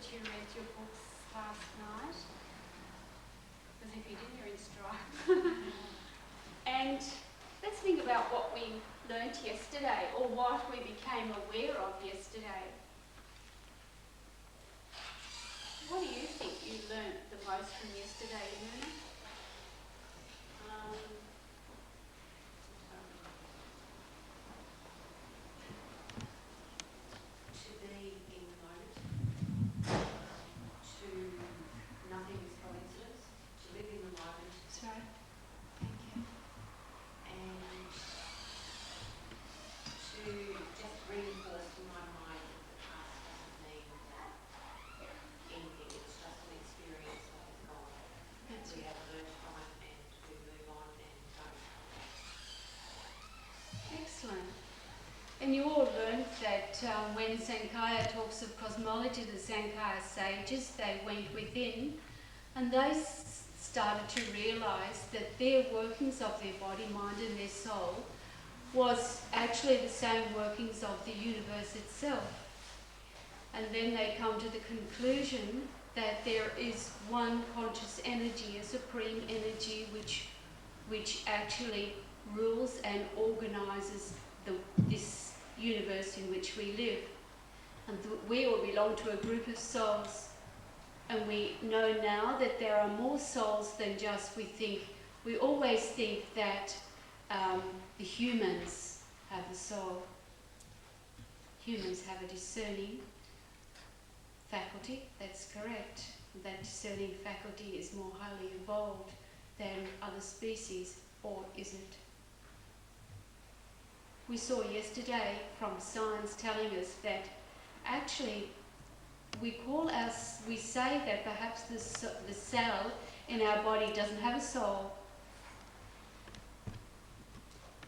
that you read your books last night. Because if you didn't, you're in stride. And let's think about what we learnt yesterday, or what we became aware of yesterday. What do you think you learnt the most from yesterday, Mona? To be in the moment, to nothing is coincidence, to live in the moment. That's right. Thank you. And to just reinforce in my mind that the past doesn't mean anything, it's just an experience that has gone. That's We right. have learned from it and we move on and go. Excellent. And you all learned that when Sankaya talks of cosmology, the Sankaya sages, they went within and they started to realise that their workings of their body, mind and their soul was actually the same workings of the universe itself. And then they come to the conclusion that there is one conscious energy, a supreme energy which actually rules and organises this universe in which we live. And we all belong to a group of souls. And we know now that there are more souls than just we think. We always think that the humans have a soul. Humans have a discerning faculty, that's correct. That discerning faculty is more highly evolved than other species, or is it? We saw yesterday from science telling us that actually we say that perhaps the cell in our body doesn't have a soul.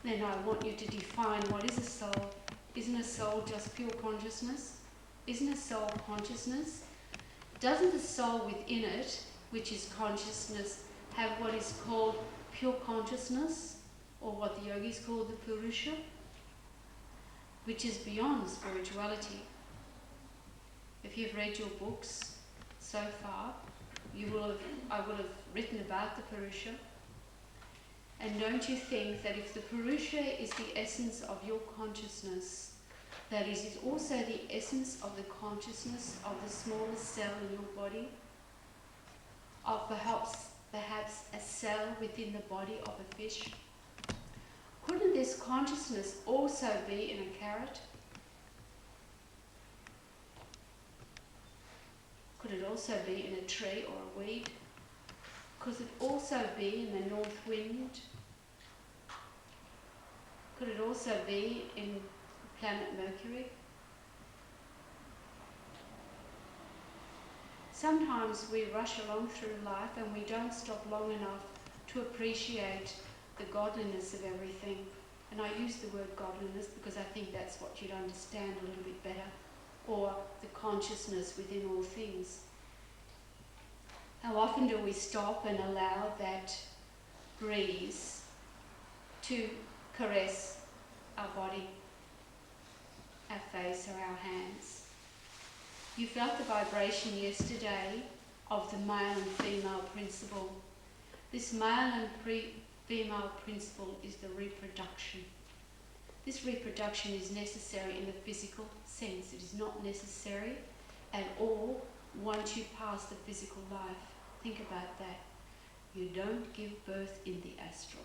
Then I want you to define what is a soul. Isn't a soul just pure consciousness? Isn't a soul consciousness? Doesn't the soul within it, which is consciousness, have what is called pure consciousness, or what the yogis call the Purusha, which is beyond spirituality? If you've read your books so far, I will have written about the Purusha. And don't you think that if the Purusha is the essence of your consciousness, that it is also the essence of the consciousness of the smallest cell in your body, of perhaps a cell within the body of a fish? Couldn't this consciousness also be in a carrot? Could it also be in a tree or a weed? Could it also be in the north wind? Could it also be in planet Mercury? Sometimes we rush along through life and we don't stop long enough to appreciate the godliness of everything. And I use the word godliness because I think that's what you'd understand a little bit better, or the consciousness within all things. How often do we stop and allow that breeze to caress our body, our face or our hands? You felt the vibration yesterday of the male and female principle. This male and female principle is the reproduction. This reproduction is necessary in the physical sense. It is not necessary at all once you pass the physical life. Think about that. You don't give birth in the astral.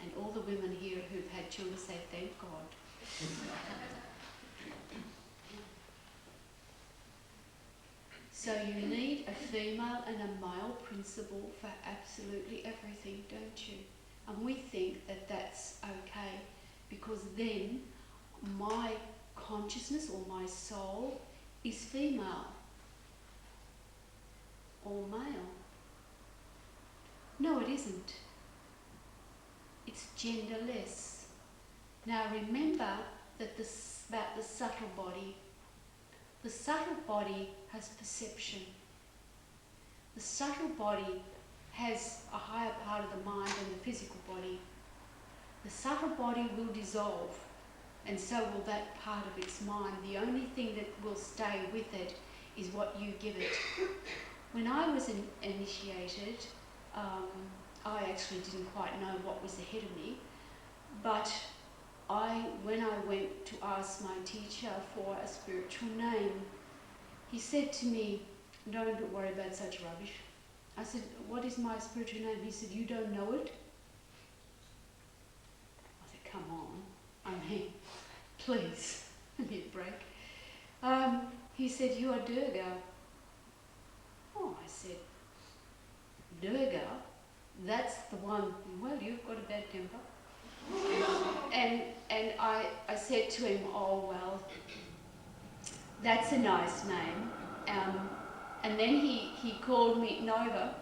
And all the women here who've had children say, thank God. So you need a female and a male principle for absolutely everything, don't you? And we think that that's okay, because then my consciousness or my soul is female or male. No, it isn't. It's genderless. Now remember that about the subtle body. The subtle body has perception. The subtle body has a higher part of the mind than the physical body. The subtle body will dissolve and so will that part of its mind. The only thing that will stay with it is what you give it. When I was initiated, I actually didn't quite know what was ahead of me, but when I went to ask my teacher for a spiritual name, he said to me, "Don't worry about such rubbish." I said, "What is my spiritual name?" He said, "You don't know it?" I said, "Come on, I mean, please, give me a break." He said, "You are Durga." Oh, I said, "Durga? That's the one." Well, you've got a bad temper. And I said to him, "Oh, well, that's a nice name." And then he called me Nova.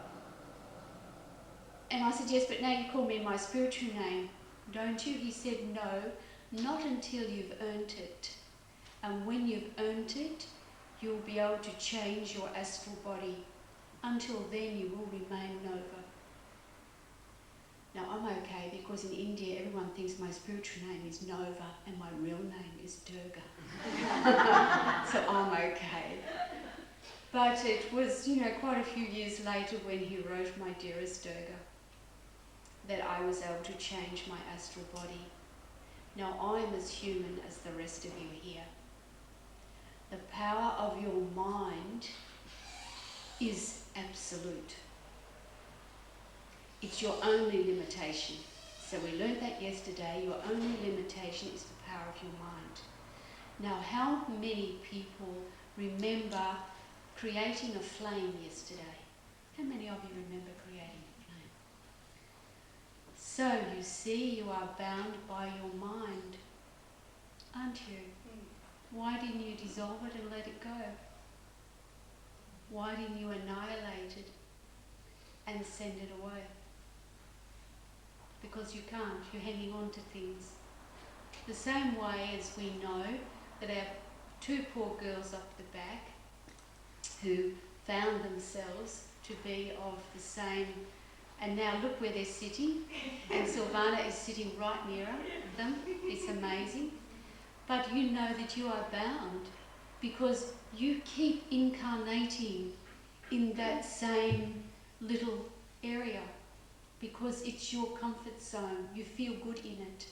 And I said, "Yes, but now you call me my spiritual name, don't you?" He said, "No, not until you've earned it. And when you've earned it, you'll be able to change your astral body. Until then, you will remain Nova." Now, I'm okay because in India, everyone thinks my spiritual name is Nova and my real name is Durga. So I'm okay. But it was, quite a few years later when he wrote "My Dearest Durga" that I was able to change my astral body. Now, I'm as human as the rest of you here. The power of your mind is absolute. It's your only limitation. So we learned that yesterday. Your only limitation is the power of your mind. Now, how many people remember creating a flame yesterday? How many of you remember creating a flame? So you see, you are bound by your mind, aren't you? Why didn't you dissolve it and let it go? Why didn't you annihilate it and send it away? Because you can't. You're hanging on to things. The same way as we know that our two poor girls up the back who found themselves to be of the same, and now look where they're sitting, and Silvana is sitting right near them. It's amazing. But you know that you are bound because you keep incarnating in that same little area because it's your comfort zone. You feel good in it.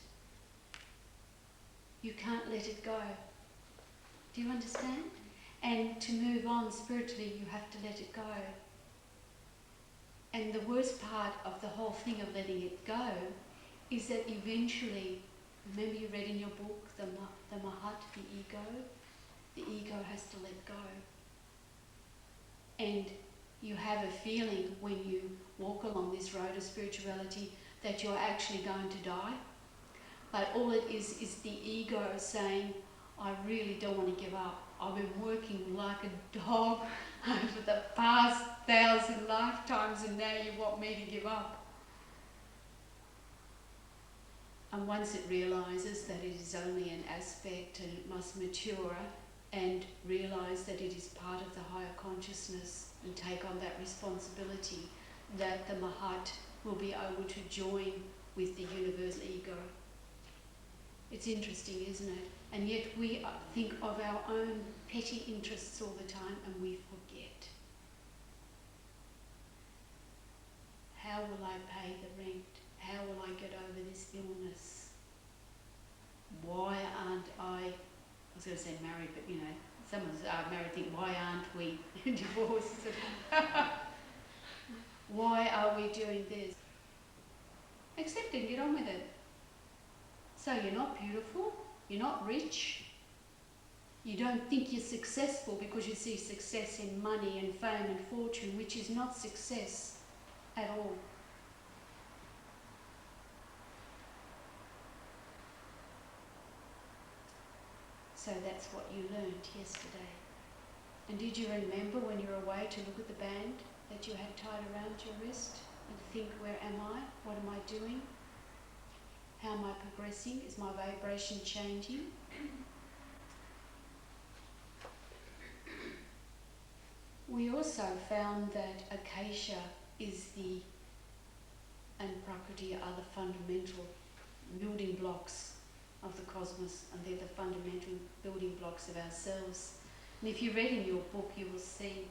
You can't let it go. Do you understand? And to move on spiritually, you have to let it go. And the worst part of the whole thing of letting it go is that eventually, remember you read in your book, the Mahat, the ego has to let go. And you have a feeling when you walk along this road of spirituality that you're actually going to die. But all it is the ego saying, "I really don't want to give up. I've been working like a dog over the past 1,000 lifetimes and now you want me to give up." And once it realises that it is only an aspect and it must mature and realise that it is part of the higher consciousness and take on that responsibility, that the Mahat will be able to join with the universal ego. It's interesting, isn't it? And yet we think of our own petty interests all the time and we forget. How will I pay the rent? How will I get over this illness? Why aren't I was going to say married, but some of us are married think, why aren't we divorced? Why are we doing this? Accept it, get on with it. So you're not beautiful, you're not rich, you don't think you're successful because you see success in money and fame and fortune, which is not success at all. So that's what you learned yesterday. And did you remember when you were away to look at the band that you had tied around your wrist and think, where am I? What am I doing? How am I progressing? Is my vibration changing? We also found that Acacia and Prakriti are the fundamental building blocks of the cosmos, and they're the fundamental building blocks of ourselves. And if you read in your book, you will see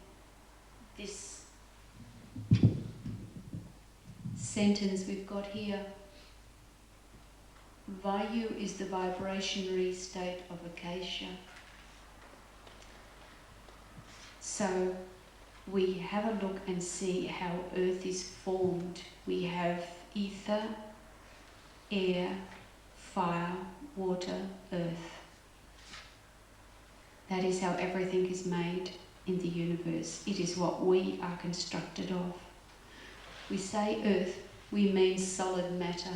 this sentence we've got here. Vayu is the vibrationary state of Akasha. So we have a look and see how Earth is formed. We have ether, air, fire, water, earth. That is how everything is made in the universe. It is what we are constructed of. We say earth, we mean solid matter.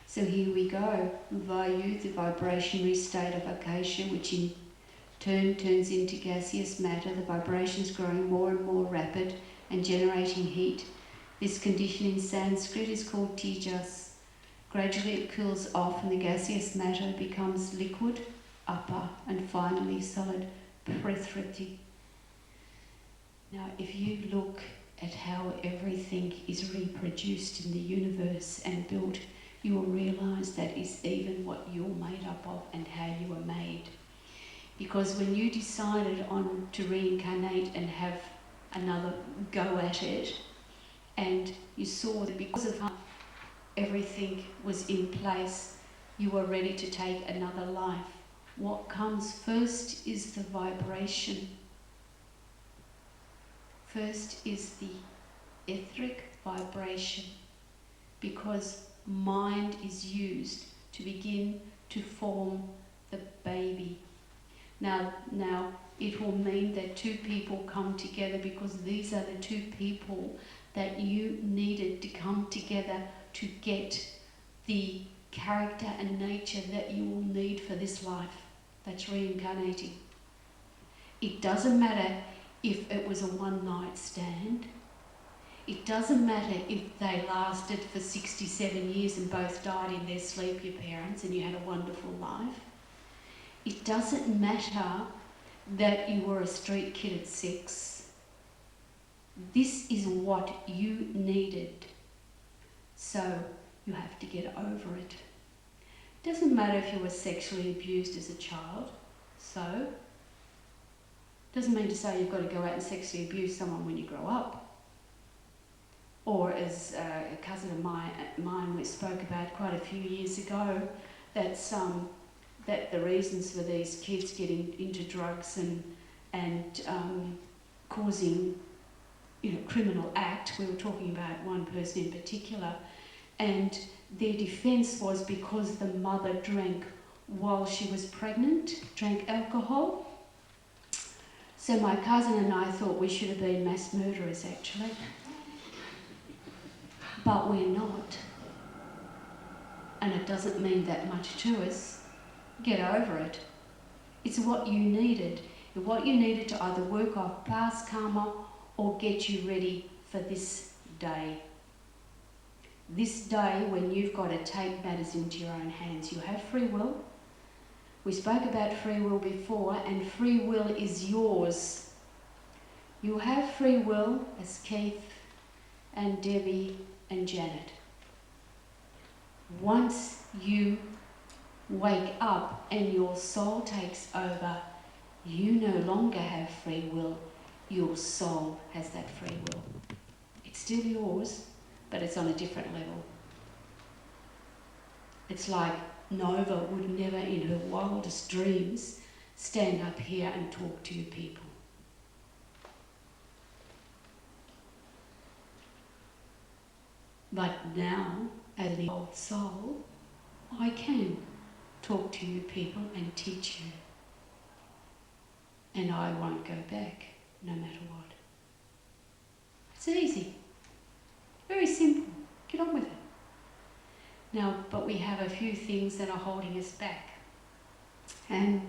So here we go. Vayu, the vibrationary state of Akasha, which in turn turns into gaseous matter, the vibrations growing more and more rapid and generating heat. This condition in Sanskrit is called tejas. Gradually it cools off and the gaseous matter becomes liquid, apa, and finally solid, prathriti. Now if you look at how everything is reproduced in the universe and built, you will realise that is even what you're made up of and how you were made. Because when you decided on to reincarnate and have another go at it, and you saw that because of how everything was in place, you were ready to take another life. What comes first is the vibration. First is the etheric vibration, because mind is used to begin to form the baby. Now it will mean that two people come together, because these are the two people that you needed to come together to get the character and nature that you will need for this life. That's reincarnating. It doesn't matter if it was a one-night stand. It doesn't matter if they lasted for 67 years and both died in their sleep, your parents, and you had a wonderful life. It doesn't matter that you were a street kid at 6. This is what you needed. So you have to get over it. Doesn't matter if you were sexually abused as a child. So doesn't mean to say you've got to go out and sexually abuse someone when you grow up. Or as a cousin of mine we spoke about quite a few years ago, that the reasons for these kids getting into drugs and causing, criminal act. We were talking about one person in particular, and their defence was because the mother drank while she was pregnant, drank alcohol. So my cousin and I thought we should have been mass murderers actually, but we're not. And it doesn't mean that much to us. Get over it. It's what you needed. What you needed to either work off past karma or get you ready for this day. This day when you've got to take matters into your own hands. You have free will. We spoke about free will before, and free will is yours. You have free will as Keith and Debbie and Janet. Once you wake up and your soul takes over, you no longer have free will. Your soul has that free will. It's still yours, but it's on a different level. It's like Nova would never in her wildest dreams stand up here and talk to you people. But now, as the old soul, I can talk to you people and teach you. And I won't go back, no matter what. It's easy. Very simple. Get on with it. Now, but we have a few things that are holding us back. And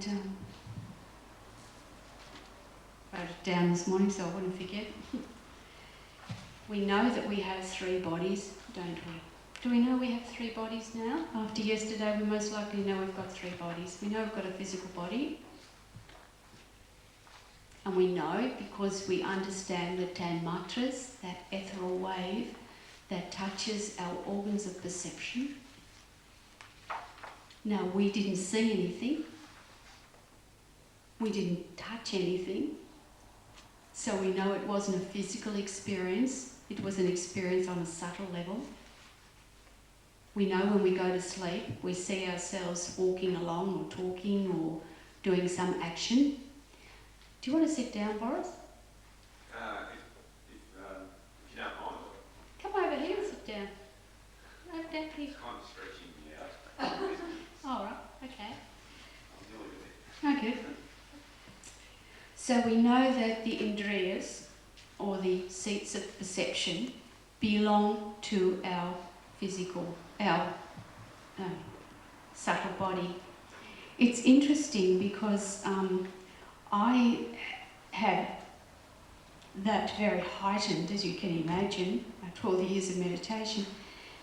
I wrote it down this morning so I wouldn't forget. We know that we have 3 bodies, don't we? Do we know we have 3 bodies now? After yesterday, we most likely know we've got 3 bodies. We know we've got a physical body. And we know because we understand the tanmatras, that ethereal wave that touches our organs of perception. Now, we didn't see anything. We didn't touch anything. So we know it wasn't a physical experience. It was an experience on a subtle level. We know when we go to sleep, we see ourselves walking along or talking or doing some action. Do you want to sit down, Boris? If you don't mind. Come over here and sit down. No, don't It's please. kind of stretching me out. All right, okay. I'm dealing with it. Okay. So we know that the Indriyas, or the seats of perception, belong to our physical, our subtle body. It's interesting because I have that very heightened, as you can imagine, 12 years of meditation.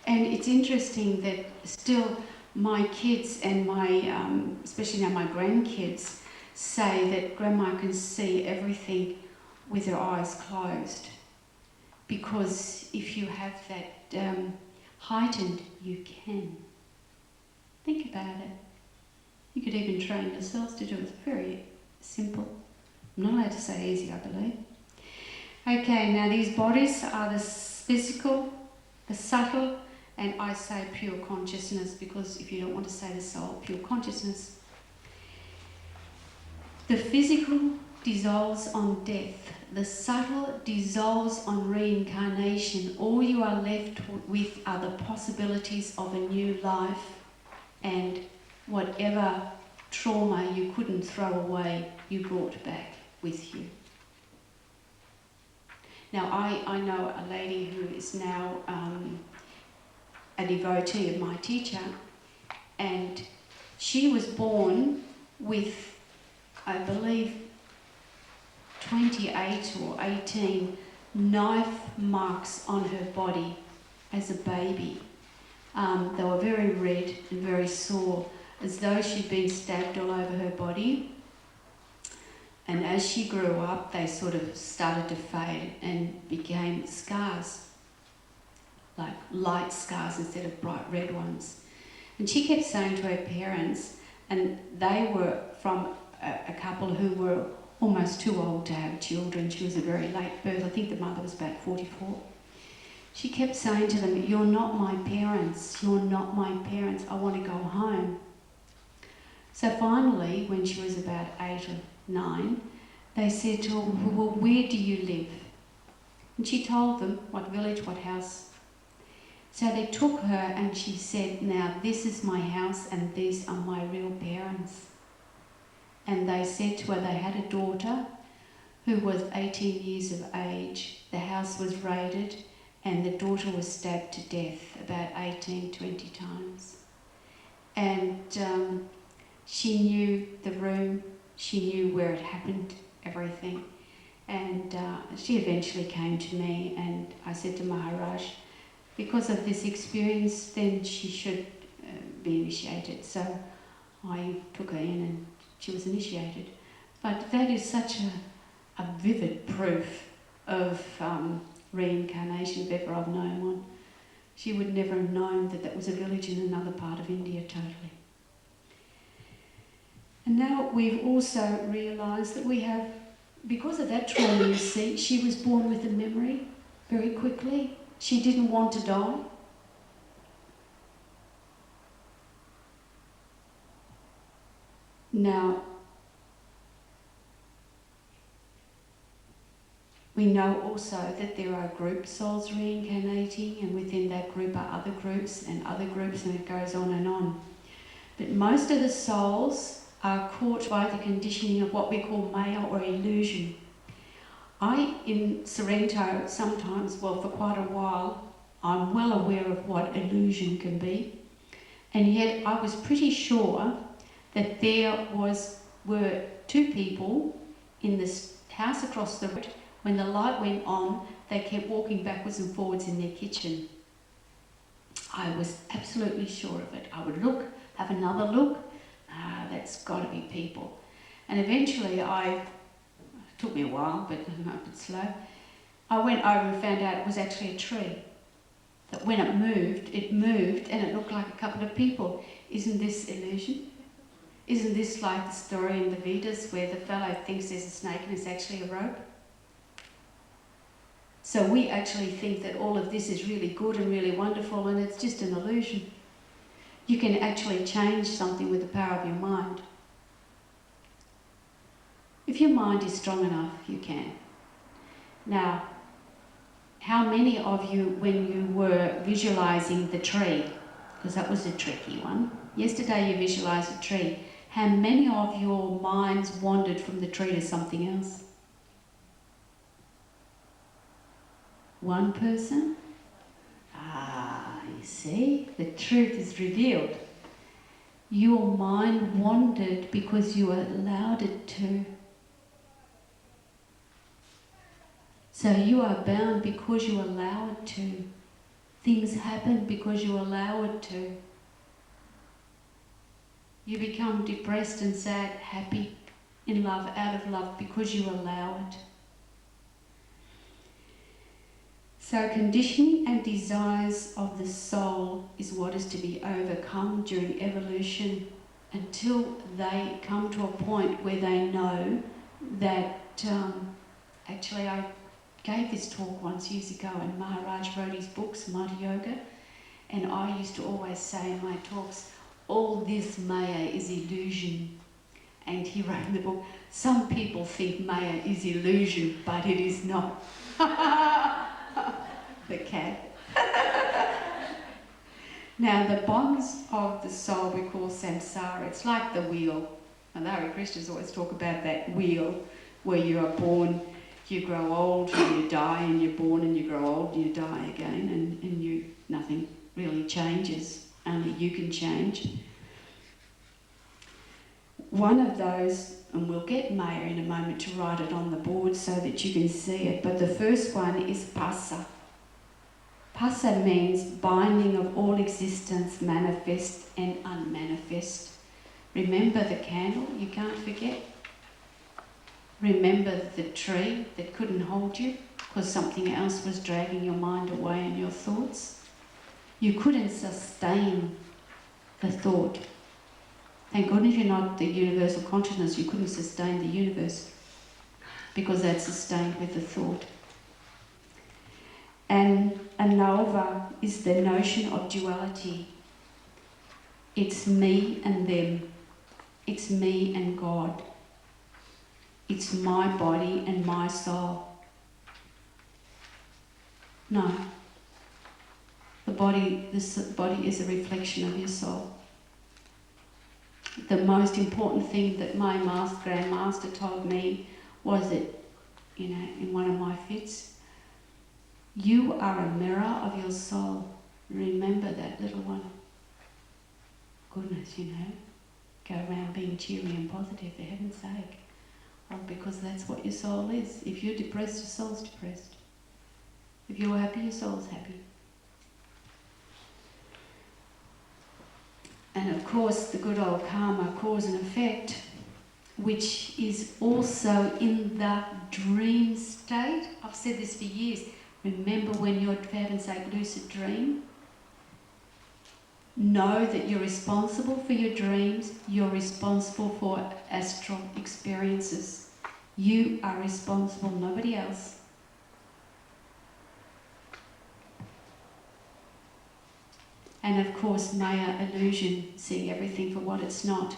And it's interesting that still my kids and my, especially now my grandkids, say that Grandma can see everything with her eyes closed. Because if you have that heightened, you can. Think about it. You could even train yourselves to do it. It's very simple. I'm not allowed to say easy, I believe. Okay, now these bodies are the physical, the subtle, and I say pure consciousness because if you don't want to say the soul, pure consciousness. The physical dissolves on death. The subtle dissolves on reincarnation. All you are left with are the possibilities of a new life and whatever trauma you couldn't throw away, you brought back with you. Now, I know a lady who is now a devotee of my teacher, and she was born with, I believe, 28 or 18 knife marks on her body as a baby. They were very red and very sore, as though she'd been stabbed all over her body. And as she grew up, they sort of started to fade and became scars, like light scars instead of bright red ones. And she kept saying to her parents, and they were from a couple who were almost too old to have children. She was a very late birth. I think the mother was about 44. She kept saying to them, "You're not my parents. You're not my parents. I want to go home." So finally, when she was about 8 or 9, they said to her, "Well, where do you live?" And she told them what village, what house. So they took her and she said, "Now this is my house and these are my real parents." And they said to her they had a daughter who was 18 years of age. The house was raided and the daughter was stabbed to death about 18, 20 times. And she knew the room, she knew where it happened, everything. And she eventually came to me and I said to Maharaj, because of this experience, then she should be initiated. So I took her in and she was initiated. But that is such a vivid proof of reincarnation, if ever I've known one. She would never have known that that was a village in another part of India totally. And now we've also realised that we have, because of that trauma, you see, she was born with a memory very quickly. She didn't want to die. Now, we know also that there are group souls reincarnating, and within that group are other groups, and it goes on and on. But most of the souls are caught by the conditioning of what we call maya or illusion. In Sorrento, sometimes, well, for quite a while, I'm well aware of what illusion can be, and yet I was pretty sure that there were two people in this house across the road. When the light went on, they kept walking backwards and forwards in their kitchen. I was absolutely sure of it. I would look, have another look. That's got to be people. And eventually it took me a while, but a bit slow. I went over and found out it was actually a tree. that when it moved and it looked like a couple of people. Isn't this illusion? Isn't this like the story in the Vedas where the fellow thinks there's a snake and it's actually a rope? So we actually think that all of this is really good and really wonderful, and it's just an illusion. You can actually change something with the power of your mind. If your mind is strong enough, you can. Now, how many of you, when you were visualizing the tree, because that was a tricky one, yesterday you visualized a tree, how many of your minds wandered from the tree to something else? One person? Ah, you see, the truth is revealed. Your mind wandered because you allowed it to. So you are bound because you allow it to. Things happen because you allow it to. You become depressed and sad, happy, in love, out of love, because you allow it. So conditioning and desires of the soul is what is to be overcome during evolution until they come to a point where they know that, actually I gave this talk once years ago and Maharaj wrote his book, Samatha Yoga, and I used to always say in my talks, all this Maya is illusion. And he wrote in the book, some people think Maya is illusion, but it is not. The cat. Now the bonds of the soul we call samsara. It's like the wheel. And the Hare Krishnas always talk about that wheel where you are born, you grow old, and you die, and you're born, and you grow old, and you die again, and nothing really changes. Only you can change. One of those, and we'll get Maya in a moment to write it on the board so that you can see it, but the first one is pasa. Pasa means binding of all existence, manifest and unmanifest. Remember the candle, you can't forget. Remember the tree that couldn't hold you because something else was dragging your mind away and your thoughts. You couldn't sustain the thought. Thank goodness you're not the universal consciousness, you couldn't sustain the universe because that's sustained with the thought. And anova is the notion of duality. It's me and them. It's me and God. It's my body and my soul. No. The body is a reflection of your soul. The most important thing that my Grandmaster told me was that, in one of my fits, you are a mirror of your soul. Remember that, little one. Goodness, go around being cheery and positive, for heaven's sake. Well, because that's what your soul is. If you're depressed, your soul's depressed. If you're happy, your soul's happy. And of course, the good old karma, cause and effect, which is also in the dream state. I've said this for years. Remember when you're, for heaven's sake, lucid dream? Know that you're responsible for your dreams. You're responsible for astral experiences. You are responsible, nobody else. And of course, Maya, illusion, seeing everything for what it's not.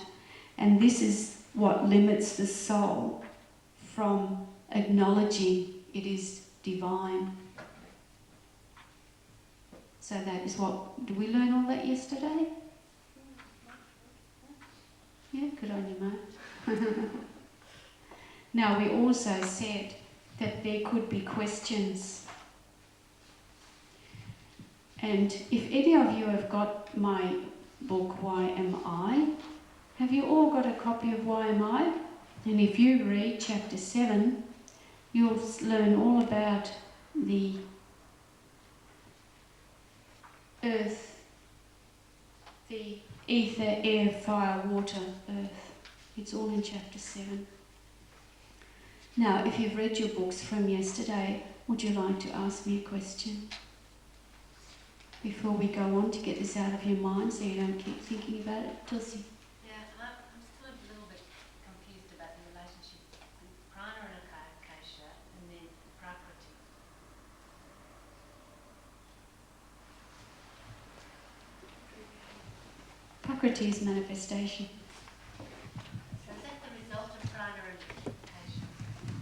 And this is what limits the soul from acknowledging it is divine. So that is what, did we learn all that yesterday? Yeah, good on you, mate. Now, we also said that there could be questions. And if any of you have got my book, Why Am I? Have you all got a copy of Why Am I? And if you read chapter 7, you'll learn all about the earth, the ether, air, fire, water, earth. It's all in chapter 7. Now, if you've read your books from yesterday, would you like to ask me a question? before we go on to get this out of your mind so you don't keep thinking about it. Tulsi. Yeah, I'm still a little bit confused about the relationship with prana and akasha and then prakriti. Prakriti is manifestation. So is that the result of prana and akasha?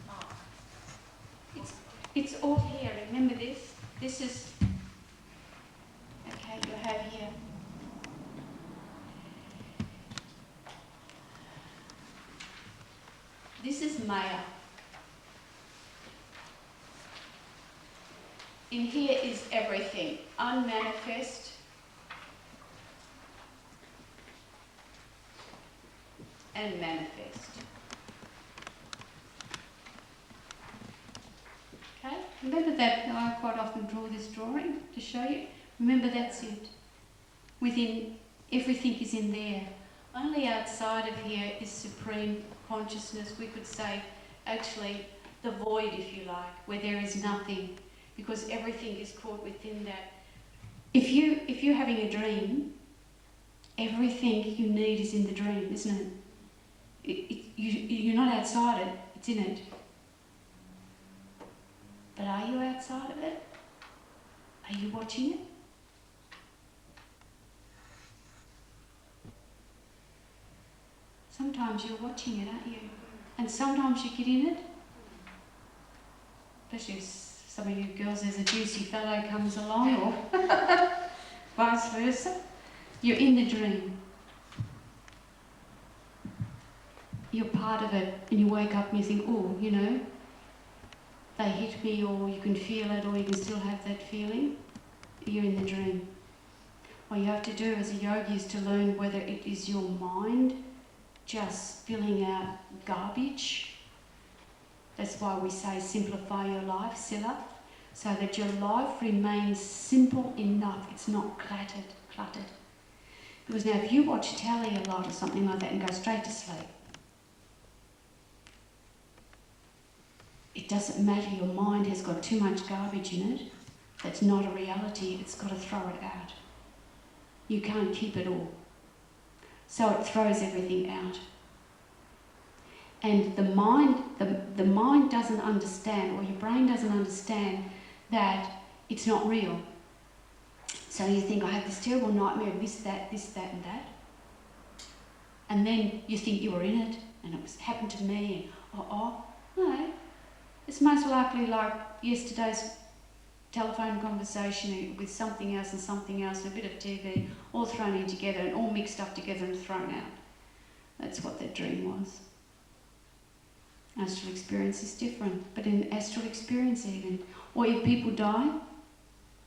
Oh. It's all here. Remember this? This is... Okay, you have here. This is Maya. In here is everything. Unmanifest and manifest. Okay? Remember that I quite often draw this drawing to show you. Remember that's it. Within, everything is in there. Only outside of here is supreme consciousness. We could say, actually, the void, if you like, where there is nothing, because everything is caught within that. If you're having a dream, everything you need is in the dream, isn't it? You're not outside it, it's in it. But are you outside of it? Are you watching it? Sometimes you're watching it, aren't you? And sometimes you get in it. Especially if some of you girls, there's a juicy fellow comes along, or vice versa. You're in the dream. You're part of it, and you wake up and you think, oh, you know, they hit me, or you can feel it, or you can still have that feeling. You're in the dream. What you have to do as a yogi is to learn whether it is your mind just spilling out garbage. That's why we say simplify your life, Sila, so that your life remains simple enough. It's not cluttered. Because now if you watch telly a lot or something like that and go straight to sleep, it doesn't matter, your mind has got too much garbage in it. That's not a reality, it's got to throw it out. You can't keep it all. So it throws everything out. And the mind doesn't understand, or your brain doesn't understand that it's not real. So you think, I had this terrible nightmare of this, that, and that. And then you think you were in it, and it happened to me, and no. It's most likely like yesterday's telephone conversation with something else and a bit of TV, all thrown in together and all mixed up together and thrown out. That's what that dream was. Astral experience is different, but in astral experience even, or if people die,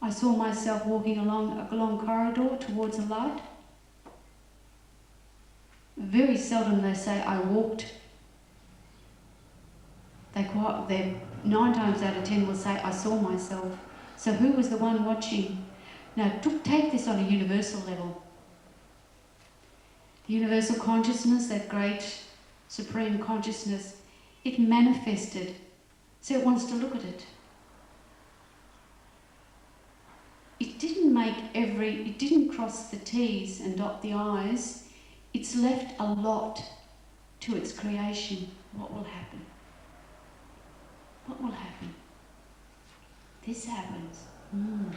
I saw myself walking along a long corridor towards a light. Very seldom they say I walked. They 9 times out of 10 will say I saw myself. So who was the one watching? Now take this on a universal level. The universal consciousness, that great supreme consciousness, it manifested. So it wants to look at it. It didn't cross the T's and dot the I's. It's left a lot to its creation. What will happen? What will happen? This happens.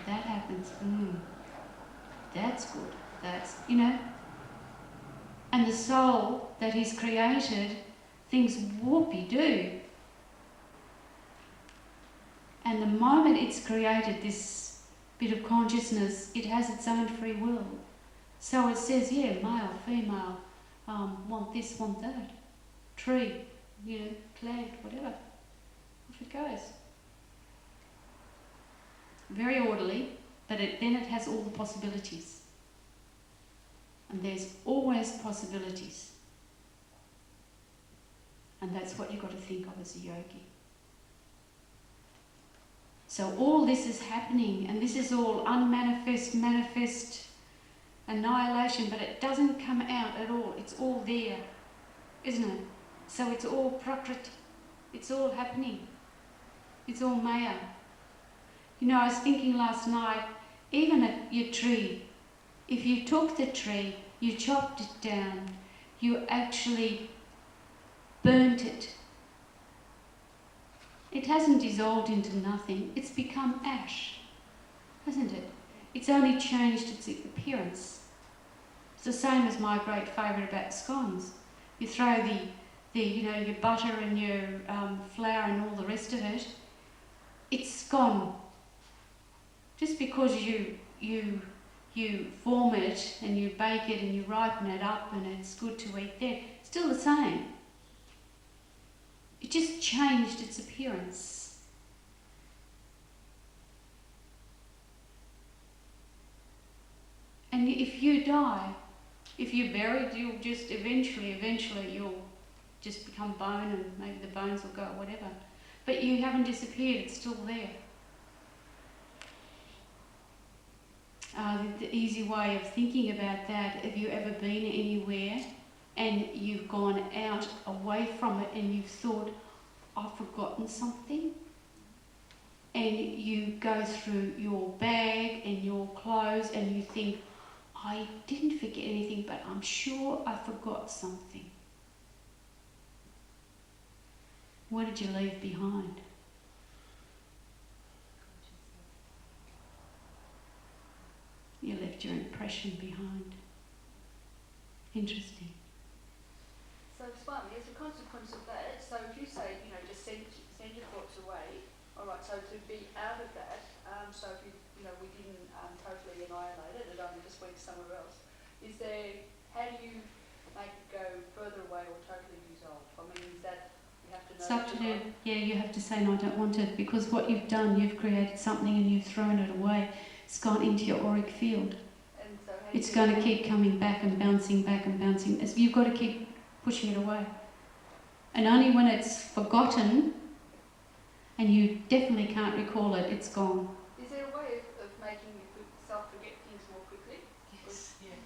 That happens. That's good. That's, you know. And the soul that he's created thinks whoopee-doo. And the moment it's created this bit of consciousness, it has its own free will. So it says, yeah, male, female, want this, want that. Tree, you know, plant, whatever. Off it goes. Very orderly, but then it has all the possibilities. And there's always possibilities. And that's what you've got to think of as a yogi. So all this is happening, and this is all unmanifest, manifest annihilation, but it doesn't come out at all. It's all there, isn't it? So it's all prakriti. It's all happening. It's all maya. You know, I was thinking last night, Even your tree, if you took the tree, you chopped it down, you actually burnt it. It hasn't dissolved into nothing, it's become ash, hasn't it? It's only changed its appearance. It's the same as my great favourite about scones. You throw your butter and your flour and all the rest of it, it's gone. Just because you form it and you bake it and you ripen it up and it's good to eat then, it's still the same. It just changed its appearance. And if you die, if you're buried, you'll just eventually you'll just become bone and maybe the bones will go, whatever. But you haven't disappeared, it's still there. The easy way of thinking about that, have you ever been anywhere and you've gone out away from it and you've thought, I've forgotten something? And you go through your bag and your clothes and you think, I didn't forget anything, but I'm sure I forgot something. What did you leave behind? You left your impression behind. Interesting. So, Swami, as a consequence of that, so if you say, just send your thoughts away, all right, so to be out of that, so if we didn't totally annihilate it, it only just went somewhere else, how do you make it go further away or totally dissolve? I mean, is that, you have to know? It's up to them. Yeah, you have to say, no, I don't want it, because what you've done, you've created something and you've thrown it away. It's gone into your auric field. And so It's going to keep coming back and bouncing back and bouncing. You've got to keep pushing it away. And only when it's forgotten and you definitely can't recall it, it's gone. Is there a way of making yourself forget things more quickly? Yes, yeah.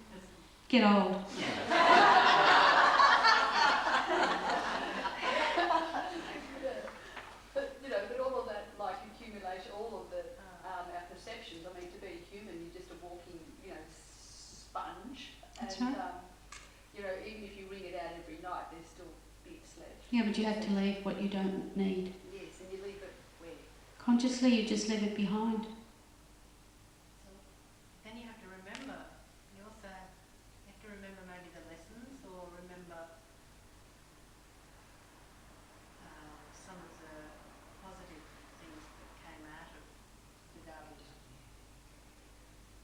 Get old. But all of that, like accumulation, all of the our perceptions. I mean, to be human, you're just a walking, sponge. That's and, right. Even if you wring it out every night, there's still bits left. Yeah, but you have to leave what you don't need. Yes, and you leave it where? Consciously, you just leave it behind. So then you have to remember. You also have to remember maybe the lessons, or remember some of the positive things that came out of the garbage.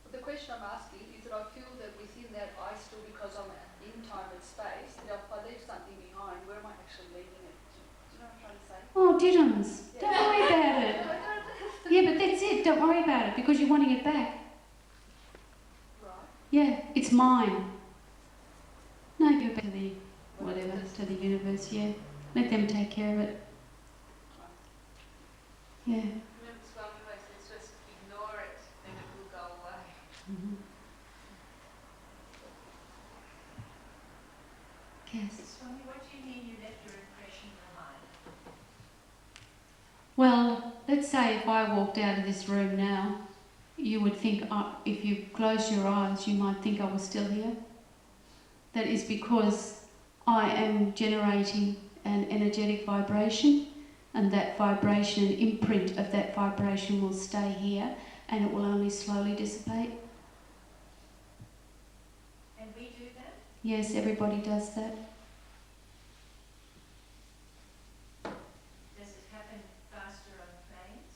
But the question I'm asking is that I feel that within that I still, because I'm in time and space, that if I leave something behind, where am I actually leaving it? Do you know what I'm trying to say? Oh, diddums. Yeah. Don't worry about it. Yeah, but that's it. Don't worry about it, because you're wanting it back. Right. Yeah, it's mine. No, go back to the whatever, to the universe, yeah. Let them take care of it. Yeah. Remember Swami always says just ignore it and it will go away. Mm-hmm. Yes. Swami, what do you mean you left your impression behind? Well, let's say if I walked out of this room now, you would think, if you closed your eyes, you might think I was still here. That is because I am generating an energetic vibration, and that vibration, an imprint of that vibration will stay here, and it will only slowly dissipate. And we do that? Yes, everybody does that. Does it happen faster on planes?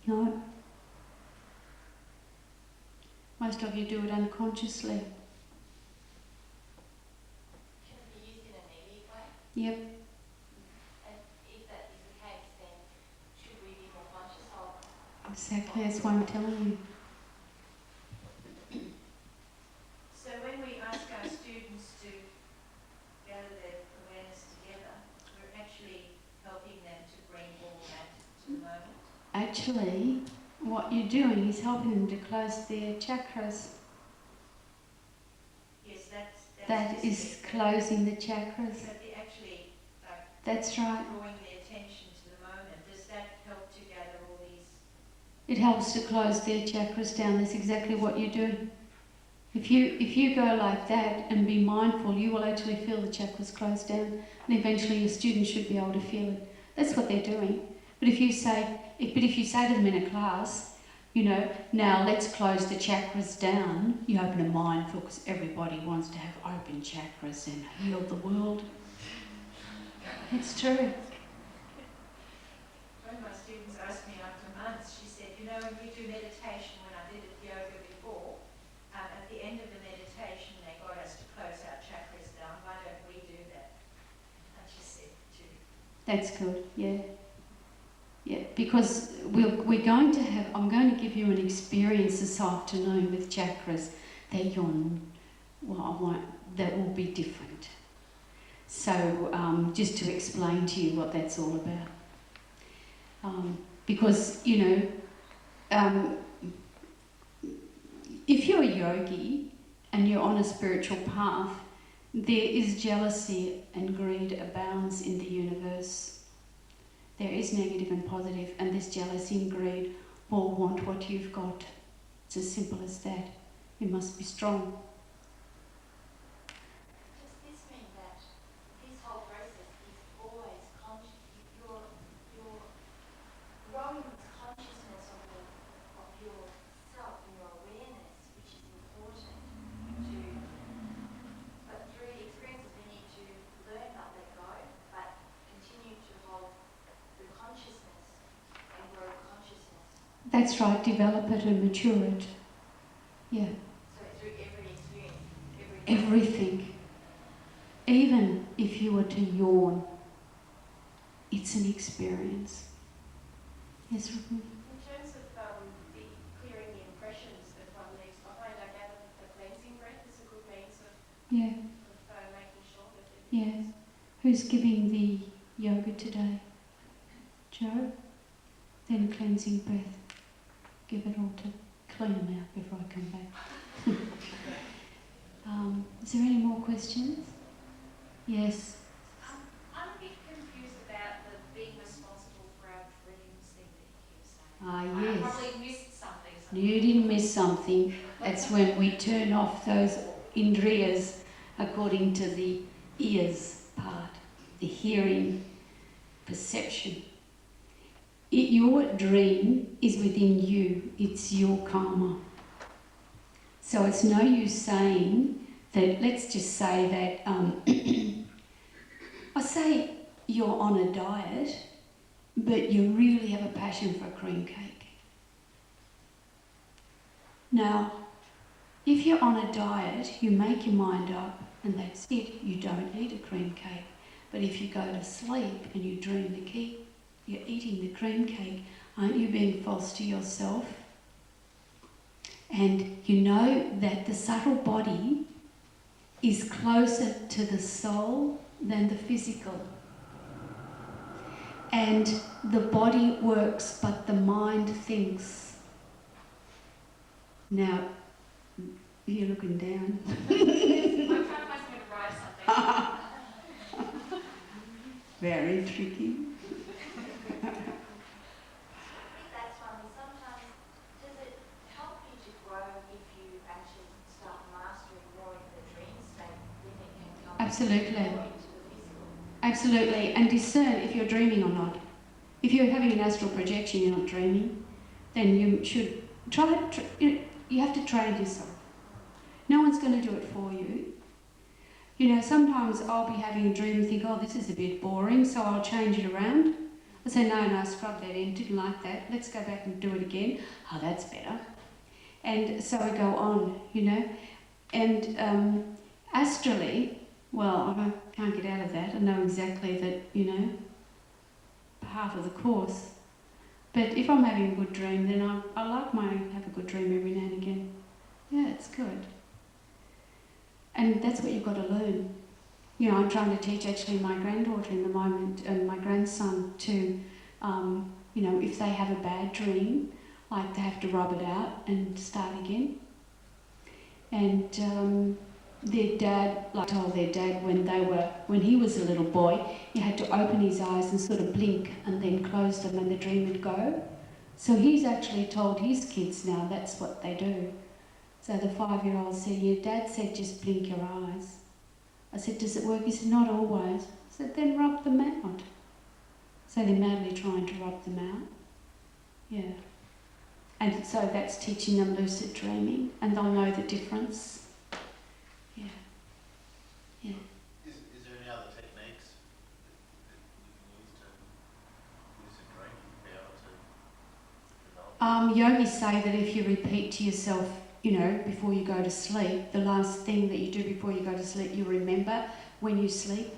No. Most of you do it unconsciously. Can it be used in a negative way? Yep. And if that is the case, then should we be more conscious of? Exactly, that's why I'm telling you. So when we ask our students to gather their awareness together, we're actually helping them to bring all that to the moment. Actually, what you're doing is helping them to close their chakras. Yes, that's That is specific. closing the chakras. But the actually, like That's right. drawing the attention to the moment, does that help to gather all these It helps to close their chakras down. That's exactly what you do. If you go like that and be mindful, you will actually feel the chakras close down, and eventually your students should be able to feel it. That's what they're doing. But if you say to them in a class, you know, now let's close the chakras down, you open a mindful because everybody wants to have open chakras and heal the world. It's true. One of my students asked me after months, she said, you know, when we do meditation, when I did yoga before, at the end of the meditation they got us to close our chakras down. Why don't we do that? I just said, too. That's good, yeah. Yeah, because we're going to have, I'm going to give you an experience this afternoon with chakras that that will be different. So just to explain to you what that's all about. Because, you know, if you're a yogi and you're on a spiritual path, there is jealousy and greed abounds in the universe. There is negative and positive, and this jealousy and greed will want what you've got. It's as simple as that. You must be strong. Does this mean that this whole process is always conscious? You're growing this consciousness of yourself and your awareness, which is important to. But through the experiences, we need to learn not let go, but continue to hold the consciousness and grow consciousness. That's right, develop it and mature it. Yeah. So through every experience, Everything. Even if you were to yawn, it's an experience. Yes, Ruben? In terms of clearing the impressions that one leaves behind, I gather that the cleansing breath is a good means of making sure that it Yeah. Who's giving the yoga today? Joe? Then cleansing breath. Give it all to clean them out before I come back. Is there any more questions? Yes. I'm a bit confused about the being responsible for our dreams thing that you keep saying. Ah, I yes. probably missed something. You didn't miss something. That's when we turn off those indriyas according to the ears part, the hearing, perception. Your dream is within you. It's your karma. So it's no use saying that, let's just say that, I say you're on a diet, but you really have a passion for cream cake. Now, if you're on a diet, you make your mind up and that's it. You don't eat a cream cake. But if you go to sleep and you dream the cake, you're eating the cream cake, aren't you being false to yourself? And you know that the subtle body is closer to the soul than the physical. And the body works, but the mind thinks. Now, you're looking down. I'm trying to find something to write something. Very tricky. I think that's one. Sometimes, does it help you to grow if you actually start mastering more in the dream state? Then it can come Absolutely. more into the physical. Absolutely. And discern if you're dreaming or not. If you're having an astral projection, you're not dreaming, then you should you have to train yourself. No one's going to do it for you. You know, sometimes I'll be having a dream and think, oh, this is a bit boring, so I'll change it around. I say, no, scrub that in, didn't like that, let's go back and do it again. Oh, that's better. And so we go on, you know. And astrally, well, I can't get out of that. I know exactly that, you know, part of the course. But if I'm having a good dream, then I like have a good dream every now and again. Yeah, it's good. And that's what you've got to learn. You know, I'm trying to teach actually my granddaughter in the moment and my grandson to, you know, if they have a bad dream, like they have to rub it out and start again. And their dad, like told their dad when he was a little boy, he had to open his eyes and sort of blink and then close them and the dream would go. So he's actually told his kids now that's what they do. So the 5-year-old said, yeah, Dad said just blink your eyes. I said, does it work? He said, not always. I said, then rub them out. So they're madly trying to rub them out. Yeah. And so that's teaching them lucid dreaming, and they'll know the difference. Yeah. Yeah. Is there any other techniques that you can use to lucid dream to be able to develop? Yogis say that if you repeat to yourself, you know, before you go to sleep, the last thing that you do before you go to sleep, you remember when you sleep.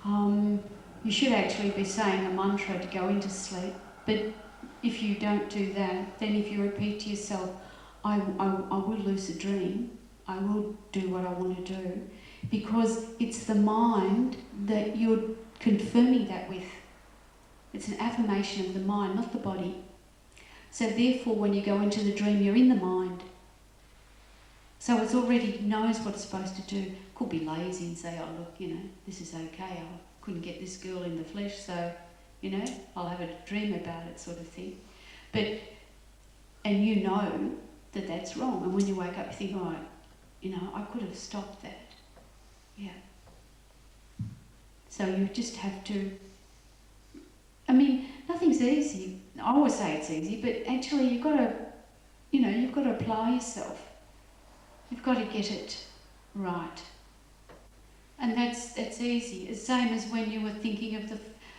You should actually be saying a mantra to go into sleep, but if you don't do that, then if you repeat to yourself, I will lucid dream, I will do what I want to do, because it's the mind that you're confirming that with. It's an affirmation of the mind, not the body. So therefore, when you go into the dream, you're in the mind. So it's already knows what it's supposed to do. Could be lazy and say, oh look, you know, this is okay, I couldn't get this girl in the flesh, so, you know, I'll have a dream about it, sort of thing. But, and you know that that's wrong, and when you wake up you think, oh, you know, I could have stopped that. Yeah. So you just have to, I mean, nothing's easy. I always say it's easy, but actually you've got to, you know, you've got to apply yourself. You've got to get it right. And that's easy. It's the same as when you were thinking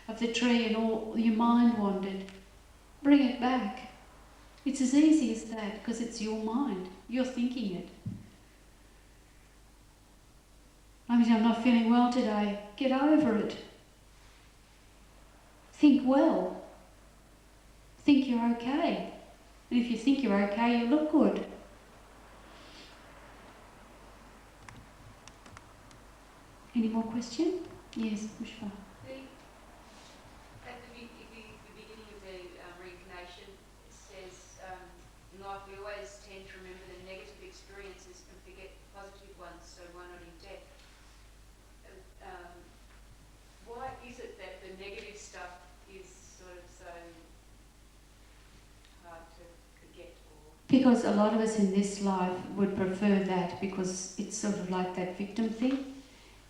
of the tree and all your mind wandered. Bring it back. It's as easy as that, because it's your mind. You're thinking it. I mean, I'm not feeling well today. Get over it. Think well. Think you're okay. And if you think you're okay, you look good. Any more questions? Yes, Pushpa. At the beginning of the reincarnation, it says, in life we always tend to remember the negative experiences and forget positive ones, so why not in death? Why is it that the negative stuff is sort of so hard to forget? Because a lot of us in this life would prefer that, because it's sort of like that victim thing.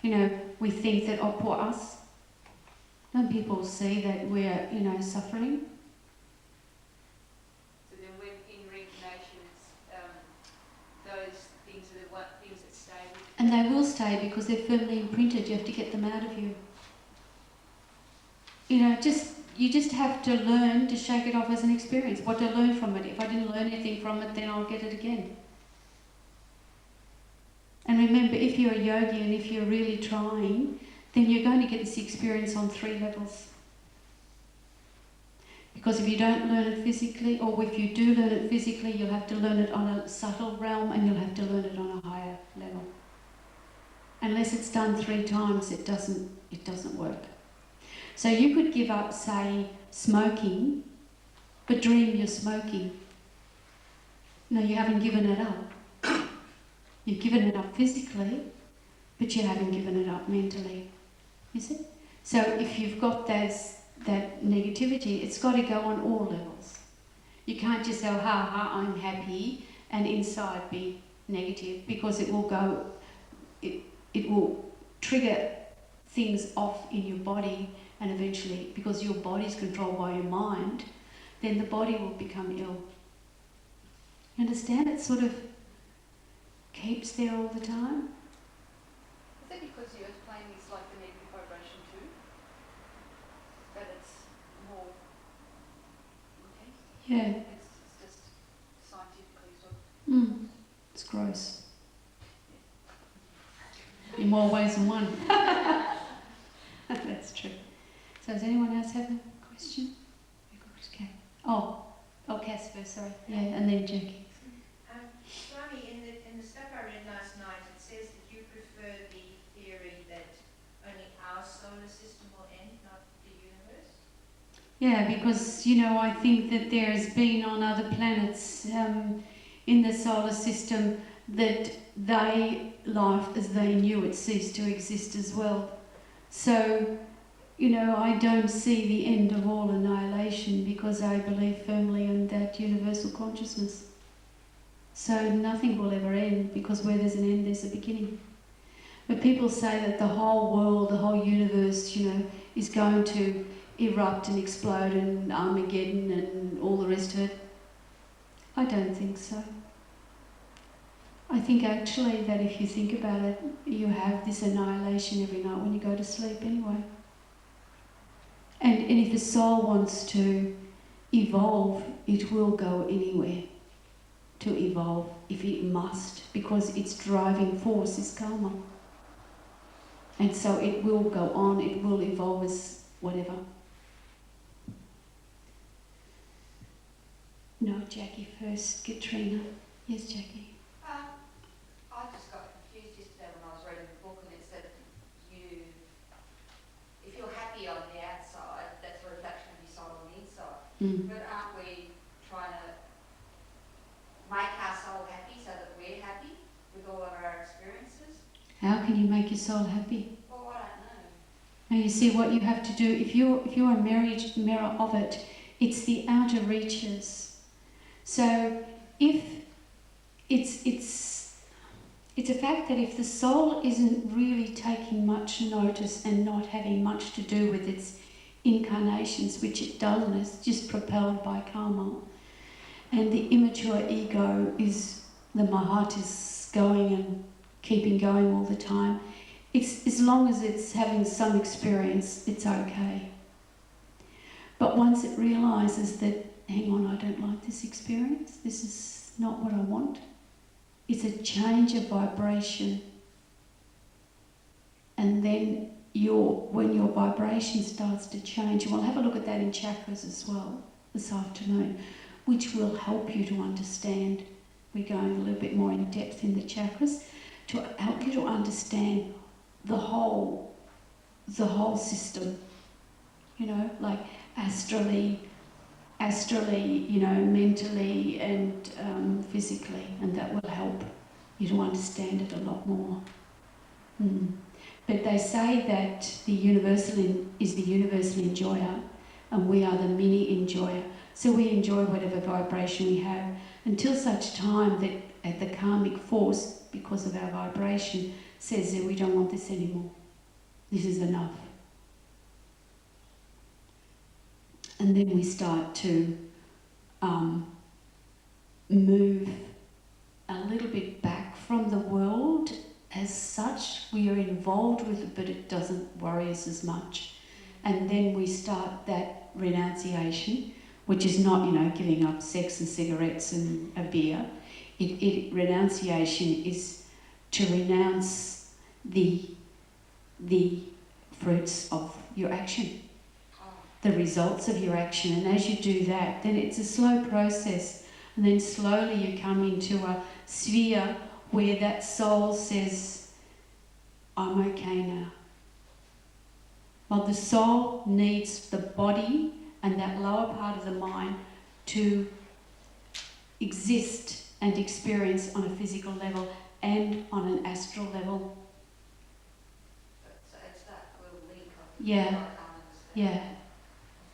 You know, we think that, oh, poor us. Don't people see that we're, you know, suffering? So then when in reincarnations, those things are the things that stay with you. And they will stay because they're firmly imprinted. You have to get them out of you. You know, you just have to learn to shake it off as an experience. What to learn from it. If I didn't learn anything from it, then I'll get it again. And remember, if you're a yogi and if you're really trying, then you're going to get this experience on 3 levels. Because if you don't learn it physically, or if you do learn it physically, you'll have to learn it on a subtle realm, and you'll have to learn it on a higher level. Unless it's done 3 times, it doesn't work. So you could give up, say, smoking, but dream you're smoking. No, you haven't given it up. You've given it up physically, but you haven't given it up mentally. You see? So if you've got that negativity, it's got to go on all levels. You can't just say, oh, ha ha, I'm happy, and inside be negative, because it will go, it will trigger things off in your body, and eventually, because your body's controlled by your mind, then the body will become ill. You understand? It sort of keeps there all the time. Is that because the earth plane is like the negative vibration too? That it's more intense? Yeah. It's just scientifically sort of... It's gross. In more ways than one. That's true. So does anyone else have a question? Oh, Cass first, sorry. Yeah, and then Jackie. Swami, in the stuff I read last night, it says that you prefer the theory that only our solar system will end, not the universe. Yeah, because, you know, I think that there has been on other planets in the solar system that life as they knew it ceased to exist as well. So you know, I don't see the end of all annihilation because I believe firmly in that universal consciousness. So nothing will ever end because where there's an end, there's a beginning. But people say that the whole world, the whole universe, you know, is going to erupt and explode and Armageddon and all the rest of it. I don't think so. I think actually that if you think about it, you have this annihilation every night when you go to sleep anyway. And if the soul wants to evolve, it will go anywhere to evolve if it must, because its driving force is karma. And so it will go on, it will evolve as whatever. No, Jackie first. Katrina. Yes, Jackie. I just got confused yesterday when I was reading the book, and it said if you're happy on the outside, that's a reflection of your soul on the inside. But aren't we trying to make our soul happy so that we're happy with all of our experiences? How can you make your soul happy? Well, I don't know. Now you see what you have to do. If you're a mirror of it, it's the outer reaches. So if it's a fact that if the soul isn't really taking much notice and not having much to do with its incarnations, which it doesn't, it's just propelled by karma, and the immature ego is, the Maharaj is going and keeping going all the time, it's, as long as it's having some experience, it's okay. But once it realises that, hang on, I don't like this experience, this is not what I want, it's a change of vibration. And then when your vibration starts to change, and we'll have a look at that in chakras as well this afternoon, which will help you to understand. We're going a little bit more in depth in the chakras to help you to understand the whole system, you know, like astrally, you know, mentally and physically, and that will help you to understand it a lot more. But they say that the universal is the universal enjoyer, and we are the mini enjoyer. So we enjoy whatever vibration we have until such time that the karmic force, because of our vibration, says that we don't want this anymore. This is enough. And then we start to move a little bit back from the world as such. We are involved with it, but it doesn't worry us as much. And then we start that renunciation, which is not, you know, giving up sex and cigarettes and a beer. Renunciation is to renounce the fruits of your action, the results of your action. And as you do that, then it's a slow process, and then slowly you come into a sphere where that soul says, I'm okay now. Well, the soul needs the body and that lower part of the mind to exist and experience on a physical level and on an astral level. So it's that little link of Yeah. Yeah.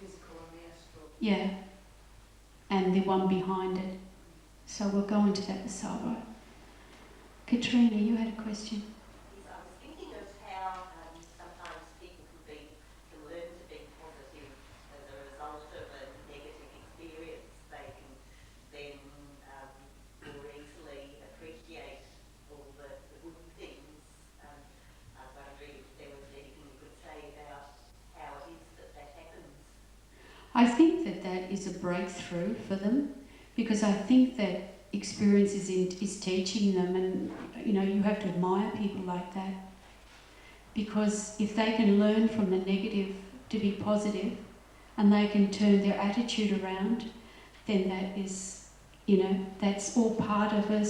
physical and the astral. Yeah. And the one behind it. So we'll go into that this hour. Katrina, you had a question. Yes, I was thinking of how sometimes people can learn to be positive as a result of a negative experience. They can then more easily appreciate all the good things. I was wondering if there was anything you could say about how it is that happens. I think that is a breakthrough for them, because I think that experience is teaching them, and you know, you have to admire people like that, because if they can learn from the negative to be positive and they can turn their attitude around, then that is, you know, that's all part of a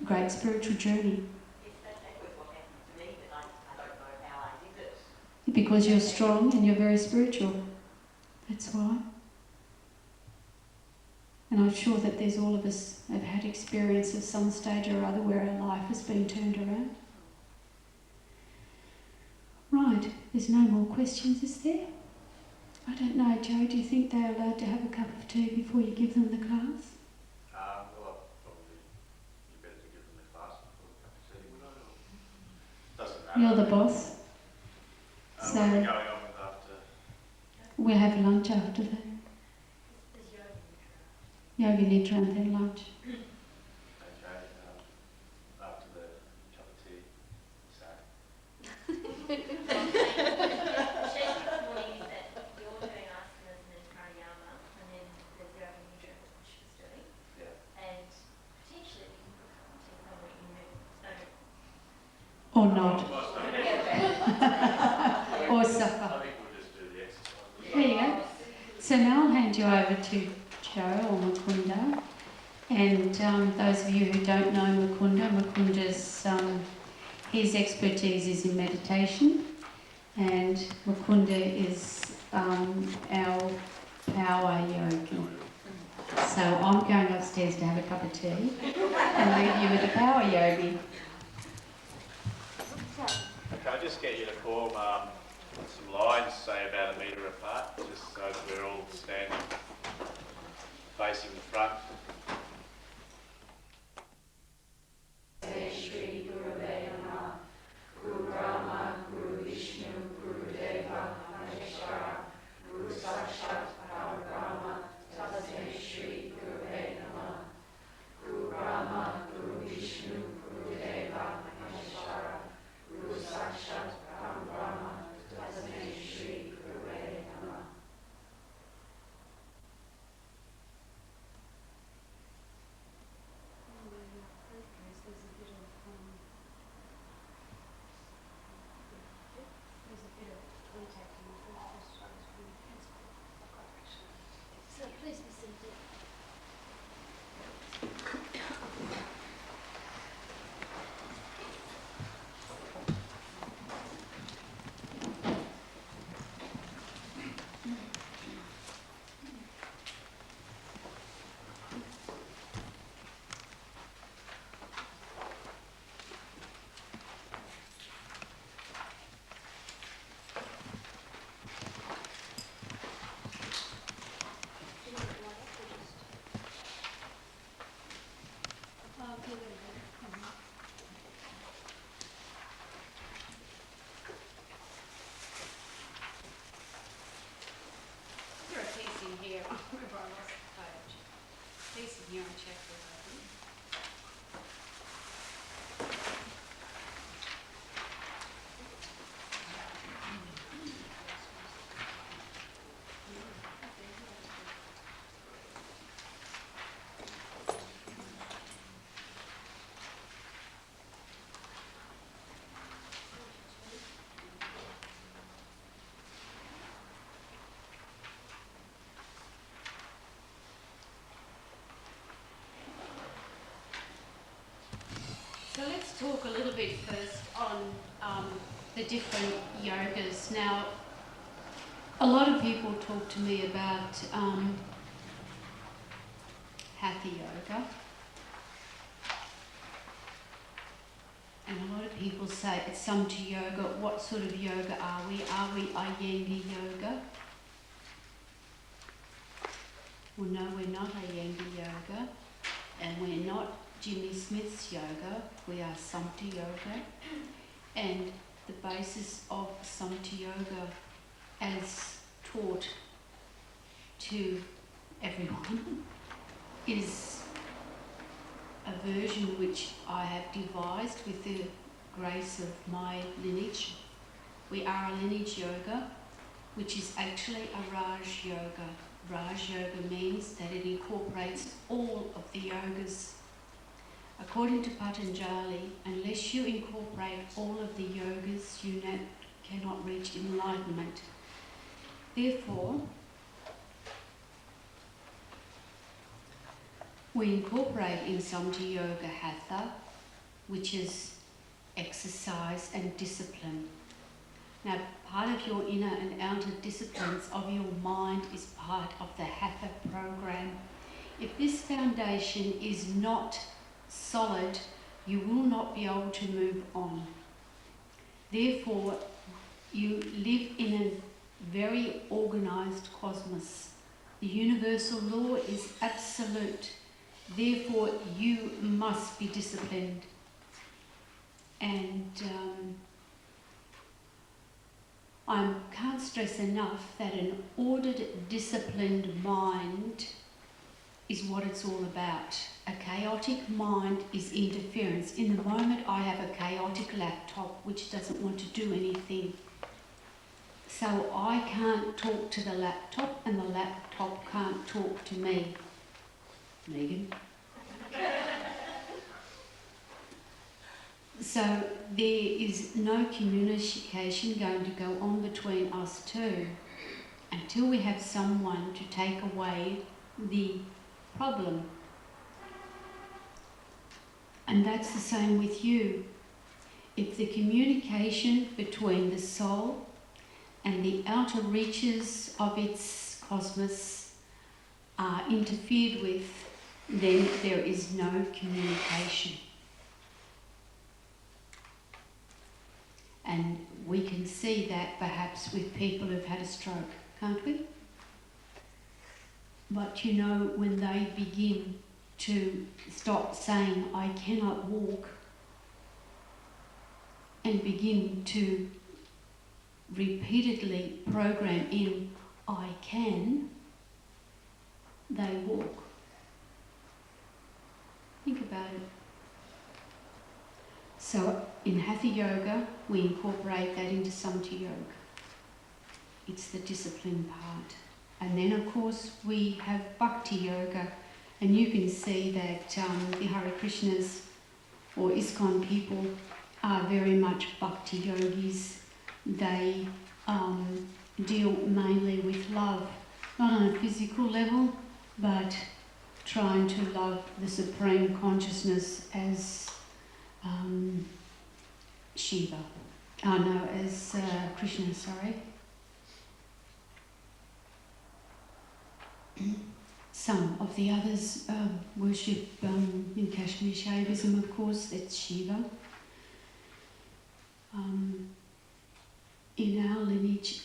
great spiritual journey. Yes, that was what happened to me, but I don't know how I did it. Because you're strong and you're very spiritual. That's why. And I'm sure that there's all of us have had experience of some stage or other where our life has been turned around. Right, There's no more questions, is there? I don't know, Joe, do you think they're allowed to have a cup of tea before you give them the class? Well, probably you better to give them the class before the cup of tea, would I? Or doesn't matter. You're the boss. What So- are we going on with after? We'll have lunch after that. There's yoga Yoga nidra and then lunch. Okay, after the cup of tea, so. The shape this morning is that you're doing asanas and then pranayama, and then there's yoga nidra that Push was doing. Yeah. And potentially we can put a cup of tea somewhere in the middle. So Or not. I Or supper. think we'll just do the exercise. There you go. So now I'll hand you over to Joe or Mukunda. And those of you who don't know Mukunda's his expertise is in meditation, and Mukunda is our power yogi. So I'm going upstairs to have a cup of tea and leave you with the power yogi. Okay, I'll just get you to form some lines, say about 1 metre apart, just so that we're all standing facing the front. So please be seated. Is there a piece in here? Remember I lost the page. Piece in here on chapter 11. So let's talk a little bit first on the different yogas. Now, a lot of people talk to me about Hatha yoga. And a lot of people say it's Samata yoga. What sort of yoga are we? Are we Iyengar yoga? Well, no, we're not Iyengar yoga. And we're not Jimmy Smith's yoga. We are Samata yoga. And the basis of Samata yoga, as taught to everyone, is a version which I have devised with the grace of my lineage. We are a lineage yoga, which is actually a Raj yoga. Raj yoga means that it incorporates all of the yogas. According to Patanjali, unless you incorporate all of the yogas, you cannot reach enlightenment. Therefore, we incorporate in Samata yoga Hatha, which is exercise and discipline. Now, part of your inner and outer disciplines of your mind is part of the Hatha program. If this foundation is not solid, you will not be able to move on. Therefore, you live in a very organised cosmos. The universal law is absolute. Therefore, you must be disciplined. And I can't stress enough that an ordered, disciplined mind is what it's all about. A chaotic mind is interference. In the moment I have a chaotic laptop which doesn't want to do anything. So I can't talk to the laptop and the laptop can't talk to me. Megan? So there is no communication going to go on between us two until we have someone to take away the problem. And that's the same with you. If the communication between the soul and the outer reaches of its cosmos are interfered with, then there is no communication. And we can see that perhaps with people who've had a stroke, can't we? But you know, when they begin to stop saying, I cannot walk, and begin to repeatedly program in, I can, they walk. Think about it. So in Hatha Yoga, we incorporate that into Samata Yoga. It's the discipline part. And then, of course, we have Bhakti Yoga. And you can see that the Hare Krishnas or ISKCON people are very much Bhakti yogis. They deal mainly with love, not on a physical level, but trying to love the Supreme Consciousness as Shiva. As Krishna, sorry. Some of the others worship in Kashmir Shaivism, of course, it's Shiva. In our lineage,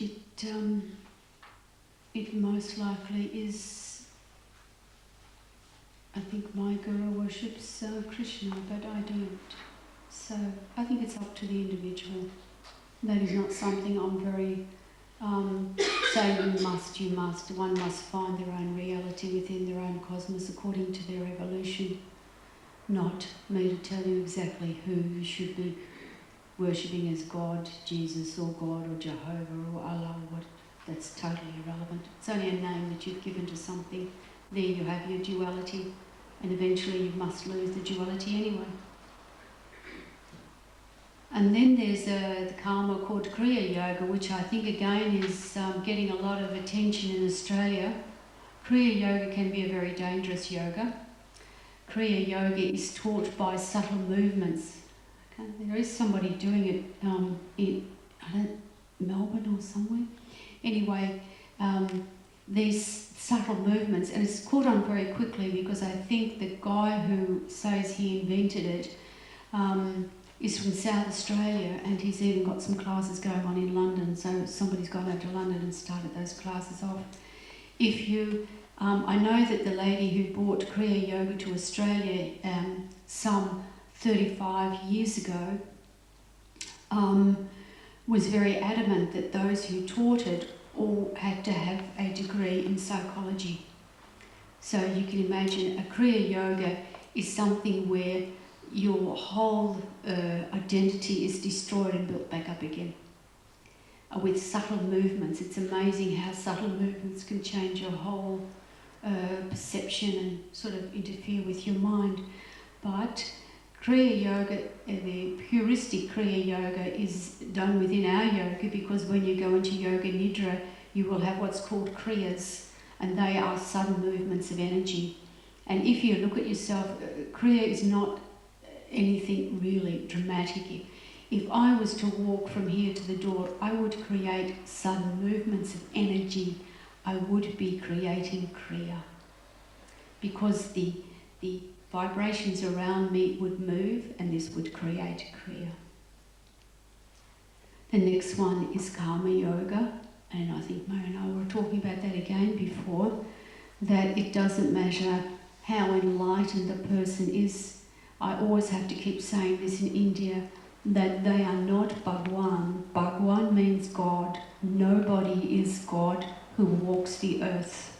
it most likely is, I think my guru worships Krishna, but I don't. So I think it's up to the individual. That is not something I'm very saying you must. One must find their own reality within their own cosmos according to their evolution. Not me to tell you exactly who you should be worshipping as God, Jesus, or God, or Jehovah, or Allah, or what. That's totally irrelevant. It's only a name that you've given to something. There you have your duality, and eventually you must lose the duality anyway. And then there's the karma called Kriya Yoga, which I think again is getting a lot of attention in Australia. Kriya Yoga can be a very dangerous yoga. Kriya Yoga is taught by subtle movements. Okay? There is somebody doing it in Melbourne or somewhere. Anyway, these subtle movements, and it's caught on very quickly because I think the guy who says he invented it is from South Australia, and he's even got some classes going on in London, so somebody's gone over to London and started those classes off. If you, I know that the lady who brought Kriya Yoga to Australia some 35 years ago was very adamant that those who taught it all had to have a degree in psychology. So you can imagine a Kriya Yoga is something where your whole identity is destroyed and built back up again. With subtle movements, it's amazing how subtle movements can change your whole perception and sort of interfere with your mind. But Kriya Yoga, the puristic Kriya Yoga, is done within our yoga because when you go into Yoga Nidra, you will have what's called Kriyas, and they are sudden movements of energy. And if you look at yourself, Kriya is not anything really dramatic. If I was to walk from here to the door, I would create sudden movements of energy. I would be creating Kriya. Because the vibrations around me would move and this would create Kriya. The next one is karma yoga, and I think Mary and I were talking about that again before, that it doesn't matter how enlightened the person is. I always have to keep saying this in India, that they are not Bhagwan. Bhagwan means God. Nobody is God who walks the earth.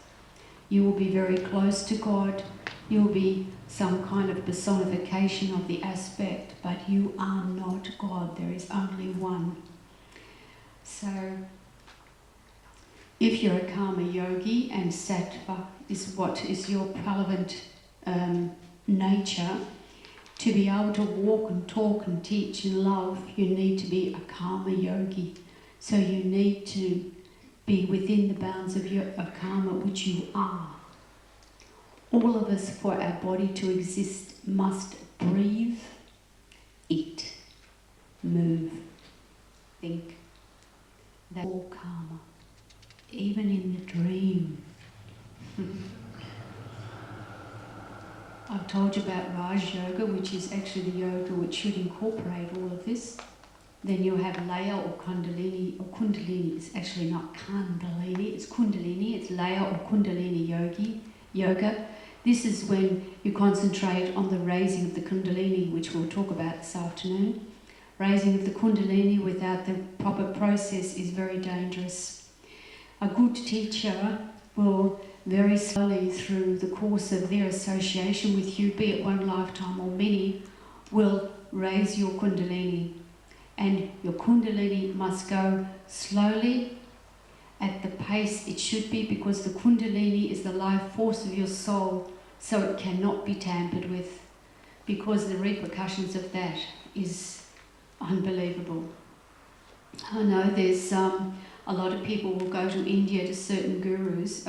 You will be very close to God. You'll be some kind of personification of the aspect, but you are not God. There is only one. So, if you're a karma yogi and sattva is what is your prevalent nature, to be able to walk and talk and teach and love, you need to be a karma yogi. So you need to be within the bounds of karma, which you are. All of us, for our body to exist, must breathe, eat, move, think. That's all karma, even in the dream. I've told you about Raj Yoga, which is actually the yoga which should incorporate all of this. Then you'll have Laya or Kundalini, or Kundalini. It's actually not Kundalini, it's Kundalini. It's Laya or Kundalini yoga. This is when you concentrate on the raising of the Kundalini, which we'll talk about this afternoon. Raising of the Kundalini without the proper process is very dangerous. A good teacher will very slowly, through the course of their association with you, be it one lifetime or many, will raise your Kundalini. And your Kundalini must go slowly at the pace it should be, because the Kundalini is the life force of your soul, so it cannot be tampered with, because the repercussions of that is unbelievable. I know there's a lot of people will go to India to certain gurus,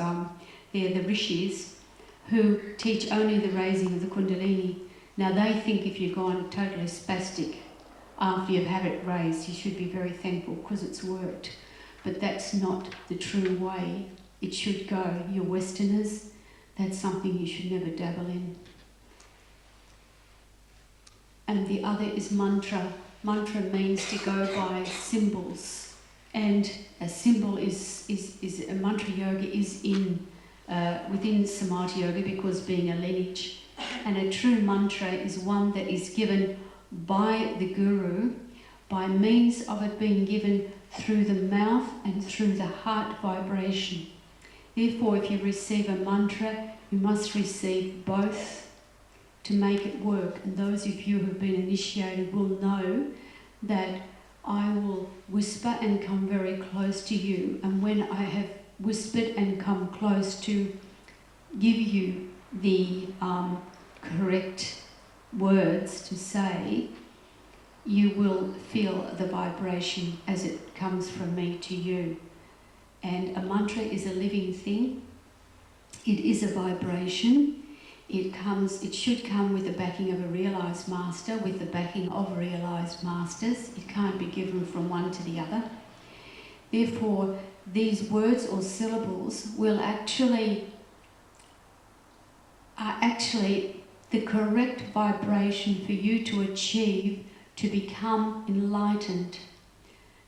they're the rishis, who teach only the raising of the Kundalini. Now they think if you've gone totally spastic after you've had it raised, you should be very thankful because it's worked. But that's not the true way it should go. You're Westerners, that's something you should never dabble in. And the other is mantra. Mantra means to go by symbols. And a symbol is a mantra yoga is in within Samata yoga, because being a lineage. And a true mantra is one that is given by the guru by means of it being given through the mouth and through the heart vibration. Therefore, if you receive a mantra, you must receive both to make it work. And those of you who have been initiated will know that I will whisper and come very close to you, and when I have whispered and come close to give you the correct words to say, you will feel the vibration as it comes from me to you. And a mantra is a living thing. It is a vibration. It should come with the backing of a realised master, with the backing of realised masters. It can't be given from one to the other. Therefore, these words or syllables are actually the correct vibration for you to achieve to become enlightened.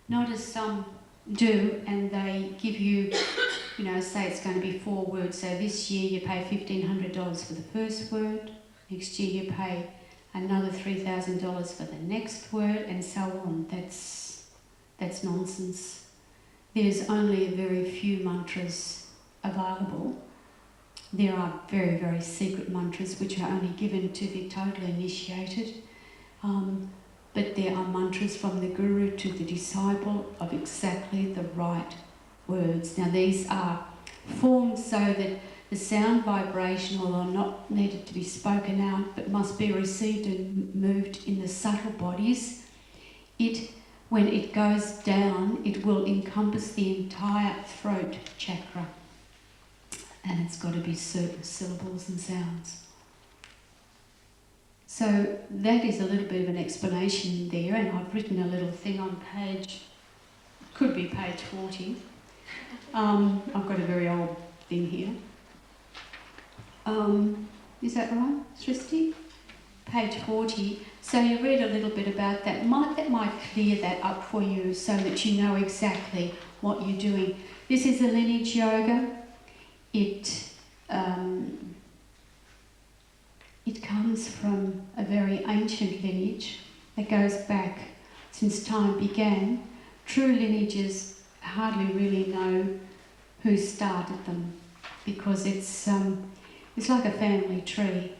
Not as some do, and they give you, say it's going to be 4 words. So this year you pay $1,500 for the first word. Next year you pay another $3,000 for the next word, and so on. That's nonsense. There's only a very few mantras available. There are very, very secret mantras which are only given to the totally initiated. But there are mantras from the guru to the disciple of exactly the right words. Now these are formed so that the sound vibration, although not needed to be spoken out, but must be received and moved in the subtle bodies, when it goes down, it will encompass the entire throat chakra. And it's got to be certain syllables and sounds. So that is a little bit of an explanation there, and I've written a little thing on could be page 40. I've got a very old thing here. Is that right, Srishti? page 40. So you read a little bit about that. That might clear that up for you so that you know exactly what you're doing. This is a lineage yoga. It comes from a very ancient lineage that goes back since time began. True lineages hardly really know who started them, because it's like a family tree.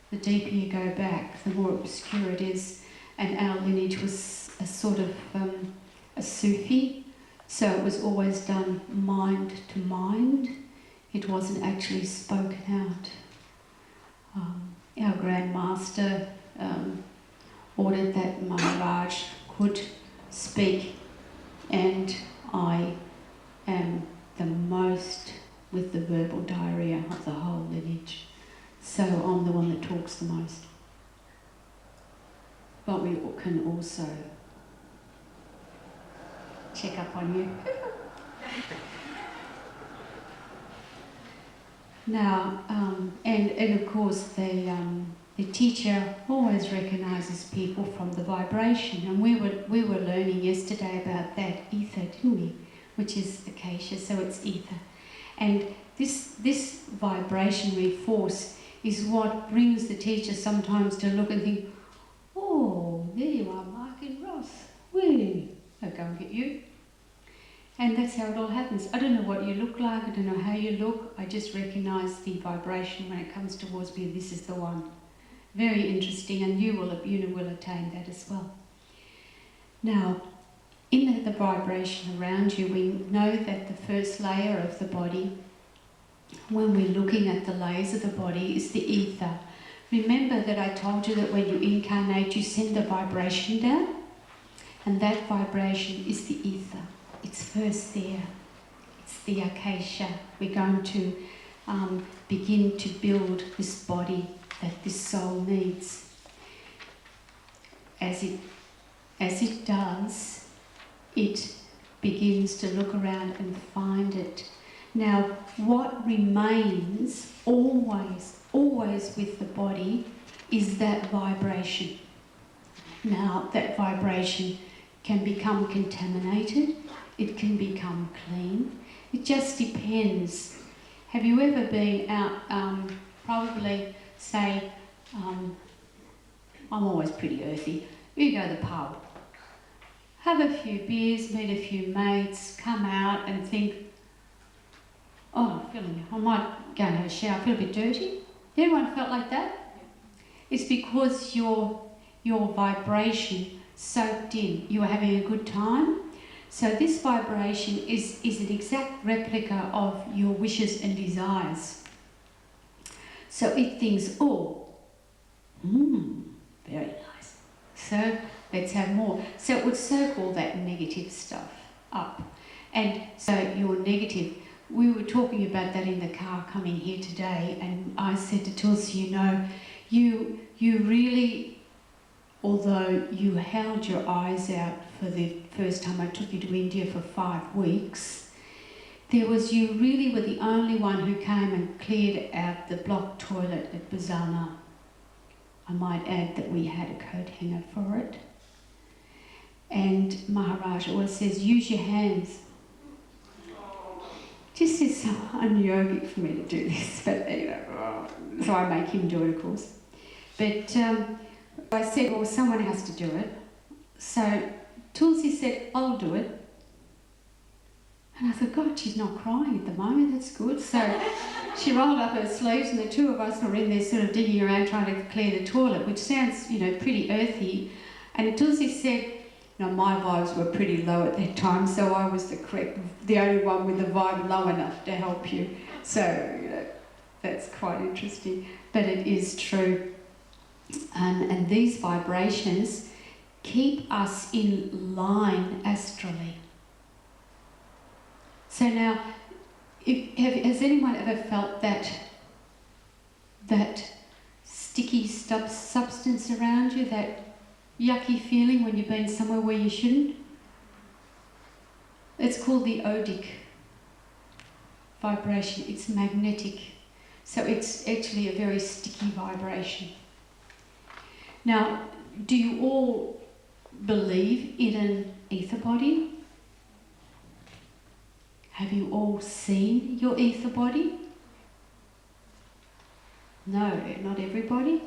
The deeper you go back, the more obscure it is. And our lineage was a sort of a Sufi, so it was always done mind to mind. It wasn't actually spoken out. Our Grand Master ordered that Maharaj could speak, and I am the most with the verbal diarrhea of the whole lineage. So I'm the one that talks the most. But we can also check up on you. Now, and of course the teacher always recognises people from the vibration, and we were learning yesterday about that ether, didn't we? Which is acacia, so it's ether. And this vibrationary force is what brings the teacher sometimes to look and think, oh, there you are, Mark and Ross. I'll go and get you. And that's how it all happens. I don't know what you look like, I don't know how you look, I just recognise the vibration when it comes towards me, this is the one. Very interesting, and you will attain that as well. Now, in the vibration around you, we know that the first layer of the body, when we're looking at the layers of the body, is the ether. Remember that I told you that when you incarnate, you send the vibration down, and that vibration is the ether. It's first there. It's the acacia. We're going to begin to build this body that this soul needs. As it does, it begins to look around and find it. Now, what remains always with the body is that vibration. Now, that vibration can become contaminated, it can become clean. It just depends. Have you ever been out, probably, say, I'm always pretty earthy, you go to the pub, have a few beers, meet a few mates, come out and think, oh, I might go and have a shower, I feel a bit dirty. Anyone felt like that? It's because your vibration soaked in. You were having a good time. So this vibration is an exact replica of your wishes and desires. So it thinks, oh, very nice. So let's have more. So it would soak all that negative stuff up. And so your negative, we were talking about that in the car coming here today, and I said to Tulsi, you really, although you held your eyes out for the first time I took you to India for 5 weeks, you really were the only one who came and cleared out the blocked toilet at Bazana. I might add that we had a coat hanger for it. And Maharaj always says, use your hands. Just is so un-yogic for me to do this, but so I make him do it, of course. But I said, well, someone has to do it. So Tulsi said, I'll do it. And I thought, God, she's not crying at the moment, that's good. So she rolled up her sleeves, and the two of us were in there sort of digging around trying to clear the toilet, which sounds, pretty earthy. And Tulsi said, my vibes were pretty low at that time, so I was the only one with the vibe low enough to help you. So, that's quite interesting. But it is true. And these vibrations keep us in line astrally. So now, has anyone ever felt that sticky substance around you, that yucky feeling when you've been somewhere where you shouldn't? It's called the odic vibration. It's magnetic. So it's actually a very sticky vibration. Now, do you all believe in an ether body? Have you all seen your ether body? No, not everybody.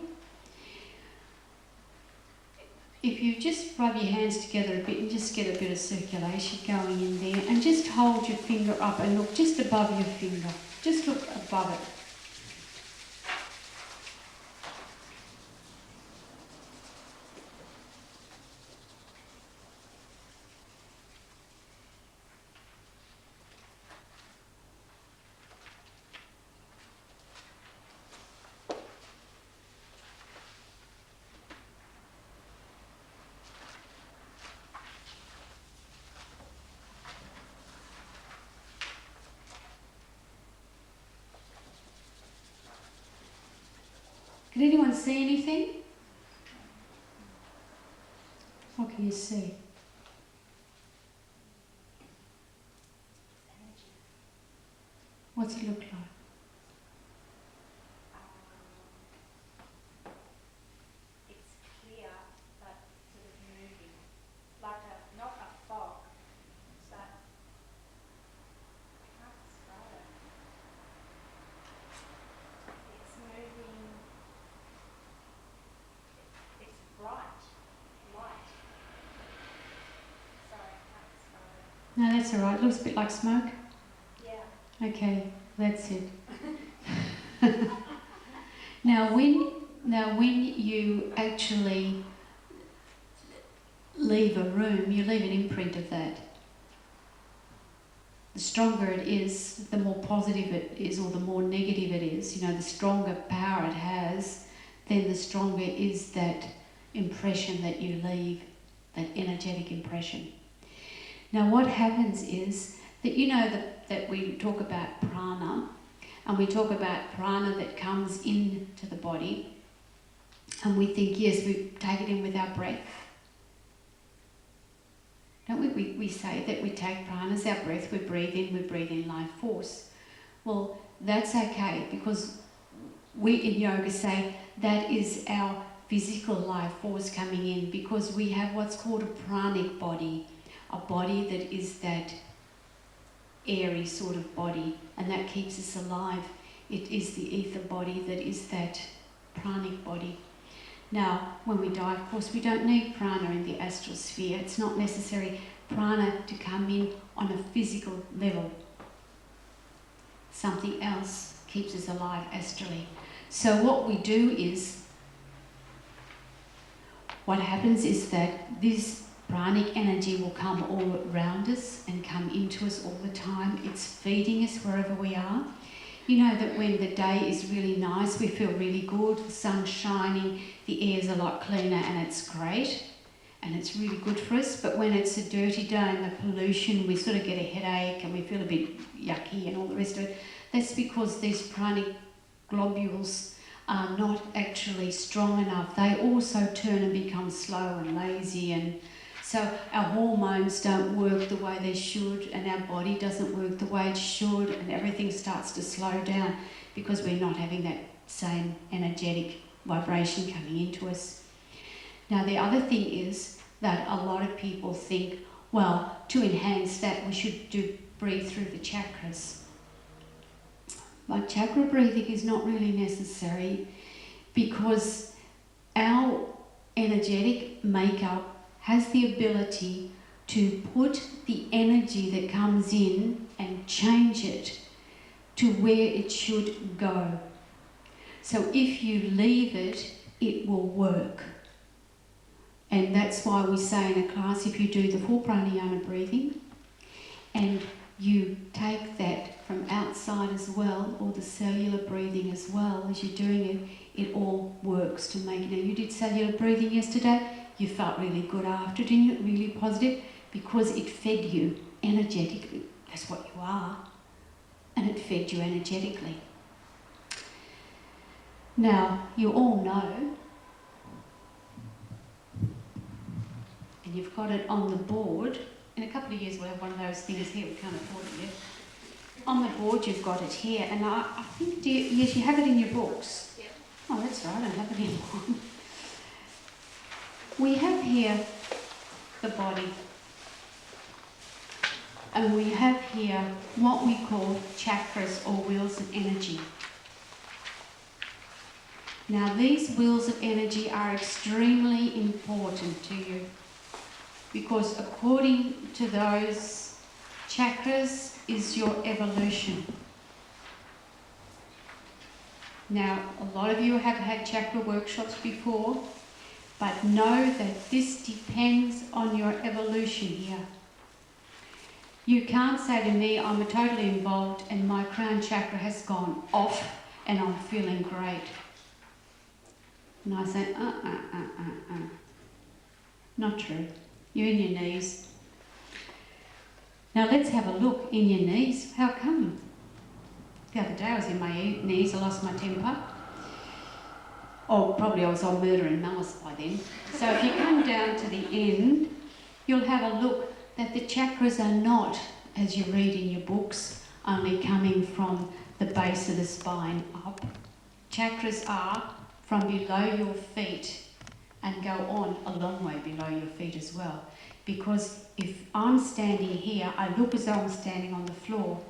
If you just rub your hands together a bit and just get a bit of circulation going in there, and just hold your finger up and look just above your finger. Just look above it. Can anyone see anything? What can you see? What's it look like? It's clear, but sort of moving, like not a fog. So I can't describe it. It's moving. It's bright, light. Sorry, I can't describe it. No, that's all right. It looks a bit like smoke. Yeah. Okay, that's it. Now when you actually leave a room, you leave an imprint of that. The stronger it is, the more positive it is, or the more negative it is. You know, the stronger power it has, then the stronger is that impression that you leave, that energetic impression. Now what happens is that, you know, that we talk about prana, and we talk about prana that comes into the body, and we think, yes, we take it in with our breath. Don't we? We say that we take prana as our breath, we breathe in life force. Well, that's okay, because we in yoga say that is our physical life force coming in, because we have what's called a pranic body, a body that is that airy sort of body, and that keeps us alive. It is the ether body that is that pranic body. Now, when we die, of course, we don't need prana in the astral sphere. It's not necessary prana to come in on a physical level. Something else keeps us alive astrally. So what we do is, what happens is that this pranic energy will come all around us and come into us all the time. It's feeding us wherever we are. You know that when the day is really nice, we feel really good, the sun's shining, the air's a lot cleaner, and it's great, and it's really good for us. But when it's a dirty day and the pollution, we sort of get a headache and we feel a bit yucky and all the rest of it. That's because these pranic globules are not actually strong enough. They also turn and become slow and lazy, and so our hormones don't work the way they should, and our body doesn't work the way it should, and everything starts to slow down because we're not having that same energetic vibration coming into us. Now the other thing is that a lot of people think, well, to enhance that we should breathe through the chakras. But chakra breathing is not really necessary, because our energetic makeup has the ability to put the energy that comes in and change it to where it should go. So if you leave it, it will work. And that's why we say in a class, if you do the full pranayama breathing and you take that from outside as well, or the cellular breathing as well as you're doing it, it all works to make it. Now, you did cellular breathing yesterday. You felt really good after, didn't you? Really positive, because it fed you energetically. That's what you are. And it fed you energetically. Now, you all know, and you've got it on the board. In a couple of years we'll have one of those things here. We can't afford it yet. On the board you've got it here, and I think, yes, you have it in your books. Yeah. Oh, that's right, I don't have it in one. we have here the body. And we have here what we call chakras or wheels of energy. Now these wheels of energy are extremely important to you because according to those chakras is your evolution. Now a lot of you have had chakra workshops before, but know that this depends on your evolution here. You can't say to me, I'm totally involved and my crown chakra has gone off and I'm feeling great. And I say, Not true. You're in your knees. Now let's have a look in your knees. How come? The other day I was in my knees, I lost my temper. Oh, probably I was on murder and malice by then. So if you come down to the end, you'll have a look that the chakras are not, as you read in your books, only coming from the base of the spine up. Chakras are from below your feet and go on a long way below your feet as well. Because if I'm standing here, I look as though I'm standing on the floor.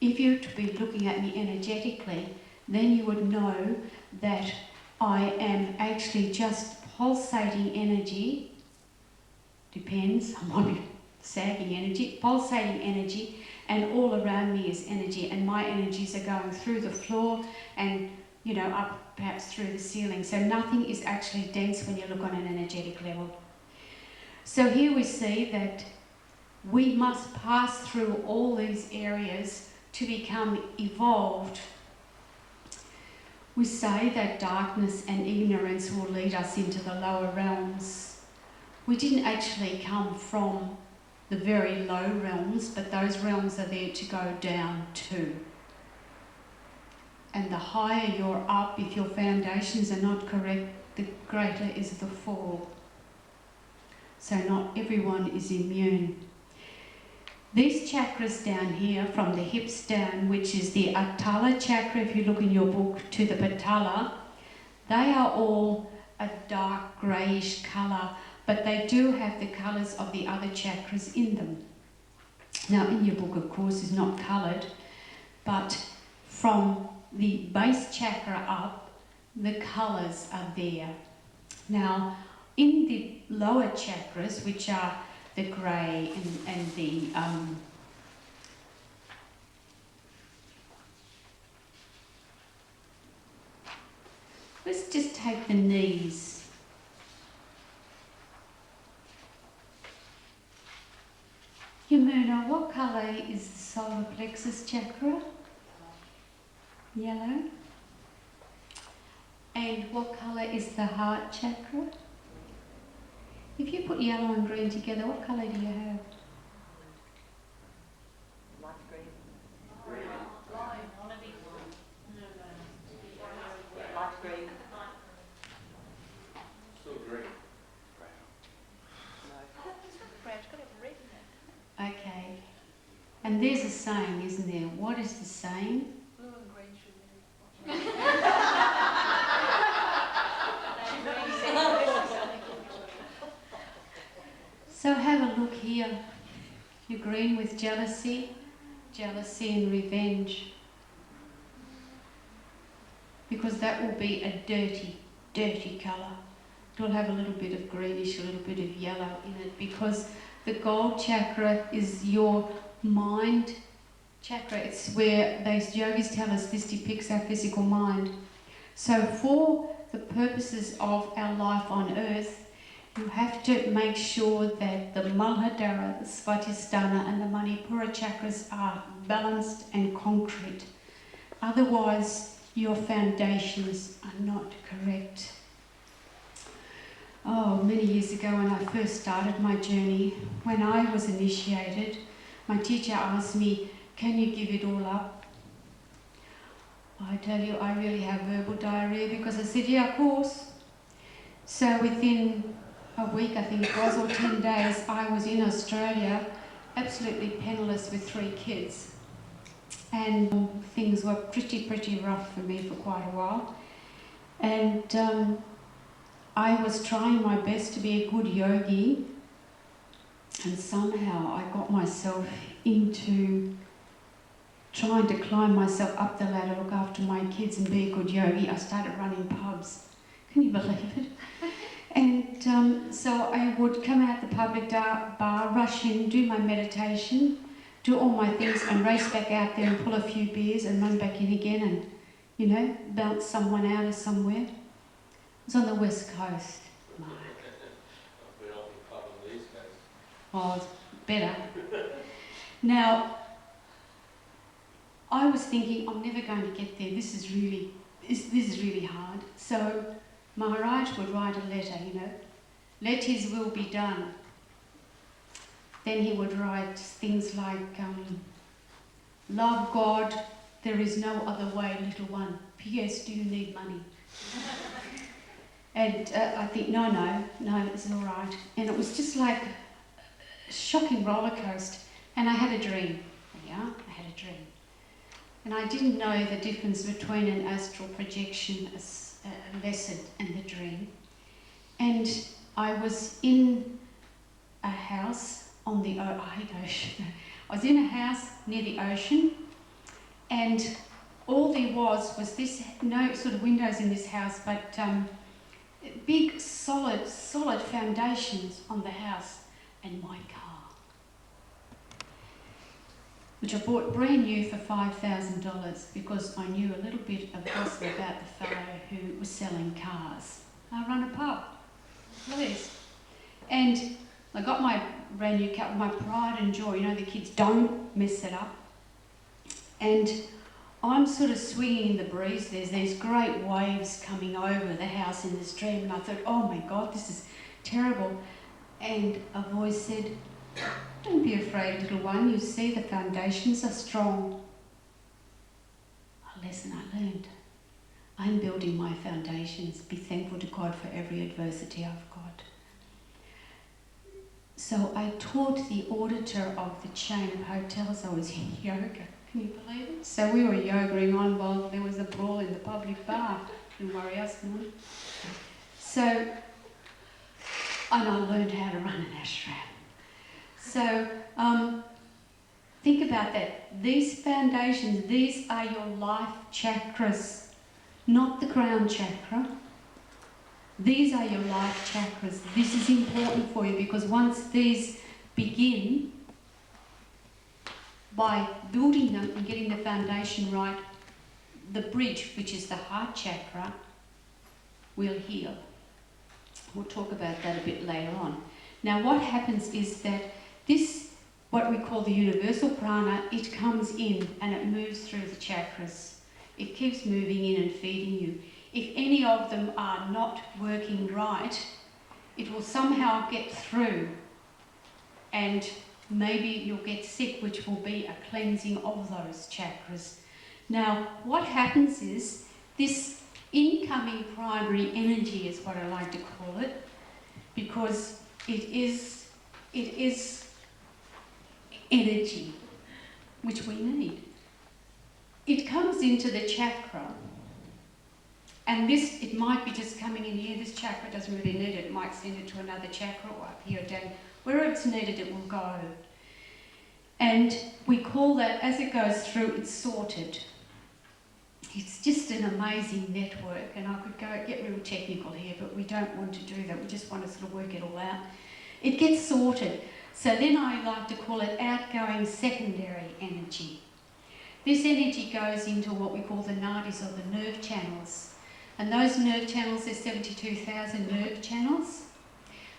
If you were to be looking at me energetically, then you would know that I am actually just pulsating energy. Depends, I might be sagging energy, pulsating energy, and all around me is energy, and my energies are going through the floor and, you know, up perhaps through the ceiling. So nothing is actually dense when you look on an energetic level. So here we see that we must pass through all these areas to become evolved. We say that darkness and ignorance will lead us into the lower realms. We didn't actually come from the very low realms, but those realms are there to go down to. And the higher you're up, if your foundations are not correct, the greater is the fall. So not everyone is immune. These chakras down here, from the hips down, which is the Atala chakra, if you look in your book, to the Patala, they are all a dark greyish colour, but they do have the colours of the other chakras in them. Now, in your book, of course, is not coloured, but from the base chakra up, the colours are there. Now, in the lower chakras, which are the grey and the let's just take the knees. Yamuna, what colour is the solar plexus chakra? Yellow. And what colour is the heart chakra? If you put yellow and green together, what colour do you have? Light green. Light green. Still green. Okay. And there's a saying, isn't there? What is the saying? Blue and green should be. So have a look here. You're green with jealousy, jealousy and revenge. Because that will be a dirty, dirty colour. It will have a little bit of greenish, a little bit of yellow in it, because the gold chakra is your mind chakra. It's where those yogis tell us this depicts our physical mind. So for the purposes of our life on earth, you have to make sure that the Muladhara, the Svadhisthana and the Manipura chakras are balanced and concrete. Otherwise, your foundations are not correct. Oh, many years ago when I first started my journey, when I was initiated, my teacher asked me, can you give it all up? I tell you, I really have verbal diarrhea, because I said, yeah, of course. So within a week, I think it was, or 10 days, I was in Australia, absolutely penniless with 3 kids. And things were pretty rough for me for quite a while. And I was trying my best to be a good yogi, and somehow I got myself into trying to climb myself up the ladder, look after my kids and be a good yogi. I started running pubs. Can you believe it? And so I would come out the public bar, rush in, do my meditation, do all my things and race back out there and pull a few beers and run back in again and, you know, bounce someone out of somewhere. It was on the West Coast, Mark. We're all in pub on the East Coast. Oh, it's better. Now, I was thinking, I'm never going to get there. This is really hard. So Maharaj would write a letter, you know, let his will be done. Then he would write things like, love God, there is no other way, little one. P.S. Do you need money? And I think, no, it's all right. And it was just like a shocking roller coaster. And I had a dream. Yeah, I had a dream. And I didn't know the difference between an astral projection, a lesson, and the dream. And I was in a house on the ocean. I was in a house near the ocean, and all there was this, no sort of windows in this house, but big, solid foundations on the house, and my car, which I bought brand new for $5,000 because I knew a little bit of gossip about the fellow who was selling cars. I run a pub, please. And I got my brand new car, my pride and joy, you know, the kids don't mess it up. And I'm sort of swinging in the breeze. There's these great waves coming over the house in this dream, and I thought, oh my God, this is terrible. And a voice said, don't be afraid, little one, you see the foundations are strong. A lesson I learned. I'm building my foundations. Be thankful to God for every adversity I've got. So I taught the auditor of the chain of hotels I was in yoga. Can you believe it? So we were yogaing on while there was a brawl in the public bar. Didn't worry us none. So, and I learned how to run an ashram. So, think about that. These foundations, these are your life chakras, not the crown chakra. These are your life chakras. This is important for you because once these begin, by building them and getting the foundation right, the bridge, which is the heart chakra, will heal. We'll talk about that a bit later on. Now what happens is that this, what we call the universal prana, it comes in and it moves through the chakras. It keeps moving in and feeding you. If any of them are not working right, it will somehow get through and maybe you'll get sick, which will be a cleansing of those chakras. Now, what happens is this incoming primary energy is what I like to call it, because it is energy, which we need. It comes into the chakra, and this, it might be just coming in here, this chakra doesn't really need it, it might send it to another chakra or up here or down. Wherever it's needed, it will go. And we call that, as it goes through, it's sorted. It's just an amazing network, and I could get real technical here, but we don't want to do that. We just want to sort of work it all out. It gets sorted. So then I like to call it outgoing secondary energy. This energy goes into what we call the nadis, or the nerve channels. And those nerve channels, there's 72,000 nerve channels.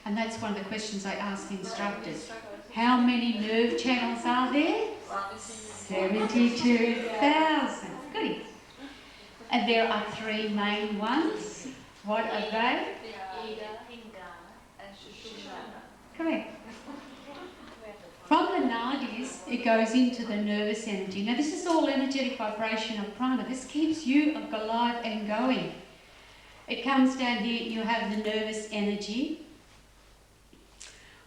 And that's one of the questions I ask the instructors. How many nerve channels are there? 72,000. Goody. And there are three main ones. What are they? Correct. From the nadis, it goes into the nervous energy. Now this is all energetic vibration of prana. This keeps you alive and going. It comes down here, you have the nervous energy,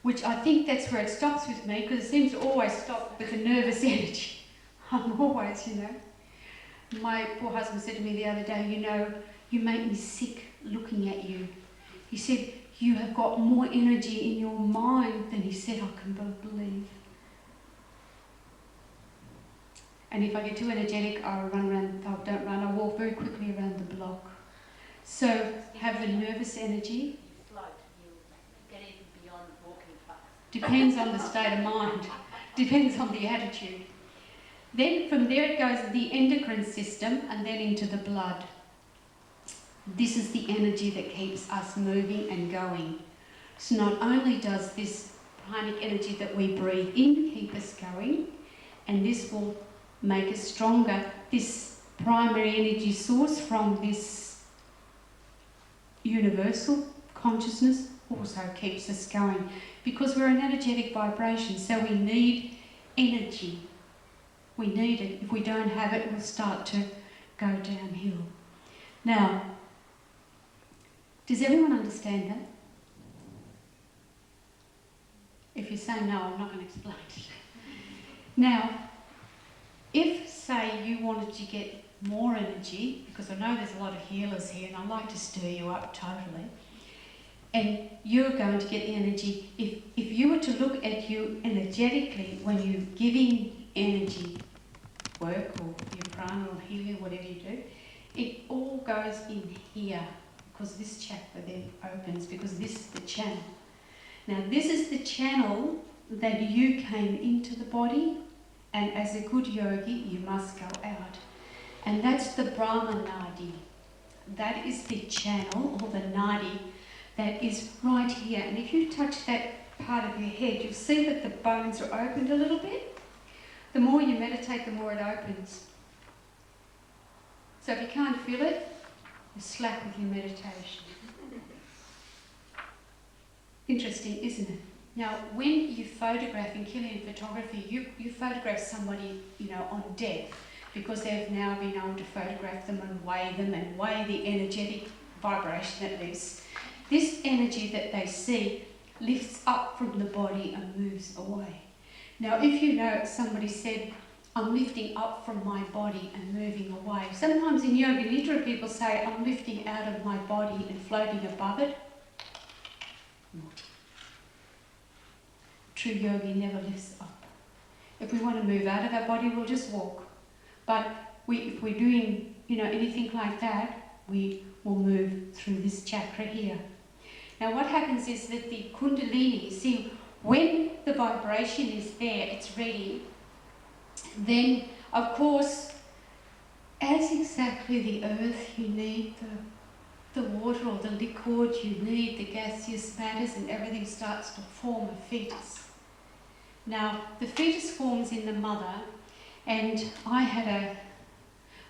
which I think that's where it stops with me, because it seems to always stop with the nervous energy. I'm always, you know. My poor husband said to me the other day, you know, you make me sick looking at you. He said, you have got more energy in your mind than he said I can believe. And if I get too energetic, I walk very quickly around the block. So have the nervous energy. You float, you get even beyond walking fast. Depends on the state of mind. Depends on the attitude. Then from there it goes the endocrine system and then into the blood. This is the energy that keeps us moving and going. So not only does this pranic energy that we breathe in keep us going, and this will make us stronger, this primary energy source from this universal consciousness also keeps us going, because we're an energetic vibration, so we need energy. We need it. If we don't have it, we'll start to go downhill. Now, does everyone understand that? If you say no, I'm not going to explain it. Now, if, say, you wanted to get more energy, because I know there's a lot of healers here and I like to stir you up totally, and you're going to get the energy, if you were to look at you energetically when you're giving energy work or your prana or healing, whatever you do, it all goes in here, because this chakra then opens, because this is the channel. Now this is the channel that you came into the body, and as a good yogi you must go out. And that's the Brahma Nadi. That is the channel, or the Nadi, that is right here. And if you touch that part of your head, you'll see that the bones are opened a little bit. The more you meditate, the more it opens. So if you can't feel it, you slack with your meditation. Interesting, isn't it? Now, when you photograph in Killian photography, you photograph somebody, on death, because they've now been able to photograph them and weigh the energetic vibration that lives. This energy that they see lifts up from the body and moves away. Now, if you know somebody said, I'm lifting up from my body and moving away. Sometimes in Yoga Nidra people say, I'm lifting out of my body and floating above it. True yogi never lifts up. If we want to move out of our body, we'll just walk. But if we're doing, anything like that, we will move through this chakra here. Now what happens is that the Kundalini, see, when the vibration is there, it's ready, then of course, as exactly the earth, you need the water or the liquid, you need the gaseous matters, and everything starts to form a fetus. Now, the fetus forms in the mother, and I had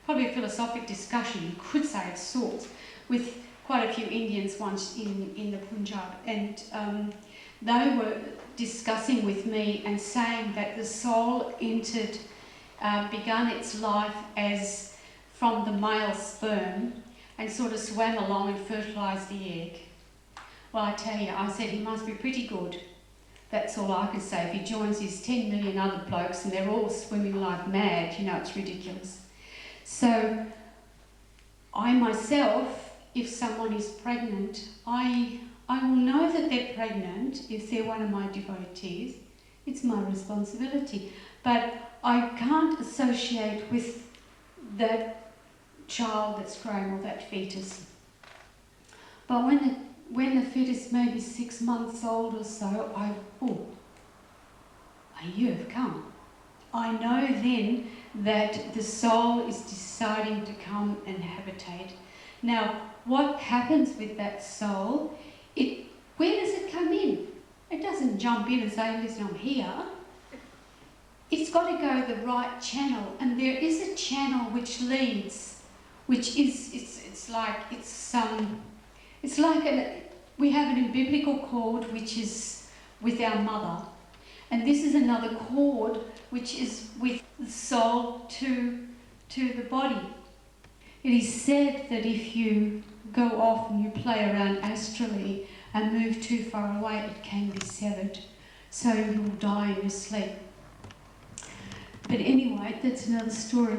probably a philosophic discussion, you could say of sorts, with quite a few Indians once in the Punjab, and they were discussing with me and saying that the soul begun its life as from the male sperm and sort of swam along and fertilised the egg. Well, I tell you, I said he must be pretty good. That's all I could say. If he joins his 10 million other blokes and they're all swimming like mad, it's ridiculous. So I myself, if someone is pregnant, I will know that they're pregnant if they're one of my devotees. It's my responsibility. But I can't associate with that child that's grown or that fetus. But when the fetus may be 6 months old or so, you have come. I know then that the soul is deciding to come and habitate. Now, what happens with that soul? Where does it come in? It doesn't jump in and say, listen, I'm here. It's got to go the right channel, and there is a channel which leads, which is, we have a biblical cord which is with our mother, and this is another cord which is with the soul to the body. It is said that if you go off and you play around astrally and move too far away, it can be severed, so you will die in your sleep. But anyway, that's another story.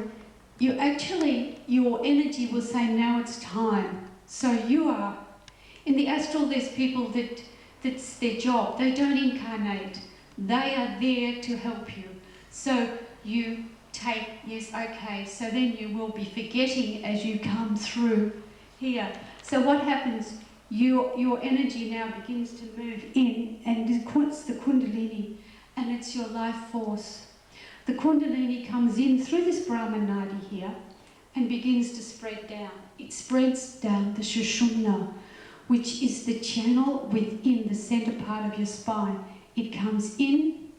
Your energy will say, now it's time. So In the astral, there's people that's their job. They don't incarnate. They are there to help you. So you take, yes, okay, so then you will be forgetting as you come through here. So what happens? Your energy now begins to move in, and it's the Kundalini, and it's your life force. The Kundalini comes in through this Brahman Nadi here and begins to spread down. It spreads down the Sushumna, which is the channel within the center part of your spine. It comes in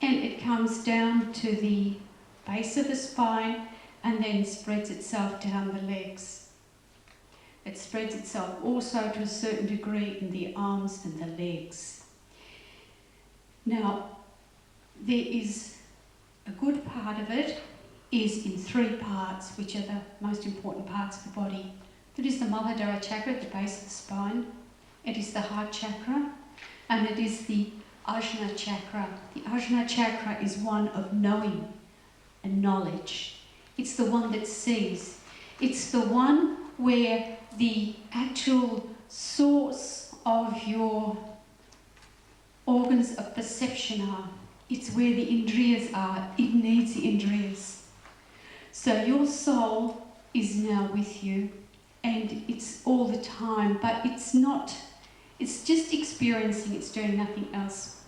and it comes down to the base of the spine and then spreads itself down the legs. It spreads itself also to a certain degree in the arms and the legs. Now, there is a good part of it is in 3 parts, which are the most important parts of the body. It is the Muladhara chakra at the base of the spine. It is the heart chakra, and it is the Ajna chakra. The Ajna chakra is one of knowing and knowledge. It's the one that sees. It's the one where the actual source of your organs of perception are. It's where the indriyas are. It needs the indriyas. So your soul is now with you, and it's all the time, but it's not, it's just experiencing, it's doing nothing else.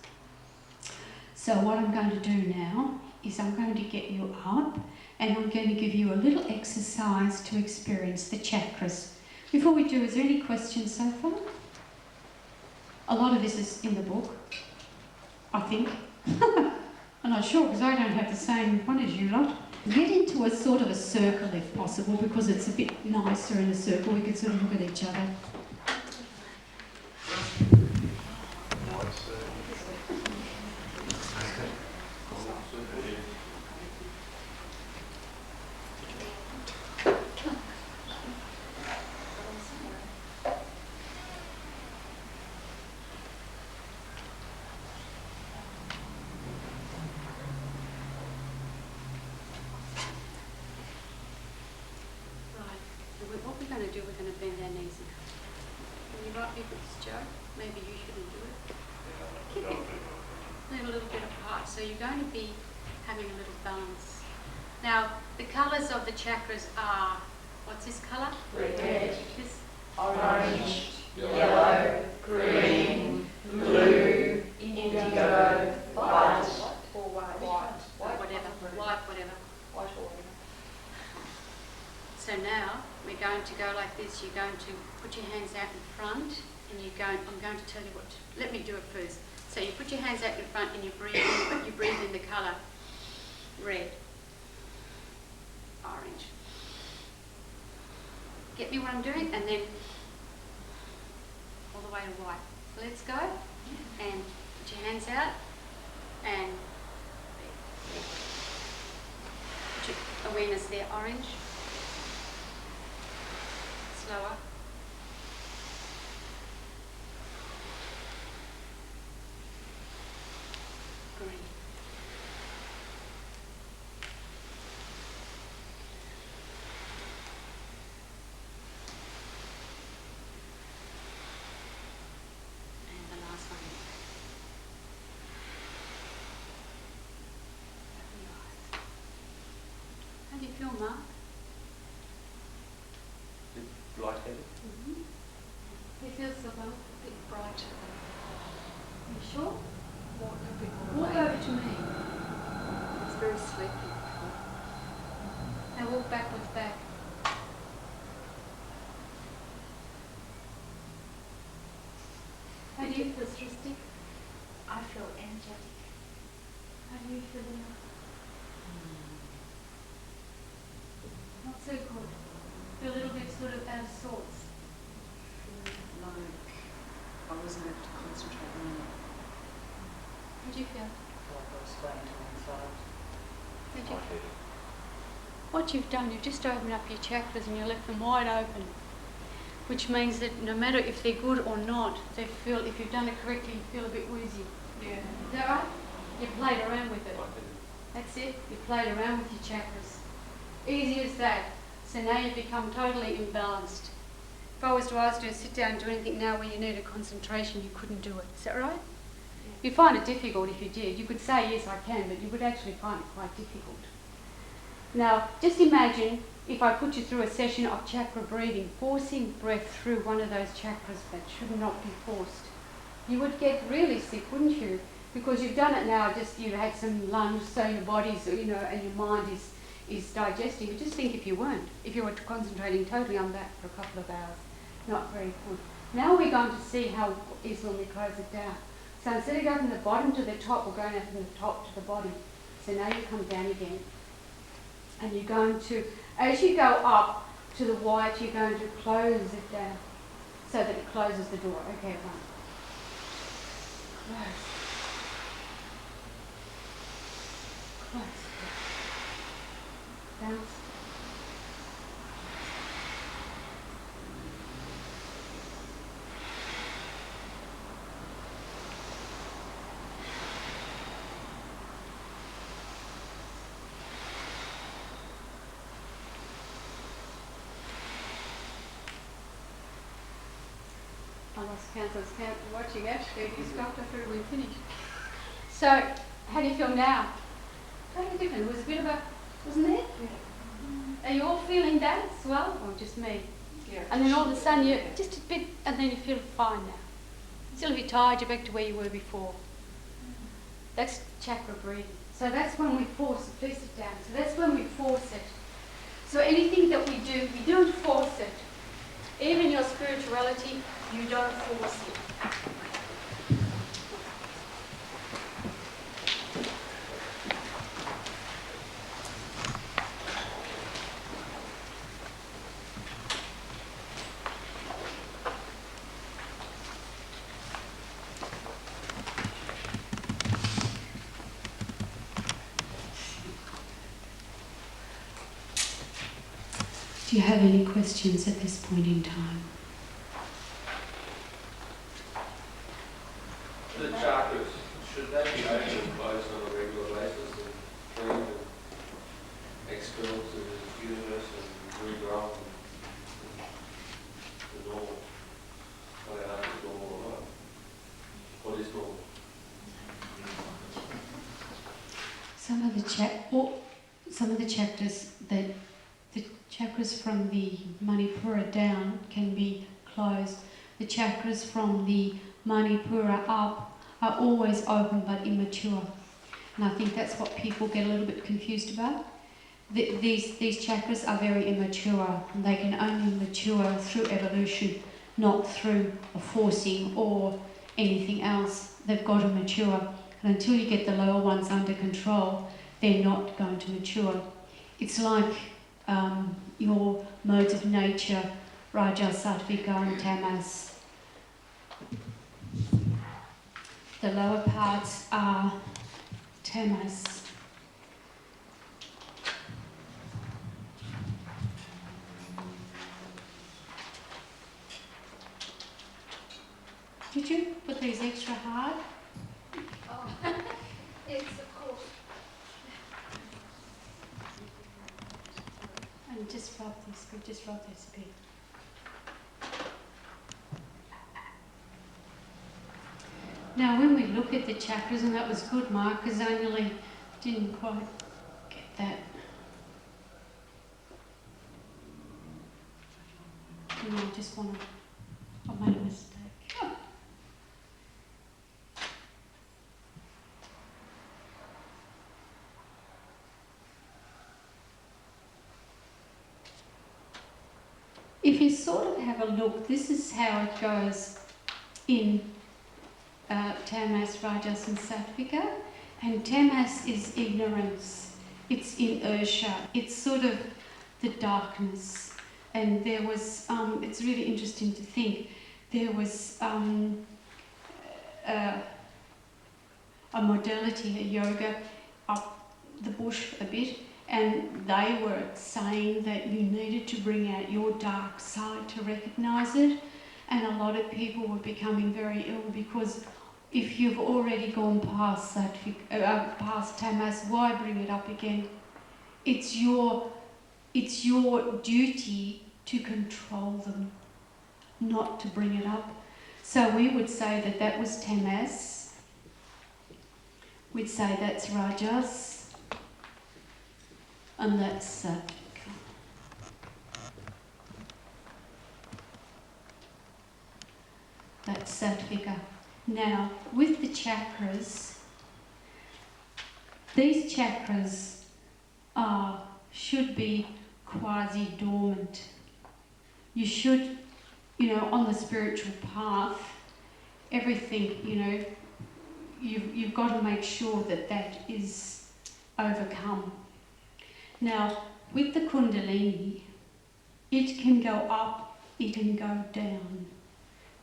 So what I'm going to do now is I'm going to get you up, and I'm going to give you a little exercise to experience the chakras. Before we do, is there any questions so far? A lot of this is in the book, I think. I'm not sure, because I don't have the same one as you lot. Get into a sort of a circle if possible, because it's a bit nicer in a circle. We can sort of look at each other. What we're going to do, we're going to bend our knees. Can you write me this, Joe? Maybe you shouldn't do it. Keep it a little bit apart. So you're going to be having a little balance. Now, the colours of the chakras are, what's this colour? Red, this? orange, yellow, green, blue, indigo, white, Or white. Whatever. White, whatever. White or whatever. So now we're going to go like this. You're going to put your hands out in front, and I'm going to tell you what. Let me do it first. So you put your hands out in front, and you breathe in, but you breathe in the colour red, orange. Get me what I'm doing, and then all the way to white. So let's go, and put your hands out, and put your awareness there, orange. Slower. Green. And the last one. Open your eyes. How do you feel, Mark? Lightheaded? You feel so a bit brighter. You sure? More, a bit more Walk awake. over to me. It's very sleepy. And walk backwards back. How do you feel, Srishti? I feel energetic. How do you feel now? Not so good. Feel a little bit sort of out of sorts. Like I wasn't able to concentrate on it. How do you feel? Like I was swaying to one side. How do you feel? What you've done, you've just opened up your chakras and you left them wide open. Which means that no matter if they're good or not, they feel, if you've done it correctly, you feel a bit woozy. Yeah. Is that right? You played around with it. That's it. You played around with your chakras. Easy as that. So now you've become totally imbalanced. If I was to ask you to sit down and do anything now where you needed concentration, you couldn't do it. Is that right? You find it difficult if you did. You could say, yes, I can, but you would actually find it quite difficult. Now, just imagine if I put you through a session of chakra breathing, forcing breath through one of those chakras that should not be forced. You would get really sick, wouldn't you? Because you've done it now, just you've had some lunch, so your body's, and your mind is digesting. But just think if you weren't, if you were concentrating totally on that for a couple of hours. Not very good. Now we're going to see how it is when we close it down. So instead of going from the bottom to the top, we're going from the top to the bottom. So now you come down again. And you're going to, as you go up to the white, you're going to close it down so that it closes the door. Okay, one. Close. Close. Bounce. I lost count, I was watching actually. You stopped after we finished. So, how do you feel now? Totally different. It was a bit of a, wasn't it? Yeah. Are you all feeling that as well, or just me? Yeah. And then all of a sudden you just a bit, and then you feel fine now. Still a bit tired, you're back to where you were before. That's chakra breathing. So that's when we force it. Please sit down. So that's when we force it. So anything that we do, we don't force it. Even your spirituality, you don't force it. Do you have any questions at this point in time? The chakras, should they be open and closed on a regular basis and cleaned and expelled to the universe and regrown the normal? What is normal or not? What is normal? Some of the chakras the chakras from the Manipura down can be closed. The chakras from the Manipura up are always open but immature. And I think that's what people get a little bit confused about. These chakras are very immature, and they can only mature through evolution, not through a forcing or anything else. They've got to mature. And until you get the lower ones under control, they're not going to mature. It's like your modes of nature, Raja, Sattvika and Tamas. The lower parts are Tamas. Did you put these extra hard? Oh, yes, of course. And just rub this a bit. Now when we look at the chakras, and that was good, Mark, because I nearly didn't quite get that. And I just want to, I made a mistake. Oh. If you sort of have a look, this is how it goes in Tamas, Rajas and Sattvika. And Tamas is ignorance, it's inertia, it's sort of the darkness. And there was, it's really interesting to think, there was a modality, a yoga, up the bush a bit, and they were saying that you needed to bring out your dark side to recognise it. And a lot of people were becoming very ill because if you've already gone past that, past Tamas, why bring it up again? It's your duty to control them. not to bring it up. So we would say that that was tamas. We'd say that's rajas. And that's satvika. That's satvika. Now, with the chakras, these chakras should be quasi-dormant. You should, on the spiritual path, everything, you've got to make sure that that is overcome. Now, with the Kundalini, it can go up, it can go down.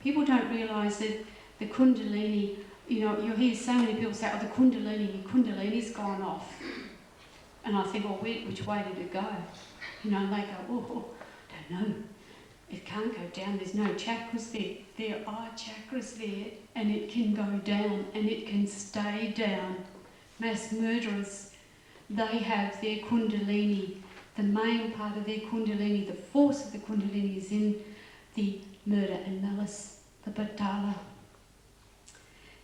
People don't realise that the Kundalini, you hear so many people say, oh, the Kundalini's gone off. And I think, well, which way did it go? And they go, oh, don't know. It can't go down, there's no chakras there. There are chakras there, and it can go down, and it can stay down. Mass murderers, they have their Kundalini. The main part of their Kundalini, the force of the Kundalini is in the murder and malice, the patala.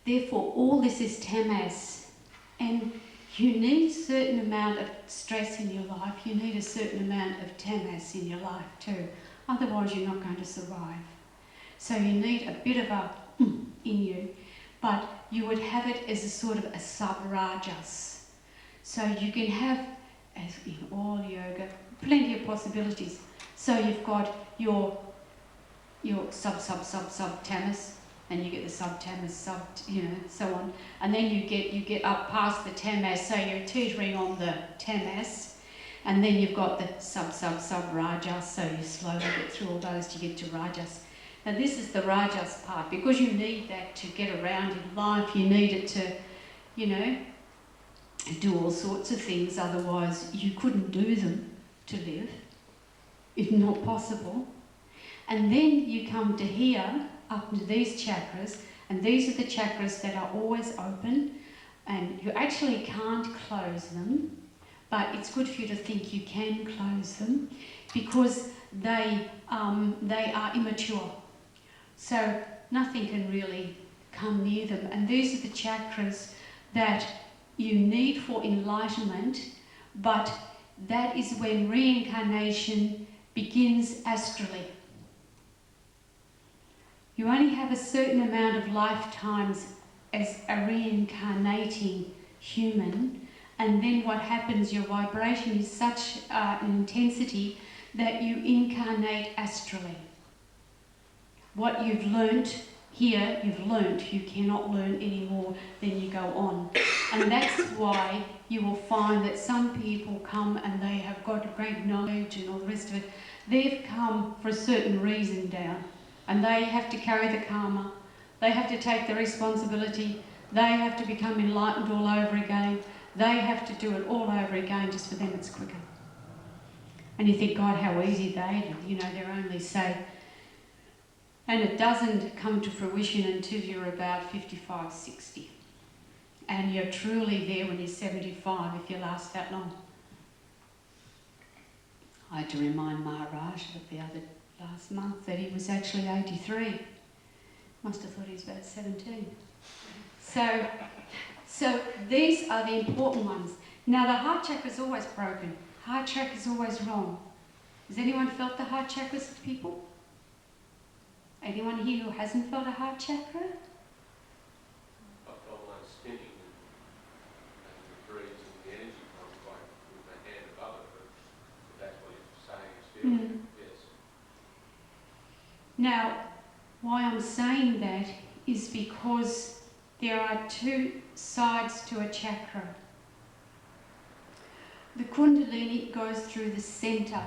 Therefore, all this is tamas, and you need a certain amount of stress in your life. You need a certain amount of tamas in your life too. Otherwise, you're not going to survive. So you need a bit of a in you, but you would have it as a sort of a sub-rajas. So you can have, as in all yoga, plenty of possibilities. So you've got your sub-tamas, and you get the sub-tamas, so on. And then you get up past the tamas, so you're teetering on the tamas. And then you've got the sub-rajas, so you slowly get through all those to get to rajas. Now this is the rajas part, because you need that to get around in life. You need it to, do all sorts of things, otherwise you couldn't do them to live. It's not possible. And then you come to here, up into these chakras, and these are the chakras that are always open, and you actually can't close them. But it's good for you to think you can close them, because they are immature. So nothing can really come near them. And these are the chakras that you need for enlightenment, but that is when reincarnation begins astrally. You only have a certain amount of lifetimes as a reincarnating human. And then what happens, your vibration is such an intensity that you incarnate astrally. What you've learnt here, you've learnt. You cannot learn any more, then you go on. And that's why you will find that some people come and they have got great knowledge and all the rest of it. They've come for a certain reason down, and they have to carry the karma. They have to take the responsibility. They have to become enlightened all over again. They have to do it all over again. Just for them it's quicker. And you think, God, how easy they do. They're only say. And it doesn't come to fruition until you're about 55, 60. And you're truly there when you're 75 if you last that long. I had to remind Maharaj last month that he was actually 83. Must have thought he was about 17. So these are the important ones. Now the heart chakra is always broken. Heart chakra is always wrong. Has anyone felt the heart chakras, people? Anyone here who hasn't felt a heart chakra? I felt one spinning and the breeze and the energy comes like with my hand above it, but if that's what you're saying is feeling, yes. Now, why I'm saying that is because there are two sides to a chakra. The Kundalini goes through the centre.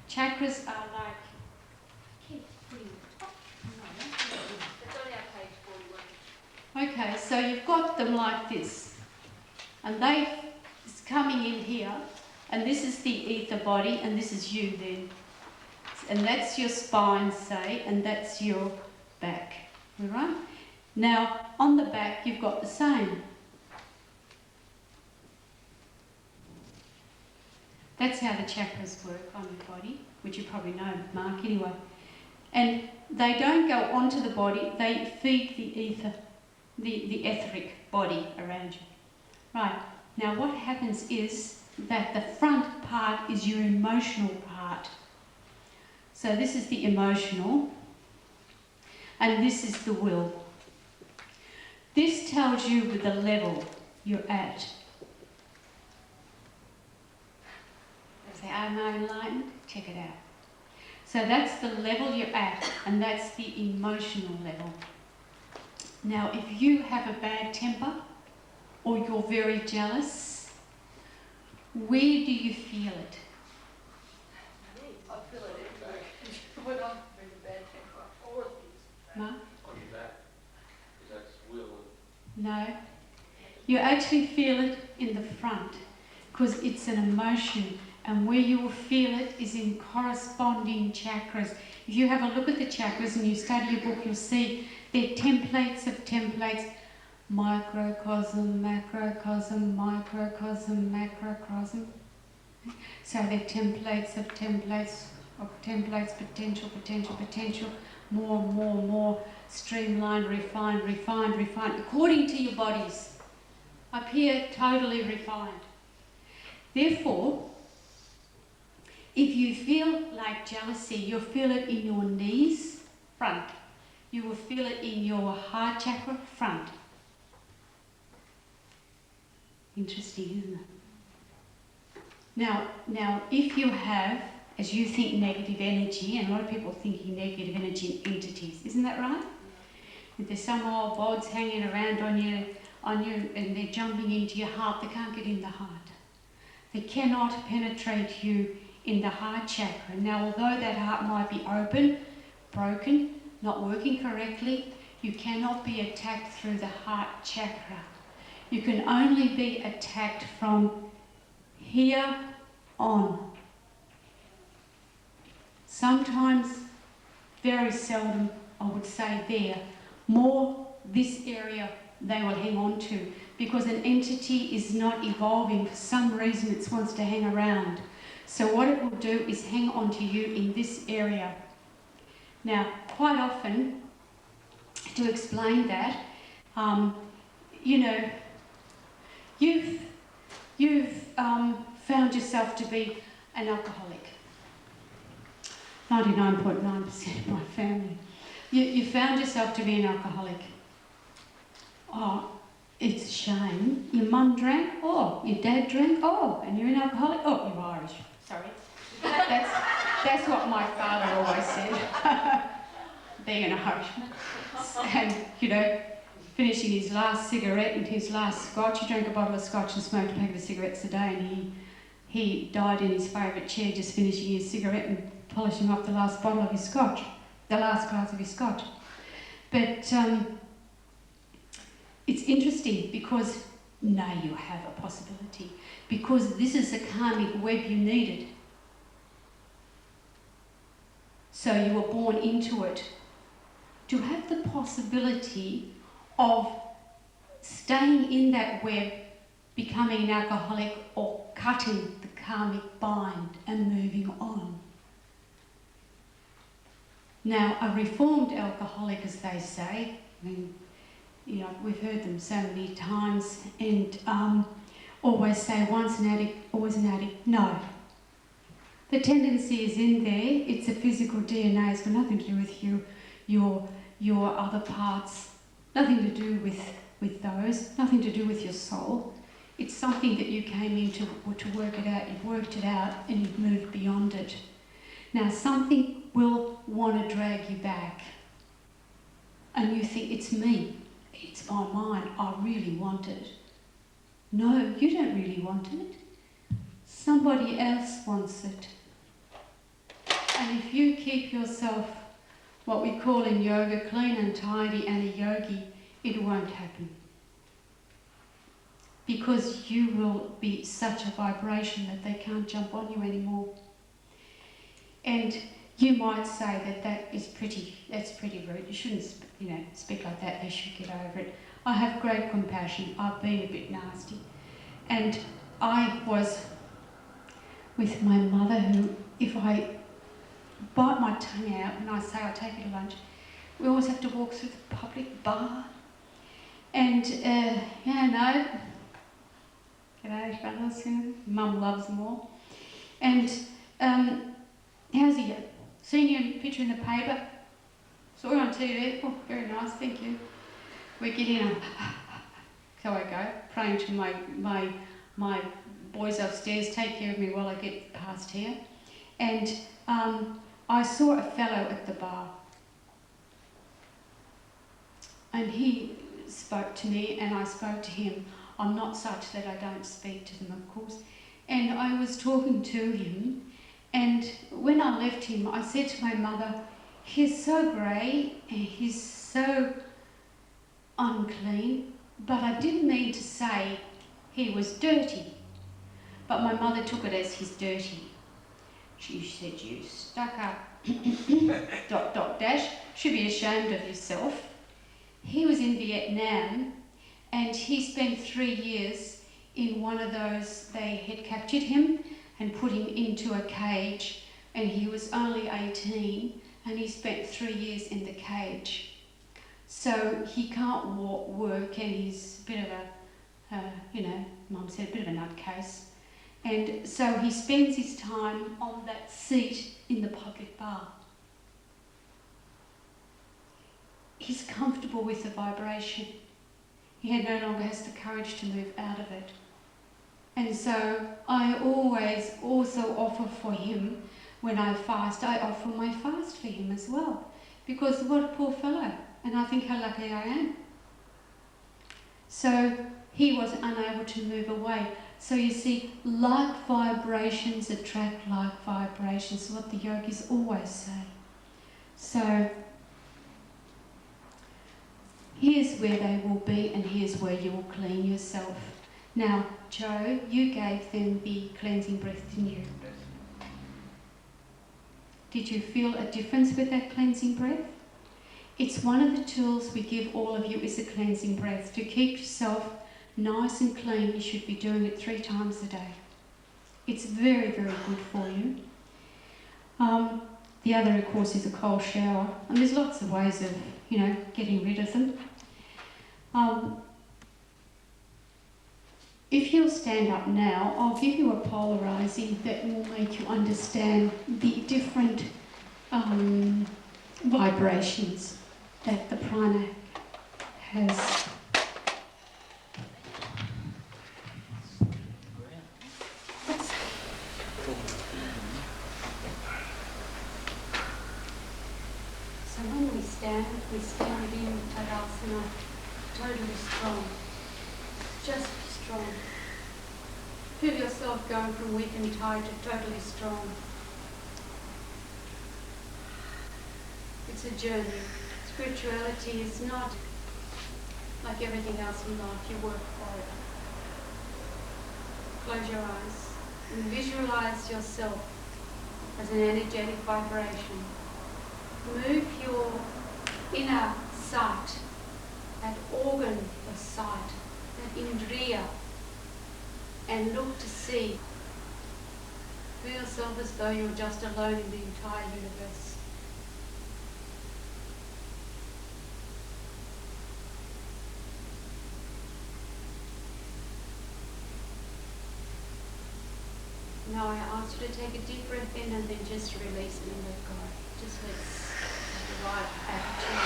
Chakras are like... It's on our page 41. Okay, so you've got them like this. And it's coming in here, and this is the ether body, and this is you then. And that's your spine, say, and that's your back. All right? Now, on the back, you've got the same. That's how the chakras work on your body, which you probably know, Mark, anyway. And they don't go onto the body, they feed the ether, the etheric body around you. Right, now what happens is that the front part is your emotional part. So this is the emotional, and this is the will. This tells you the level you're at. They say, am I enlightened? Check it out. So that's the level you're at, and that's the emotional level. Now, if you have a bad temper, or you're very jealous, where do you feel it? I feel it everywhere. When I'm in a bad temper, all of these. Ma? On your back, because that's will. No. You actually feel it in the front, because it's an emotion, and where you will feel it is in corresponding chakras. If you have a look at the chakras and you study your book, you'll see they're templates of templates. Microcosm, macrocosm, microcosm, macrocosm. So they're templates of templates of templates, potential, potential, potential, more, streamlined, refined, refined, refined, according to your bodies. Up here, totally refined. Therefore, if you feel like jealousy, you'll feel it in your knees, front. You will feel it in your heart chakra, front. Interesting, isn't it? Now, if you have, as you think, negative energy, and a lot of people thinking negative energy entities, isn't that right? If there's some old bods hanging around on you, and they're jumping into your heart, they can't get in the heart. They cannot penetrate you in the heart chakra. Now, although that heart might be open, broken, not working correctly, you cannot be attacked through the heart chakra. You can only be attacked from here on. Sometimes, very seldom, I would say there. More this area they will hang on to, because an entity is not evolving. For some reason it wants to hang around. So what it will do is hang on to you in this area. Now, quite often, to explain that, you've found yourself to be an alcoholic. 99.9% of my family. You found yourself to be an alcoholic. Oh, it's a shame. Your mum drank, oh, your dad drank, oh, and you're an alcoholic, oh, you're Irish. Sorry. That's what my father always said, being an Irishman. And, finishing his last cigarette and his last scotch. He drank a bottle of scotch and smoked a pack of cigarettes a day, and he died in his favourite chair just finishing his cigarette and polishing off the last bottle of his scotch, the last glass of his scotch. But it's interesting because now you have a possibility, because this is the karmic web you needed. So you were born into it to have the possibility of staying in that web, becoming an alcoholic, or cutting the karmic bind and moving on. Now, a reformed alcoholic, as they say, we've heard them so many times, and always say, once an addict, always an addict. No. The tendency is in there. It's a physical DNA. It's got nothing to do with your other parts. Nothing to do with those. Nothing to do with your soul. It's something that you came into to work it out. You've worked it out and you've moved beyond it. Now, something will want to drag you back. And you think, it's me. It's my mind. I really want it. No, you don't really want it. Somebody else wants it. And if you keep yourself, what we call in yoga, clean and tidy and a yogi, it won't happen. Because you will be such a vibration that they can't jump on you anymore. And you might say that's pretty rude. You shouldn't, speak like that. They should get over it. I have great compassion. I've been a bit nasty. And I was with my mother, who, if I bite my tongue out when I say I take you to lunch. We always have to walk through the public bar. And, no. G'day, fellas. Mum loves them all. And, how's he? Seen your picture in the paper? Saw you on TV. Oh, very nice, thank you. We get in, so I go, praying to my boys upstairs, take care of me while I get past here. And I saw a fellow at the bar. And he spoke to me and I spoke to him. I'm not such that I don't speak to them, of course. And I was talking to him, and when I left him, I said to my mother, he's so grey and he's so unclean, but I didn't mean to say he was dirty. But my mother took it as he's dirty. She said, you stuck up, ... should be ashamed of yourself. He was in Vietnam and he spent 3 years in one of those, they had captured him and put him into a cage, and he was only 18 and he spent 3 years in the cage. So he can't work and he's a bit of a, Mum said, a bit of a nutcase. And so he spends his time on that seat in the public bar. He's comfortable with the vibration. He no longer has the courage to move out of it. And so I always also offer for him, when I fast, I offer my fast for him as well. Because what a poor fellow. And I think how lucky I am. So he was unable to move away. So you see, like vibrations attract like vibrations, what the yogis always say. So here's where they will be and here's where you will clean yourself. Now, Joe, you gave them the cleansing breath, didn't you? Did you feel a difference with that cleansing breath? It's one of the tools we give all of you is a cleansing breath. To keep yourself nice and clean, you should be doing it 3 times a day. It's very, very good for you. The other, of course, is a cold shower. And there's lots of ways of, getting rid of them. If you'll stand up now, I'll give you a polarizing that will make you understand the different vibrations that the prana has. So when we stand in Tadasana, totally strong, just strong. Feel yourself going from weak and tired to totally strong. It's a journey. Spirituality is not like everything else in life, you work for it. Close your eyes and visualize yourself as an energetic vibration. Move your inner sight, that organ of sight, that indriya, and look to see. Feel yourself as though you're just alone in the entire universe. Now I ask you to take a deep breath in and then just release and let go. Just let's have the right attitude.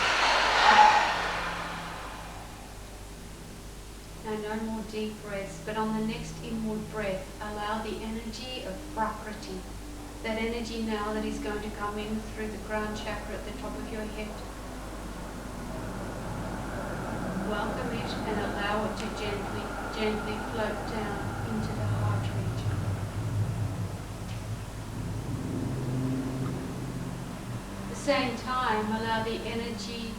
Now no more deep breaths, but on the next inward breath, allow the energy of Prakriti, that energy now that is going to come in through the crown chakra at the top of your head. Welcome it and allow it to gently float down into the heart region. At the same time, allow the energy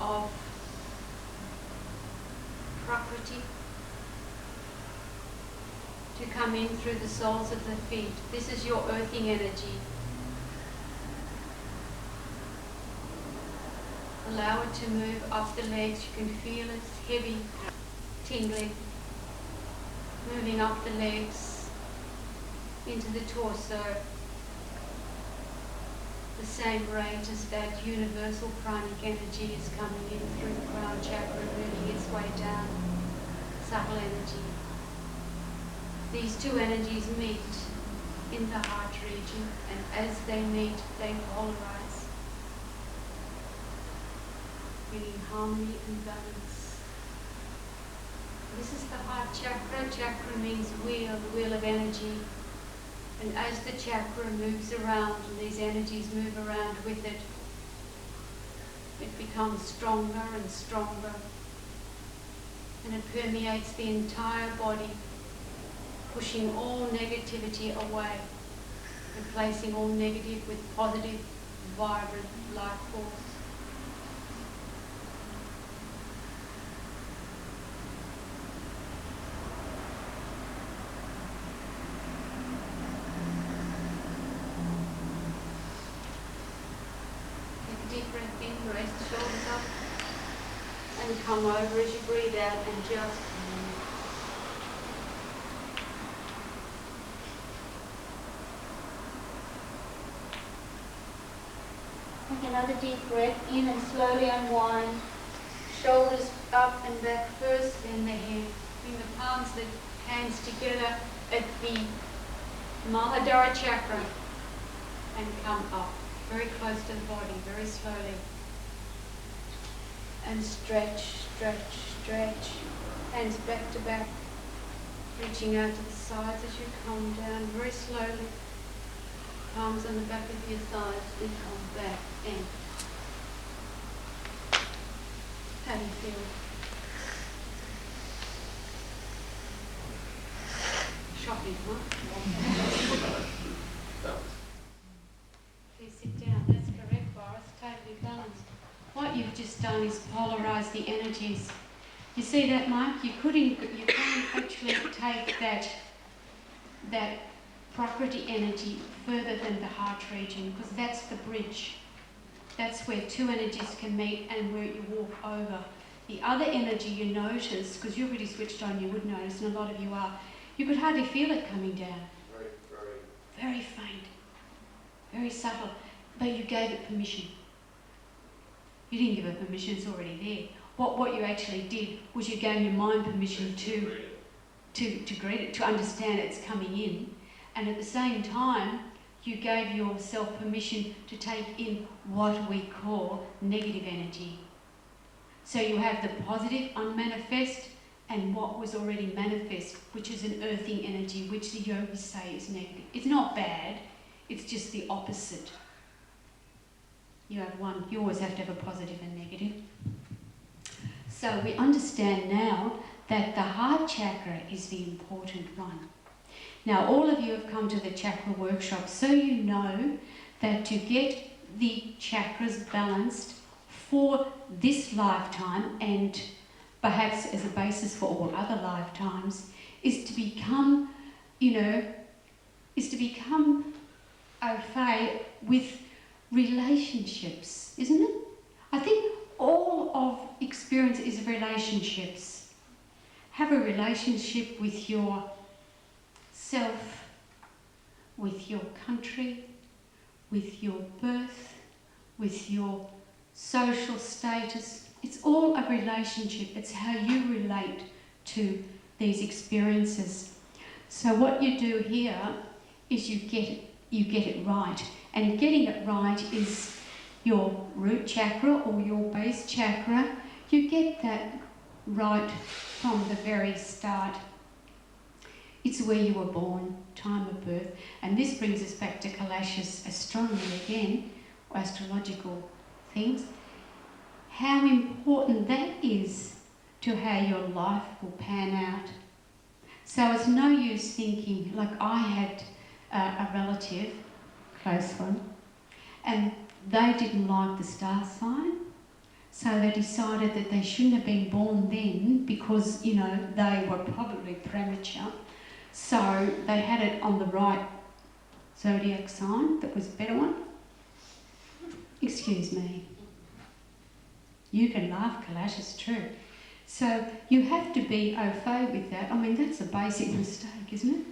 of Prakriti to come in through the soles of the feet. This is your earthing energy. Allow it to move up the legs. You can feel it heavy, tingling, moving up the legs into the torso. the same rate as that universal pranic energy is coming in through the crown chakra, moving its way down, subtle energy. These two energies meet in the heart region, and as they meet, they polarize, bringing harmony and balance. This is the heart chakra. Chakra means wheel, the wheel of energy. And as the chakra moves around and these energies move around with it, it becomes stronger and stronger. And it permeates the entire body, pushing all negativity away, replacing all negative with positive, vibrant life force. Deep breath in, raise the shoulders up, and come over as you breathe out and just take another deep breath in and slowly unwind. Shoulders up and back first, then the head. Bring the palms of the hands together at the Mahadara chakra and come up. Very close to the body, very slowly. And stretch, stretch, stretch. Hands back to back, reaching out to the sides as you come down, very slowly. Palms on the back of your thighs, and come back in. How do you feel? Shocking, huh? Please sit down. That's correct, Boris. Totally balanced. What you've just done is polarise the energies. You see that, Mike? You can't actually take that Prakriti energy further than the heart region, because that's the bridge. That's where two energies can meet and where you walk over. The other energy you notice, because you're really switched on, you would notice, and a lot of you are, you could hardly feel it coming down. Very faint. Very subtle, but you gave it permission. You didn't give it permission, it's already there. What you actually did was you gave your mind permission to greet it, to understand it's coming in, and at the same time, you gave yourself permission to take in what we call negative energy. So you have the positive, unmanifest, and what was already manifest, which is an earthing energy, which the yogis say is negative. It's not bad. It's just the opposite. You have one, you always have to have a positive and negative. So we understand now that the heart chakra is the important one. Now all of you have come to the chakra workshop, so you know that to get the chakras balanced for this lifetime and perhaps as a basis for all other lifetimes is to become, au fait with relationships, isn't it? I think all of experience is relationships. Have a relationship with yourself, with your country, with your birth, with your social status. It's all a relationship. It's how you relate to these experiences. So what you do here is you get it right. And getting it right is your root chakra or your base chakra. You get that right from the very start. It's where you were born, time of birth. And this brings us back to Kalash's astronomy again, or astrological things. How important that is to how your life will pan out. So it's no use thinking, like I had a relative, close one, and they didn't like the star sign, so they decided that they shouldn't have been born then because, they were probably premature. So they had it on the right zodiac sign that was a better one. Excuse me. You can laugh, Kalash, it's true. So you have to be au fait with that. I mean, that's a basic mistake, isn't it?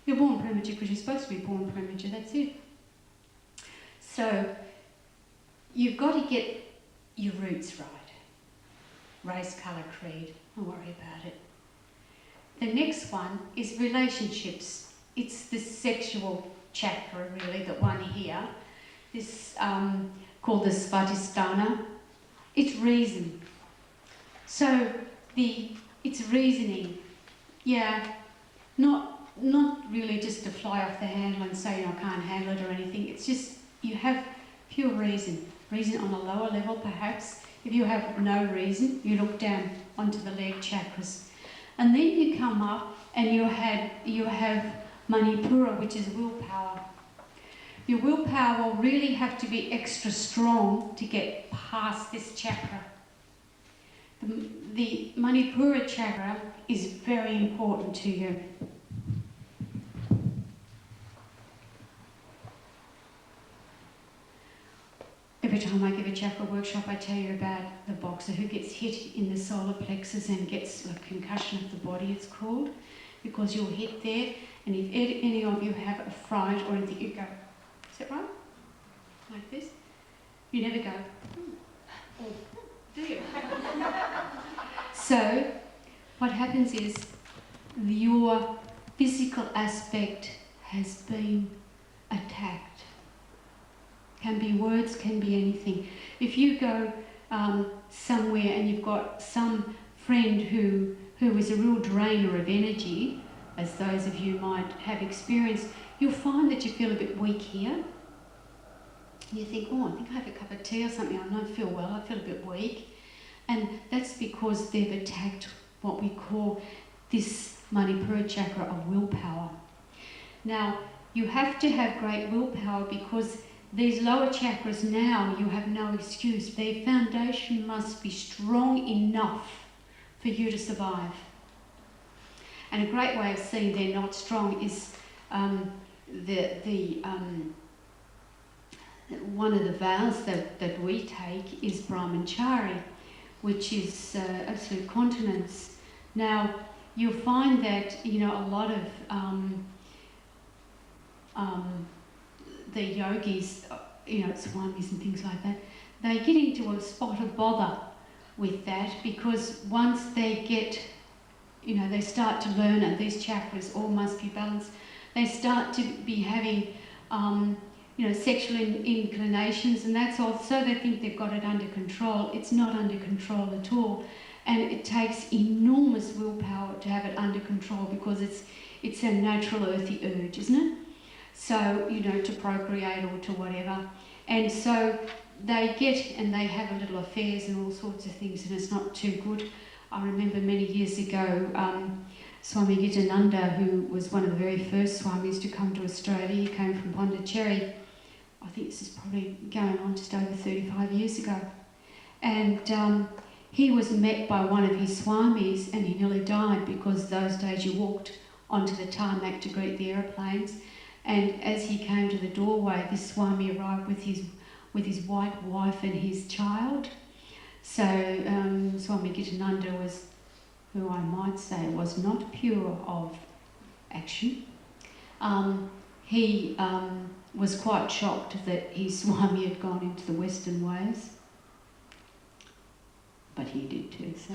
You're born premature because you're supposed to be born premature, that's it. So you've got to get your roots right. Race, colour, creed, don't worry about it. The next one is relationships. It's the sexual chakra, really, that one here. This called the Svadhisthana. It's reason. So it's reasoning. Yeah, not really just to fly off the handle and say, I can't handle it or anything. It's just you have pure reason. Reason on a lower level, perhaps. If you have no reason, you look down onto the leg chakras. And then you come up and you have Manipura, which is willpower. Your willpower will really have to be extra strong to get past this chakra. The Manipura chakra is very important to you. Every time I give a chakra workshop, I tell you about the boxer who gets hit in the solar plexus and gets a concussion of the body, it's called, because you'll hit there, and if any of you have a fright or anything, you go, is that right? Like this? You never go, oh, do you? So, what happens is your physical aspect has been attacked. Can be words, can be anything. If you go somewhere and you've got some friend who is a real drainer of energy, as those of you might have experienced, you'll find that you feel a bit weak here. You think, oh, I think I have a cup of tea or something, I don't feel well, I feel a bit weak. And that's because they've attacked what we call this Manipura chakra of willpower. Now, you have to have great willpower because these lower chakras now, you have no excuse. Their foundation must be strong enough for you to survive. And a great way of seeing they're not strong is one of the vows that we take is brahmachari, which is absolute continence. Now, you'll find that, a lot of the yogis, swamis and things like that, they get into a spot of bother with that because once they get, they start to learn and these chakras all must be balanced, they start to be having, sexual inclinations and that's all, so they think they've got it under control. It's not under control at all. And it takes enormous willpower to have it under control because it's a natural earthy urge, isn't it? So, to procreate or to whatever. And so they get and they have little affairs and all sorts of things and it's not too good. I remember many years ago, Swami Durgananda, who was one of the very first Swamis to come to Australia, he came from Pondicherry. I think this is probably going on just over 35 years ago. And he was met by one of his Swamis and he nearly died because those days you walked onto the tarmac to greet the aeroplanes. And as he came to the doorway, this Swami arrived with his white wife and his child. So Swami Durgananda was, who I might say was not pure of action. He was quite shocked that his Swami had gone into the Western ways. But he did too, so...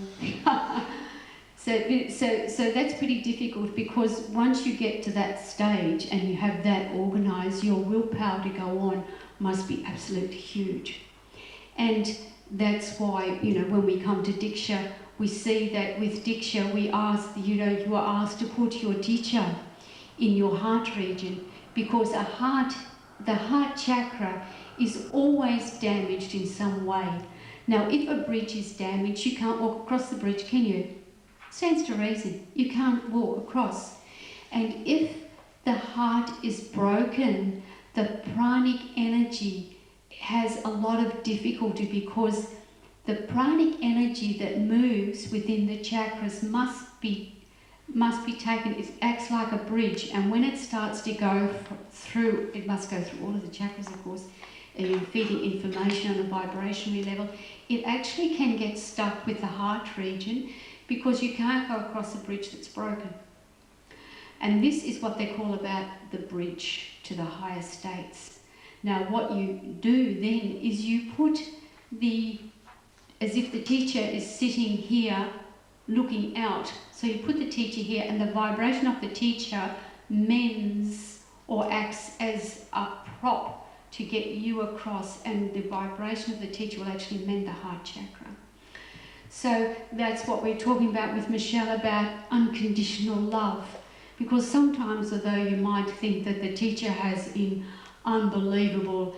So that's pretty difficult because once you get to that stage and you have that organised, your willpower to go on must be absolutely huge. And that's why, when we come to Diksha, we see that with Diksha we ask, you are asked to put your Diksha in your heart region because the heart chakra is always damaged in some way. Now, if a bridge is damaged, you can't walk across the bridge, can you? Stands to reason. You can't walk across. And if the heart is broken, the pranic energy has a lot of difficulty because the pranic energy that moves within the chakras must be taken. It acts like a bridge, and when it starts to go through, it must go through all of the chakras, of course, feeding information on a vibrationary level. It actually can get stuck with the heart region because you can't go across a bridge that's broken. And this is what they call about the bridge to the higher states. Now what you do then is you put as if the teacher is sitting here looking out. So you put the teacher here and the vibration of the teacher mends or acts as a prop to get you across, and the vibration of the teacher will actually mend the heart chakra. So that's what we're talking about with Michelle about unconditional love. Because sometimes, although you might think that the teacher has in unbelievable,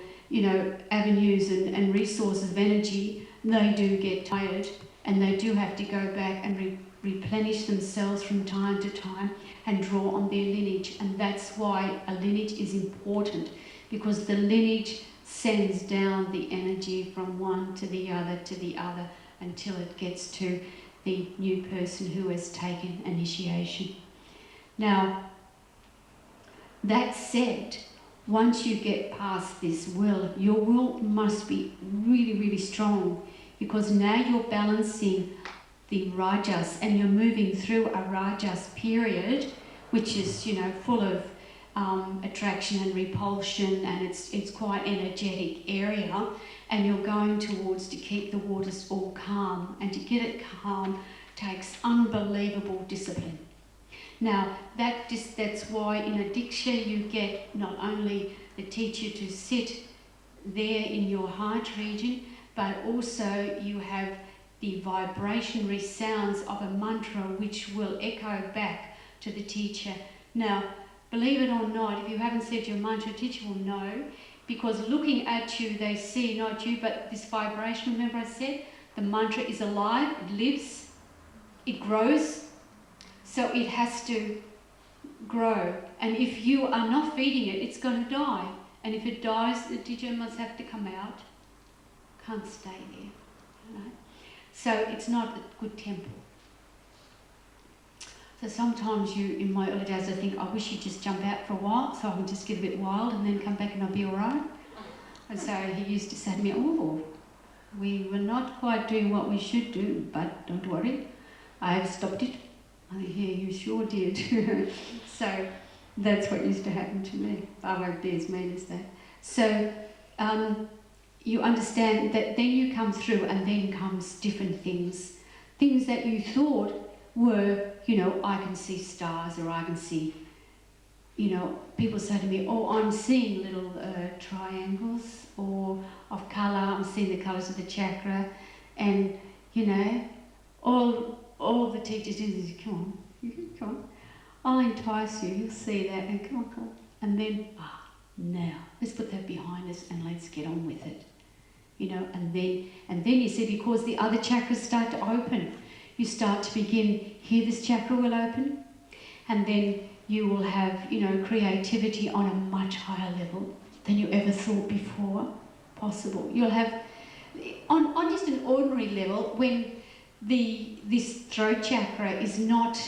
avenues and resources of energy, they do get tired and they do have to go back and replenish themselves from time to time and draw on their lineage. And that's why a lineage is important, because the lineage sends down the energy from one to the other until it gets to the new person who has taken initiation. Now, that said, once you get past this will, your will must be really, really strong, because now you're balancing the rajas and you're moving through a rajas period, which is, full of attraction and repulsion, and it's quite energetic area, and you're going towards to keep the waters all calm, and to get it calm takes unbelievable discipline. Now, that's why in a Diksha you get not only the teacher to sit there in your heart region, but also you have the vibrationary sounds of a mantra which will echo back to the teacher. Now, believe it or not, if you haven't said your mantra, the teacher will know, because looking at you, they see not you, but this vibration. Remember I said, the mantra is alive, it lives, it grows, so it has to grow. And if you are not feeding it, it's going to die. And if it dies, the teacher must have to come out. Can't stay there. So it's not a good temple. So sometimes in my early days, I think, I wish you'd just jump out for a while so I can just get a bit wild and then come back and I'll be all right. And so he used to say to me, oh, we were not quite doing what we should do, but don't worry, I have stopped it. I think, yeah, you sure did. So that's what used to happen to me. I won't be as mean as that. So you understand that then you come through and then comes different things. Things that you thought were, I can see stars, or I can see, people say to me, oh, I'm seeing little triangles, or of colour, I'm seeing the colours of the chakra, and, all the teachers do is, come on, I'll entice you, you'll see that, and come on. And then, now, let's put that behind us and let's get on with it. And then you see, because the other chakras start to open, you start to begin, here this chakra will open, and then you will have, creativity on a much higher level than you ever thought before possible. You'll have, on just an ordinary level, when this throat chakra is not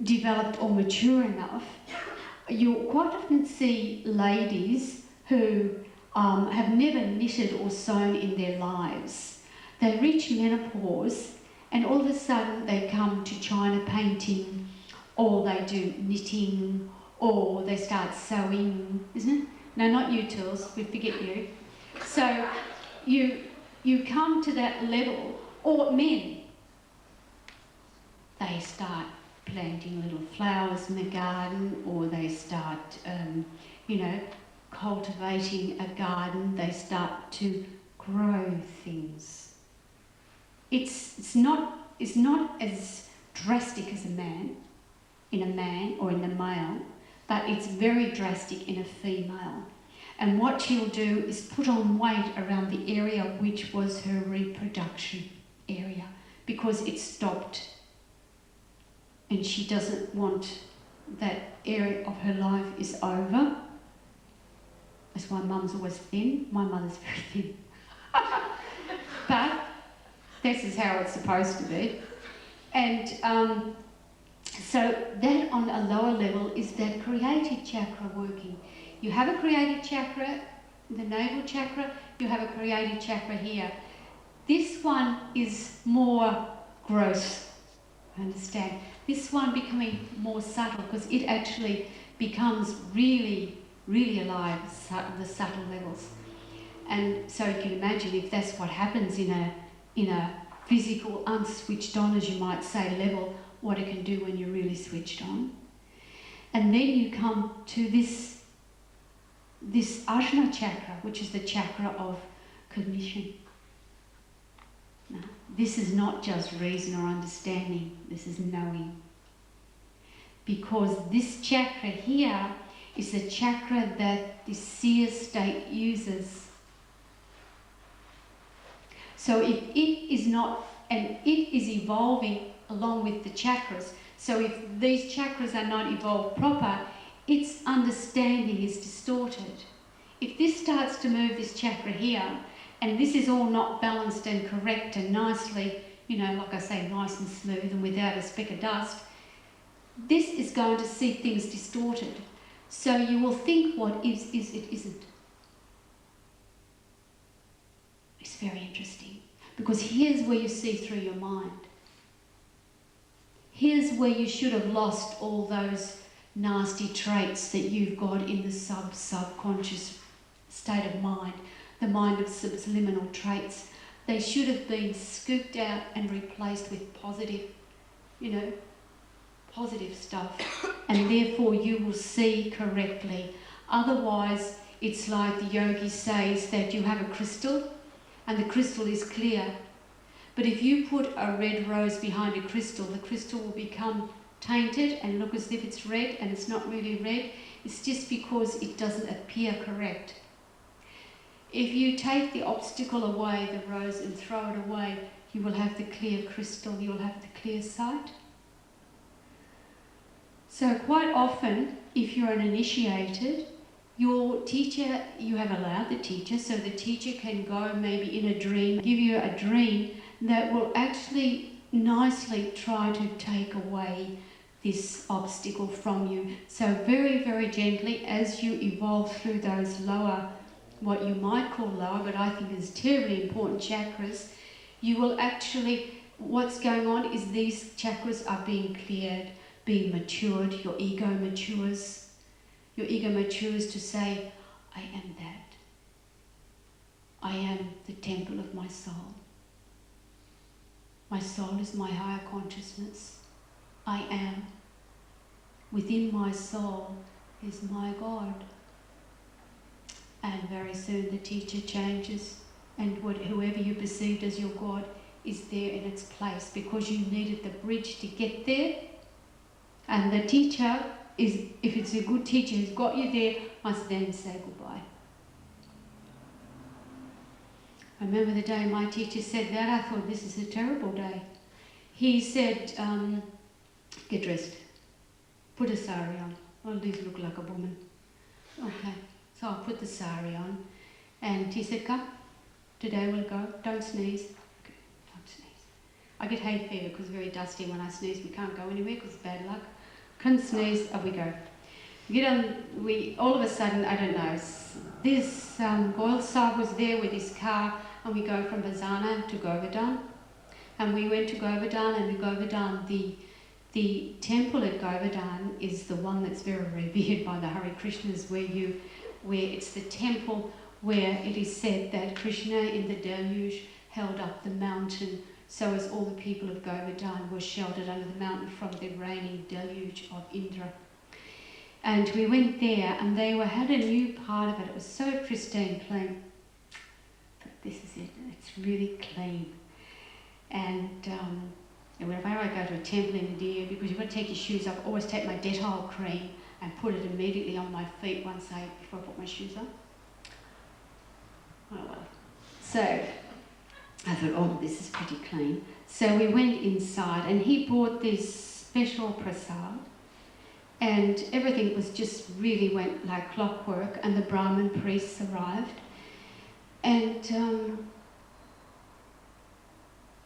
developed or mature enough, you'll quite often see ladies who have never knitted or sewn in their lives. They reach menopause and all of a sudden they come to China painting, or they do knitting, or they start sewing, isn't it? No, not you, Tools, we forget you. So you come to that level, or men, they start planting little flowers in the garden, or they start, cultivating a garden, they start to grow things. It's not as drastic as in a man or in the male, but it's very drastic in a female. And what she'll do is put on weight around the area which was her reproduction area, because it stopped. And she doesn't want that area of her life is over. That's why Mum's always thin. My mother's very thin. But this is how it's supposed to be. And so that on a lower level is that creative chakra working. You have a creative chakra, the navel chakra, you have a creative chakra here. This one is more gross, I understand. This one becoming more subtle, because it actually becomes really really alive, the subtle levels. And so you can imagine if that's what happens in a physical, unswitched on, as you might say, level, what it can do when you're really switched on. And then you come to this Ajna chakra, which is the chakra of cognition. Now, this is not just reason or understanding, this is knowing. Because this chakra here is the chakra that the seer state uses. So if it is not, and it is evolving along with the chakras, so if these chakras are not evolved proper, its understanding is distorted. If this starts to move this chakra here, and this is all not balanced and correct and nicely, you know, like I say, nice and smooth and without a speck of dust, this is going to see things distorted. So you will think what is it isn't. It's very interesting, because here's where you see through your mind. Here's where you should have lost all those nasty traits that you've got in the subconscious state of mind, the mind of subliminal traits. They should have been scooped out and replaced with positive, you know, positive stuff, and therefore you will see correctly. Otherwise, it's like the yogi says that you have a crystal and the crystal is clear. But if you put a red rose behind a crystal, the crystal will become tainted and look as if it's red, and it's not really red. It's just because it doesn't appear correct. If you take the obstacle away, the rose, and throw it away, you will have the clear crystal, you'll have the clear sight. So quite often, if you're an initiated, your teacher, you have allowed the teacher, so the teacher can go maybe in a dream, give you a dream that will actually nicely try to take away this obstacle from you. So very, very gently, as you evolve through those lower, what you might call lower, but I think is terribly important chakras, you will actually, what's going on is these chakras are being cleared, being matured, your ego matures. Your ego matures to say, I am that. I am the temple of my soul. My soul is my higher consciousness. I am. Within my soul is my God. And very soon the teacher changes, and whoever you perceived as your God is there in its place, because you needed the bridge to get there. And the teacher is, if it's a good teacher who's got you there, must then say goodbye. I remember the day my teacher said that, I thought, this is a terrible day. He said, get dressed, put a sari on, or at least look like a woman. Okay, so I put the sari on, and he said, come, today we'll go, don't sneeze. Okay, don't sneeze. I get hay fever because it's very dusty. When I sneeze, we can't go anywhere because it's bad luck. Couldn't sneeze, up we go. All of a sudden, I don't know, this Goyle Sahib was there with his car, and we go from Bazana to Govardhan. And we went to Govardhan, and Govardhan, the temple at Govardhan is the one that's very revered by the Hare Krishnas, where it's the temple where it is said that Krishna in the deluge held up the mountain, so as all the people of Govardhan were sheltered under the mountain from the raining deluge of Indra. And we went there, and they had a new part of it. It was so pristine, clean. But this is it, it's really clean. And whenever I go to a temple in India, because you've got to take your shoes off, I always take my Dettol cream and put it immediately on my feet before I put my shoes on. Oh well. So I thought, oh, this is pretty clean. So we went inside, and he brought this special prasad, and everything was just really went like clockwork, and the Brahmin priests arrived. And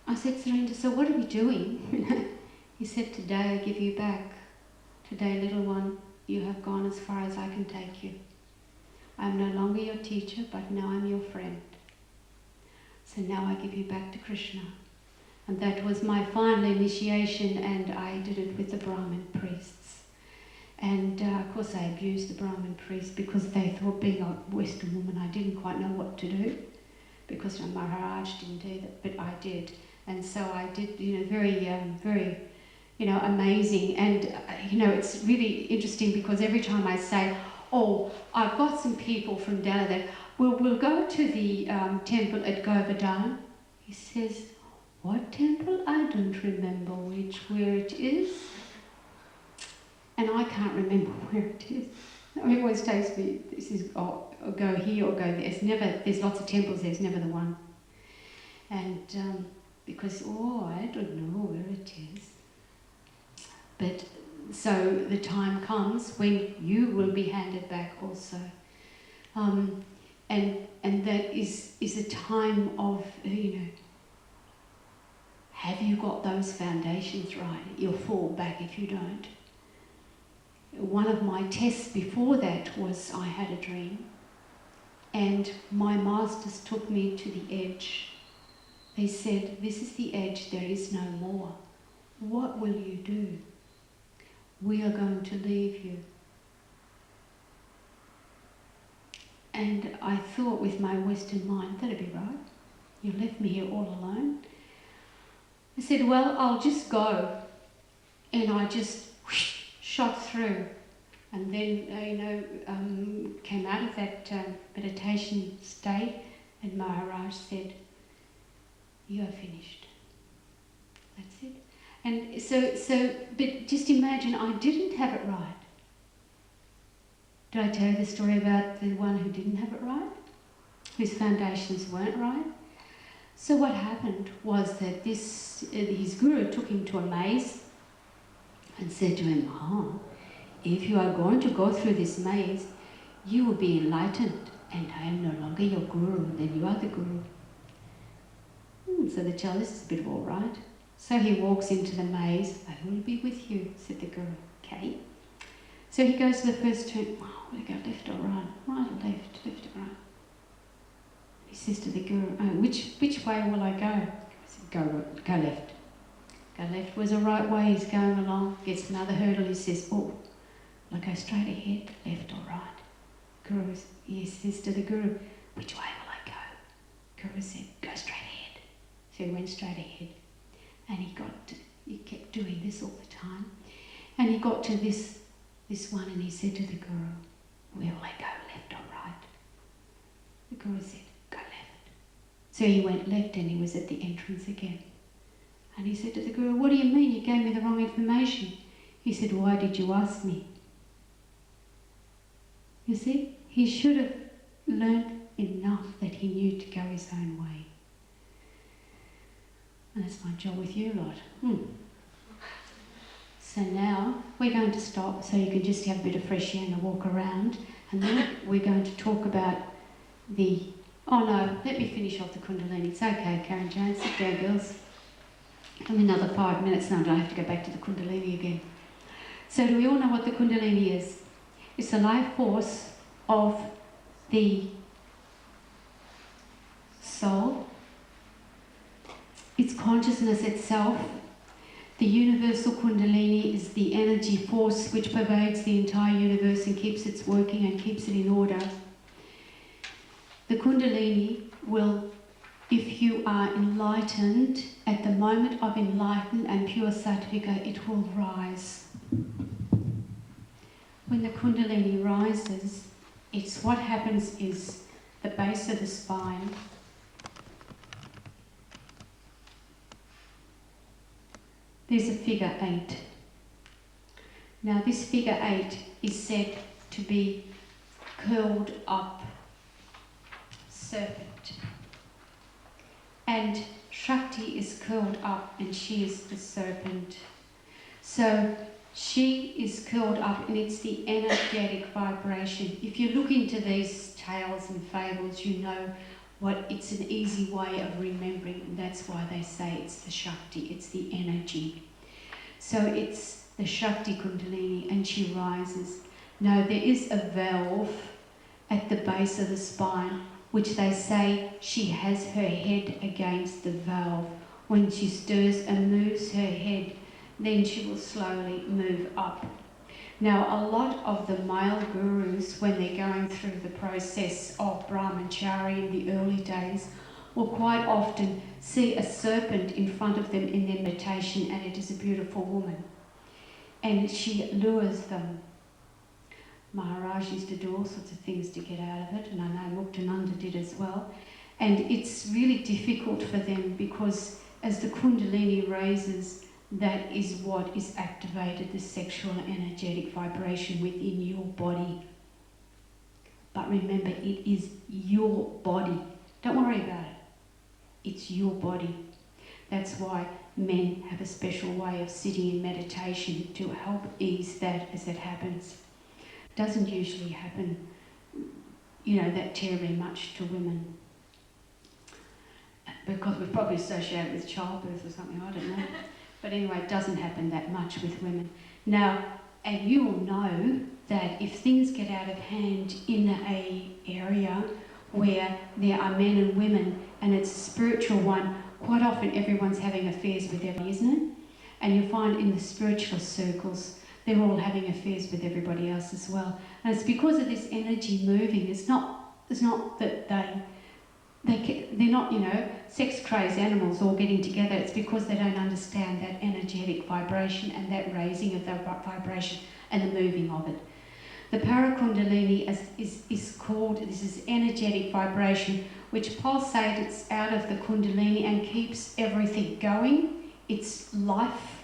I said, Surrender, so what are we doing? He said, today I give you back. Today, little one, you have gone as far as I can take you. I am no longer your teacher, but now I'm your friend. So now I give you back to Krishna. And that was my final initiation, and I did it with the Brahmin priests. And of course I abused the Brahmin priest because they thought, being a Western woman, I didn't quite know what to do, because Maharaj didn't do that, but I did. And so I did, very, amazing. And, it's really interesting because every time I say, oh, I've got some people from Delhi that we'll go to the temple at Govardhan. He says, what temple? I don't remember where it is. And I can't remember where it is. It always takes me, this is, go here or go there. There's lots of temples, there's never the one. And because, I don't know where it is. But so the time comes when you will be handed back also. And that is a time of, have you got those foundations right? You'll fall back if you don't. One of my tests before that was I had a dream, and my masters took me to the edge. They said, this is the edge, there is no more. What will you do? We are going to leave you. And I thought with my Western mind, that'd be right. You left me here all alone. I said, well, I'll just go. And I just shot through. And then, came out of that meditation state, and Maharaj said, you are finished. That's it. And but just imagine, I didn't have it right. Did I tell you the story about the one who didn't have it right? Whose foundations weren't right? So what happened was that his guru took him to a maze and said to him, if you are going to go through this maze, you will be enlightened, and I am no longer your guru, then you are the guru. So the child, this is a bit of all right. So he walks into the maze. I will be with you, said the guru. Okay. So he goes to the first turn. Will I go left or right? Right or left? Left or right? He says to the guru, which way will I go? I said, go left. Go left was the right way. He's going along. Gets another hurdle. He says, will I go straight ahead, left or right? Guru, he says to the guru, which way will I go? Guru said, go straight ahead. So he went straight ahead. And he kept doing this all the time. And he got to this one, and he said to the guru, where will I go, left or right? The guru said, go left. So he went left, and he was at the entrance again. And he said to the guru, what do you mean? You gave me the wrong information. He said, why did you ask me? You see, he should have learnt enough that he knew to go his own way. And that's my job with you lot. So now we're going to stop so you can just have a bit of fresh air and a walk around. And then we're going to talk about let me finish off the Kundalini. It's okay, Karen Jones. Sit down, girls. Give me another 5 minutes and I have to go back to the Kundalini again. So do we all know what the Kundalini is? It's the life force of the soul. It's consciousness itself. The universal Kundalini is the energy force which pervades the entire universe and keeps it working and keeps it in order. The Kundalini will, if you are enlightened, at the moment of enlightened and pure Sattvika, it will rise. When the Kundalini rises, what happens is the base of the spine there's a figure 8. Now this figure 8 is said to be curled up serpent. And Shakti is curled up and she is the serpent. So she is curled up and it's the energetic vibration. If you look into these tales and fables, you know it's an easy way of remembering, and that's why they say it's the Shakti, it's the energy. So it's the Shakti Kundalini and she rises. Now there is a valve at the base of the spine which they say she has her head against the valve. When she stirs and moves her head, then she will slowly move up. Now, a lot of the male gurus, when they're going through the process of brahmachari in the early days, will quite often see a serpent in front of them in their meditation, and it is a beautiful woman. And she lures them. Maharaj used to do all sorts of things to get out of it, and I know Muktananda did as well. And it's really difficult for them because as the Kundalini raises, that is what is activated, the sexual energetic vibration within your body. But remember, it is your body. Don't worry about it. It's your body. That's why men have a special way of sitting in meditation to help ease that as it happens. Doesn't usually happen, that terribly much to women. Because we're probably associated with childbirth or something, I don't know. But anyway, it doesn't happen that much with women. Now, and you will know that if things get out of hand in an area where there are men and women and it's a spiritual one, quite often everyone's having affairs with everybody, isn't it? And you find in the spiritual circles, they're all having affairs with everybody else as well. And it's because of this energy moving. It's not that they're not, sex-crazed animals all getting together. It's because they don't understand that energetic vibration and that raising of the vibration and the moving of it. The Parakundalini is called, this is energetic vibration, which pulsates out of the Kundalini and keeps everything going. It's life.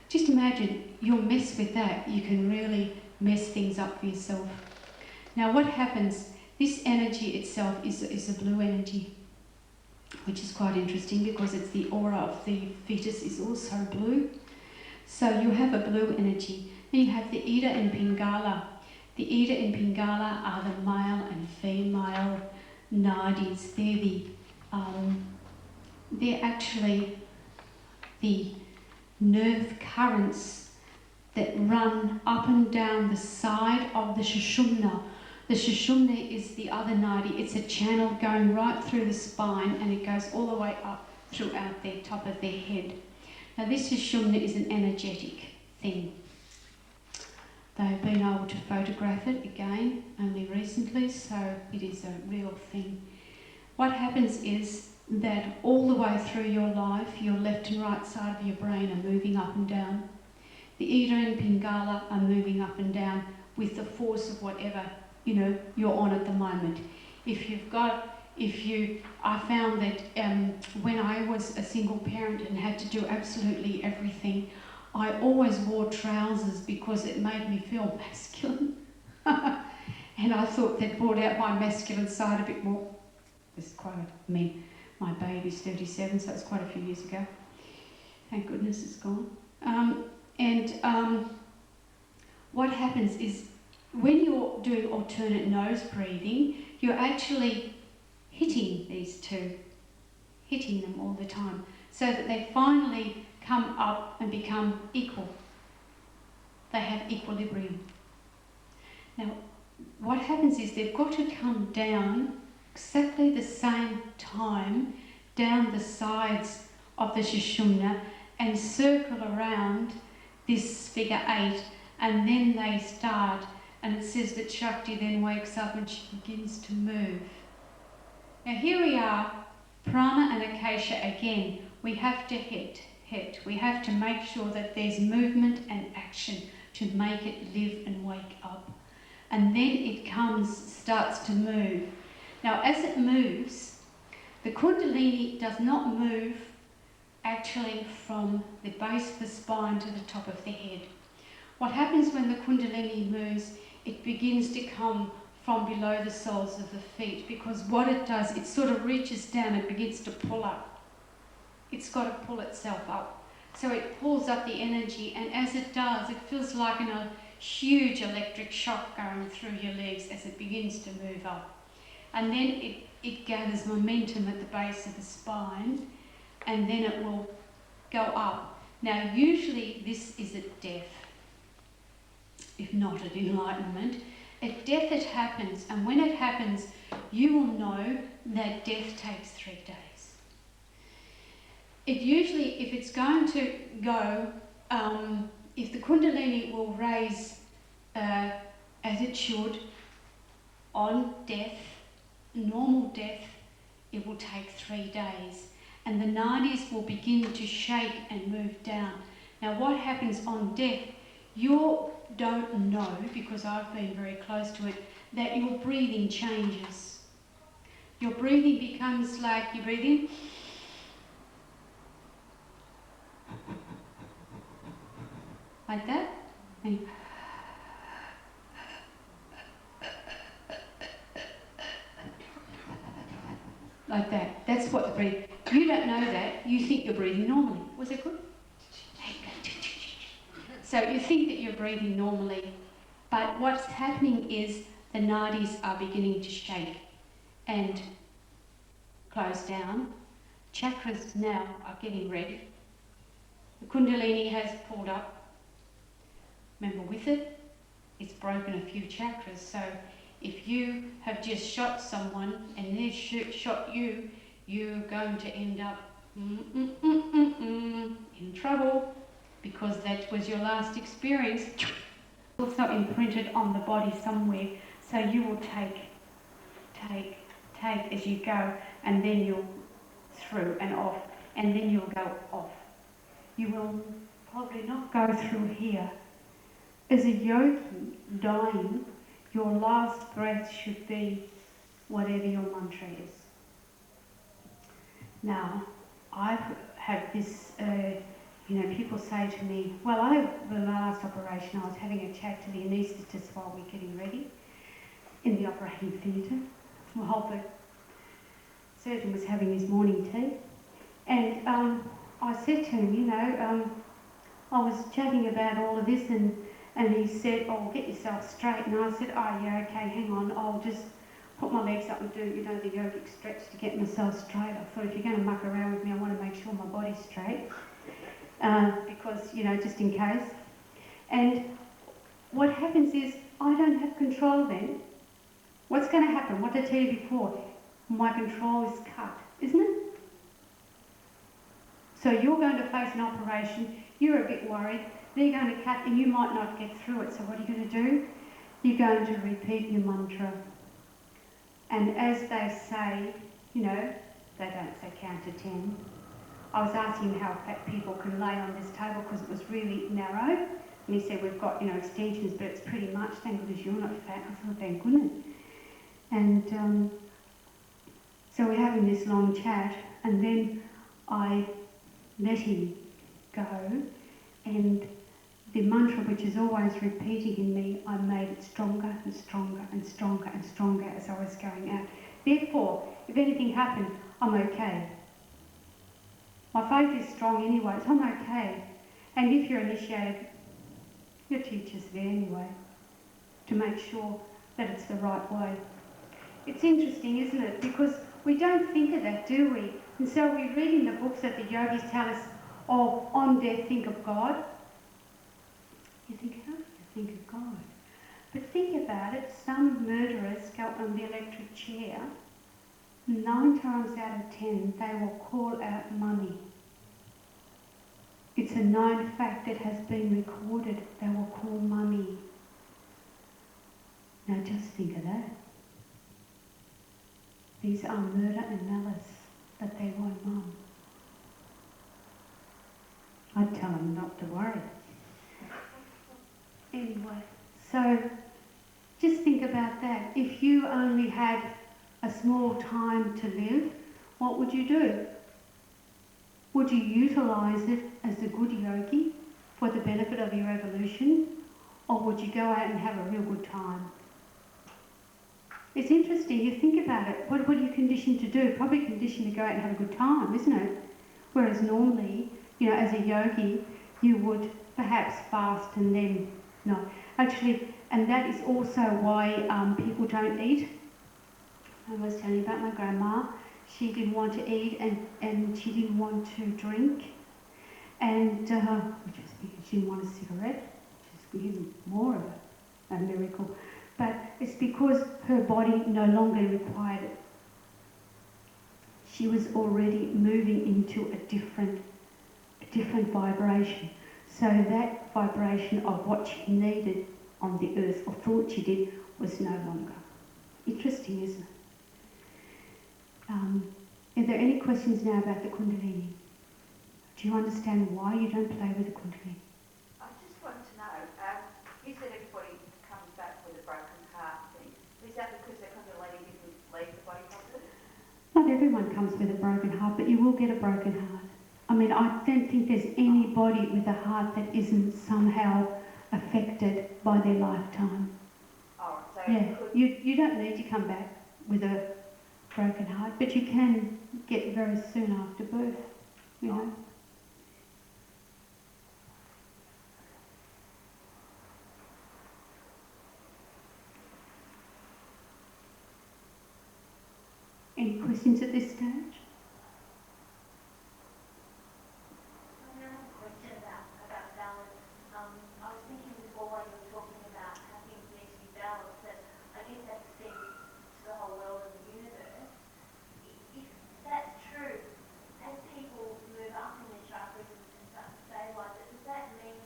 Just imagine, you'll mess with that, you can really mess things up for yourself. Now what happens, this energy itself is a blue energy, which is quite interesting because it's the aura of the fetus is also blue. So you have a blue energy. Then you have the Ida and Pingala. The Ida and Pingala are the male and female nadis. They're actually the nerve currents that run up and down the side of the Sushumna. The Sushumna is the other nadi. It's a channel going right through the spine and it goes all the way up throughout their top of their head. Now this Sushumna is an energetic thing. They've been able to photograph it again only recently, so it is a real thing. What happens is that all the way through your life, your left and right side of your brain are moving up and down. The Ida and Pingala are moving up and down with the force of whatever you're on at the moment. I found that when I was a single parent and had to do absolutely everything, I always wore trousers because it made me feel masculine. And I thought that brought out my masculine side a bit more. My baby's 37, so it's quite a few years ago. Thank goodness it's gone. What happens is when you're doing alternate nose breathing, you're actually hitting these two, hitting them all the time, so that they finally come up and become equal. They have equilibrium. Now, what happens is they've got to come down exactly the same time down the sides of the Sushumna and circle around this figure 8, and then they start, and it says that Shakti then wakes up and she begins to move. Now here we are, Prana and Akasha again. We have to hit. We have to make sure that there's movement and action to make it live and wake up. And then it starts to move. Now as it moves, the Kundalini does not move actually from the base of the spine to the top of the head. What happens when the Kundalini moves, it begins to come from below the soles of the feet, because what it does, it sort of reaches down and begins to pull up. It's got to pull itself up. So it pulls up the energy, and as it does, it feels like a huge electric shock going through your legs as it begins to move up. And then it gathers momentum at the base of the spine, and then it will go up. Now usually this is at death, if not at enlightenment. At death it happens, and when it happens, you will know that death takes 3 days. It usually, if it's going to go, if the Kundalini will raise as it should. On death, normal death, it will take 3 days, and the nadis will begin to shake and move down. Now what happens on death, you don't know, because I've been very close to it, that your breathing changes. Your breathing becomes like you breathe in, like that, and like that. That's what the breathing. You don't know that. You think you're breathing normally. Was that good? So you think that you're breathing normally, but what's happening is the nadis are beginning to shake and close down. Chakras now are getting ready. The Kundalini has pulled up. Remember, with it, it's broken a few chakras. So if you have just shot someone and they shot you, you're going to end up in trouble, because that was your last experience. Also imprinted on the body somewhere, so you will take as you go, and then you'll through and off, and then you'll go off. You will probably not go through here. As a yogi dying, your last breath should be whatever your mantra is. Now, I've had this, people say to me, well, the last operation, I was having a chat to the anaesthetist while we're getting ready in the operating theatre, while the surgeon was having his morning tea. And I said to him, I was chatting about all of this, and he said, oh, get yourself straight. And I said, oh, yeah, okay, hang on, I'll just put my legs up and do, the yogic stretch to get myself straight. I thought, if you're going to muck around with me, I want to make sure my body's straight, because, just in case. And what happens is, I don't have control then. What's going to happen? What did I tell you before? My control is cut, isn't it? So you're going to face an operation, you're a bit worried, they're going to cut and you might not get through it. So what are you going to do? You're going to repeat your mantra. And as they say, they don't say count to 10. I was asking him how fat people can lay on this table because it was really narrow. And he said, we've got, extensions, but it's pretty much, thank goodness you're not fat. I thought, thank goodness. And so we're having this long chat, and then I let him go, and the mantra, which is always repeating in me, I made it stronger and stronger and stronger and stronger as I was going out. Therefore, if anything happened, I'm okay. My faith is strong anyway, so I'm okay. And if you're initiated, your teacher's there anyway, to make sure that it's the right way. It's interesting, isn't it? Because we don't think of that, do we? And so we read in the books that the yogis tell us, oh, on death, think of God. You think, how do you think of God? But think about it, some murderers go on the electric chair, 9 times out of 10 they will call out money. It's a known fact that has been recorded, they will call money. Now just think of that. These are murder and malice, but they want mum. I'd tell them not to worry. Anyway, so just think about that. If you only had a small time to live, what would you do? Would you utilise it as a good yogi for the benefit of your evolution, or would you go out and have a real good time? It's interesting, you think about it, what are you conditioned to do? Probably conditioned to go out and have a good time, isn't it? Whereas normally, as a yogi, you would perhaps fast and then no. Actually, and that is also why people don't eat. I was telling you about my grandma. She didn't want to eat and she didn't want to drink. And which was because she didn't want a cigarette, which is even more of a miracle. But it's because her body no longer required it. She was already moving into a different vibration. So that vibration of what she needed on the earth, or thought she did, was no longer. Interesting, isn't it? Are there any questions now about the Kundalini? Do you understand why you don't play with the Kundalini? I just wanted to know, you said everybody comes back with a broken heart thing. Is that because the Kundalini didn't leave the body properly? Not everyone comes with a broken heart, but you will get a broken heart. I mean, I don't think there's anybody with a heart that isn't somehow affected by their lifetime. Oh, so Yeah, you don't need to come back with a broken heart, but you can get very soon after birth, you know. Any questions at this stage? I have a question about balance. I was thinking before while you were talking about how things need to be balanced, that I guess that extends to the whole world and the universe. If that's true, as people move up in their chakras and start to stabilise it, does that mean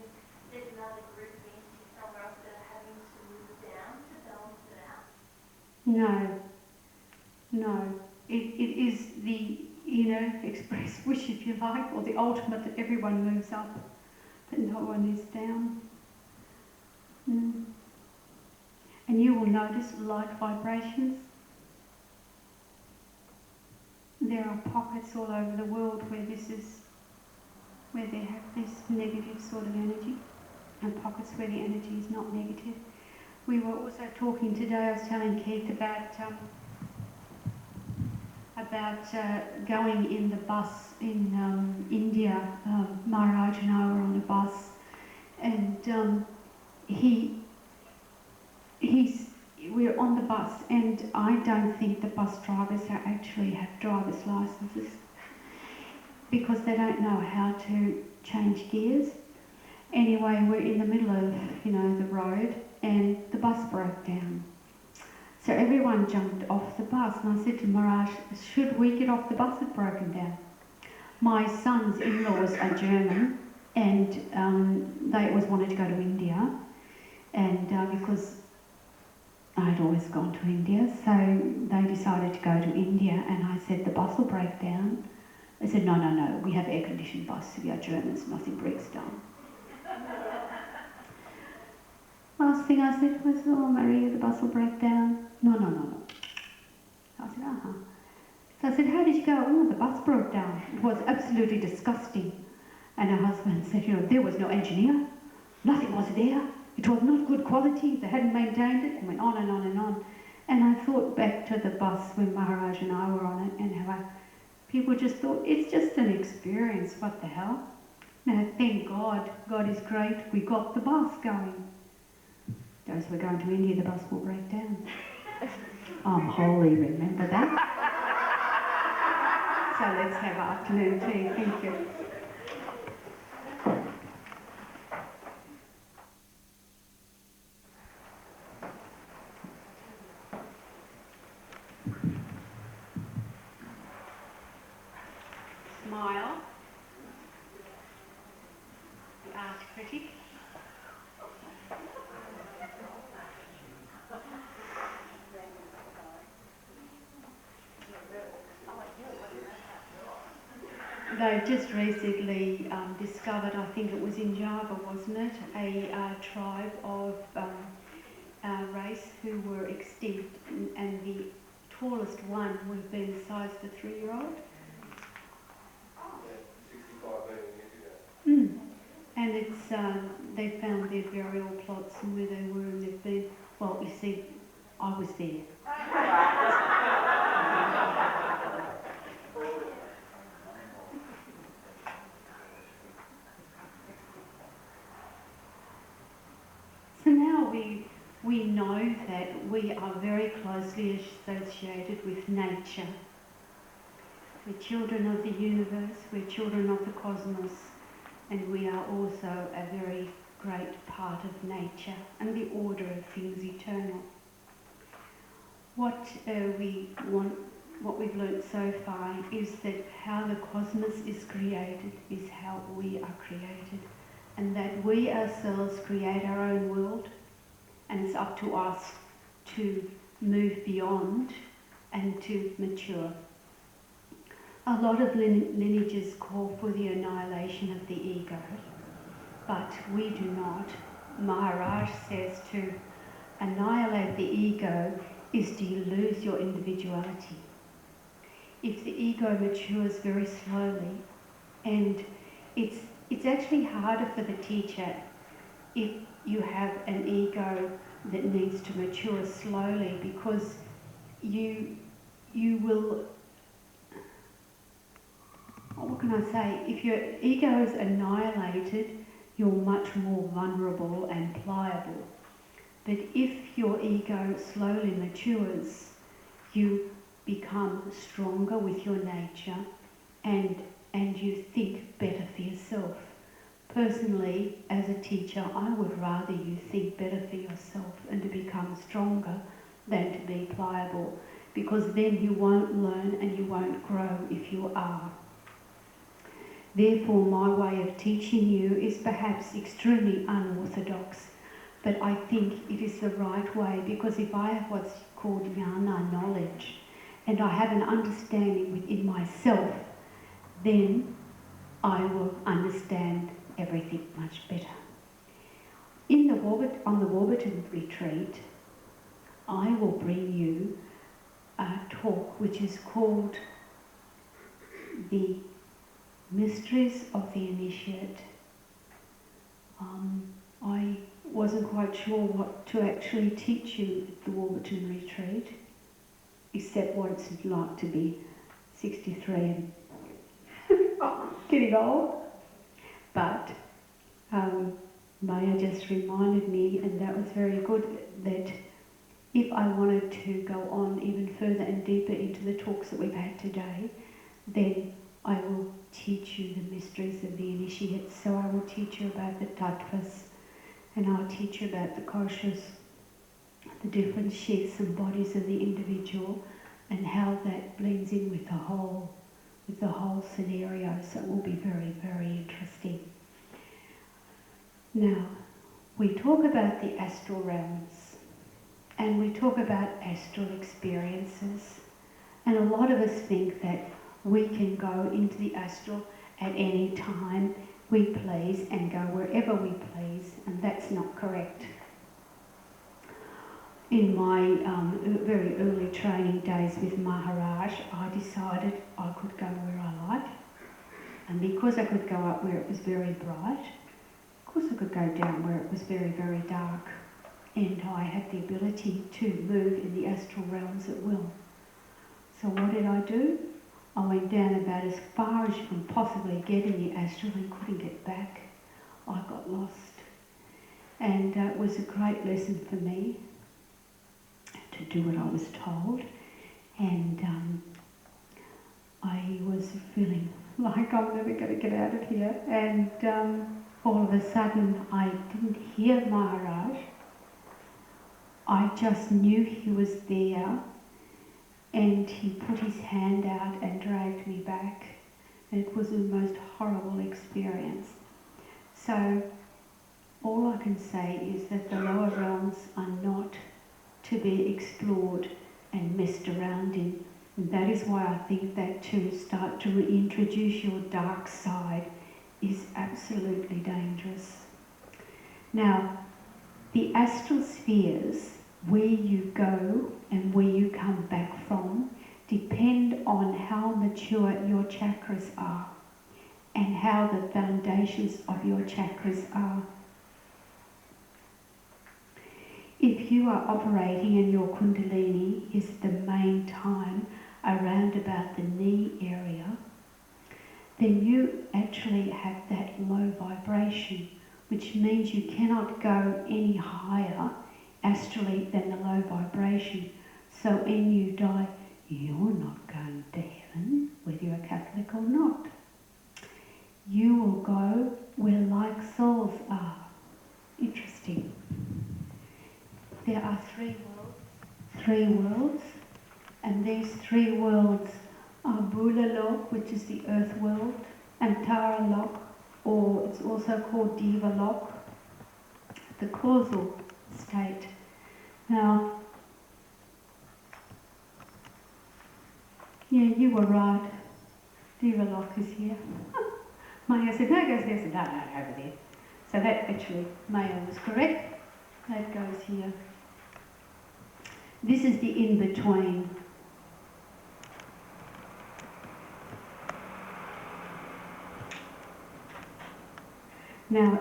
there's another group of entities somewhere else that are having to move down to balance it out? No. It is the, express wish, if you like, or the ultimate that everyone moves up, but no one is down. And you will notice light vibrations. There are pockets all over the world where they have this negative sort of energy, and pockets where the energy is not negative. We were also talking today, I was telling Keith about going in the bus in India. Maharaj and I were on a bus, and we're on the bus, and I don't think the bus drivers actually have driver's licenses because they don't know how to change gears. Anyway, we're in the middle of, the road, and the bus broke down. So everyone jumped off the bus, and I said to Maharaj, should we get off the bus? It's broken down. My son's in-laws are German, and they always wanted to go to India, and because I'd always gone to India, so they decided to go to India, and I said, the bus will break down. They said, no, we have air-conditioned bus, we are Germans, nothing breaks down. Last thing I said was, oh, Maria, the bus will break down. No. I said, So I said, how did you go? Oh, the bus broke down. It was absolutely disgusting. And her husband said, there was no engineer. Nothing was there. It was not good quality. They hadn't maintained it. And went on and on and on. And I thought back to the bus when Maharaj and I were on it, and how people just thought, it's just an experience. What the hell? Now, thank God. God is great. We got the bus going. As we're going to India, the bus will break down. I'm holy, remember that? So let's have afternoon tea, thank you. Smile. The art critic. They've just recently discovered, I think it was in Java, wasn't it, a tribe of race who were extinct, and the tallest one would have been the size of a 3-year-old. Yeah, 65 million years ago. And it's they found their burial plots and where they were, and they've been, well, you see, I was there. So now we know that we are very closely associated with nature. We're children of the universe, we're children of the cosmos, and we are also a very great part of nature and the order of things eternal. What we've learnt so far is that how the cosmos is created is how we are created, and that we ourselves create our own world, and it's up to us to move beyond and to mature. A lot of lineages call for the annihilation of the ego, but we do not. Maharaj says to annihilate the ego is to lose your individuality. If the ego matures very slowly, and it's actually harder for the teacher if you have an ego that needs to mature slowly, because you will, what can I say, if your ego is annihilated, you're much more vulnerable and pliable. But if your ego slowly matures, you become stronger with your nature and you think better for yourself. Personally, as a teacher, I would rather you think better for yourself and to become stronger than to be pliable, because then you won't learn and you won't grow if you are. Therefore, my way of teaching you is perhaps extremely unorthodox, but I think it is the right way, because if I have what's called jnana, knowledge, and I have an understanding within myself, then I will understand everything much better. On the Warburton retreat, I will bring you a talk which is called The Mysteries of the Initiate. I wasn't quite sure what to actually teach you at the Warburton retreat, except what it's like to be 63 and getting old. But Maya just reminded me, and that was very good, that if I wanted to go on even further and deeper into the talks that we've had today, then I will teach you the mysteries of the initiates. So I will teach you about the tattvas, and I'll teach you about the koshas, the different sheaths and bodies of the individual, and how that blends in with the whole scenario. So it will be very, very interesting. Now, we talk about the astral realms, and we talk about astral experiences, and a lot of us think that we can go into the astral at any time we please and go wherever we please, and that's not correct. In my very early training days with Maharaj, I decided I could go where I like, and because I could go up where it was very bright, of course I could go down where it was very, very dark, and I had the ability to move in the astral realms at will. So what did I do? I went down about as far as you can possibly get in the astral and couldn't get back. I got lost. And it was a great lesson for me to do what I was told. And I was feeling like I'm never going to get out of here. And all of a sudden I didn't hear Maharaj. I just knew he was there. And he put his hand out and dragged me back. And it was the most horrible experience. So all I can say is that the lower realms are not to be explored and messed around in. And that is why I think that to start to reintroduce your dark side is absolutely dangerous. Now, the astral spheres, where you go and where you come back from, depend on how mature your chakras are and how the foundations of your chakras are. If you are operating and your kundalini is the main time around about the knee area, then you actually have that low vibration, which means you cannot go any higher astrally than the low vibration. So when you die, you're not going to heaven, whether you're a Catholic or not. You will go where like souls are. Interesting. There are three worlds, and these three worlds are Bula Lok, which is the earth world, and Tara Lok, or it's also called Diva Lok, the causal state, Now, yeah, you were right. Diva lock is here. Maya said, no, it goes there. I said, no, over there. So that actually, Maya was correct. That goes here. This is the in-between. Now,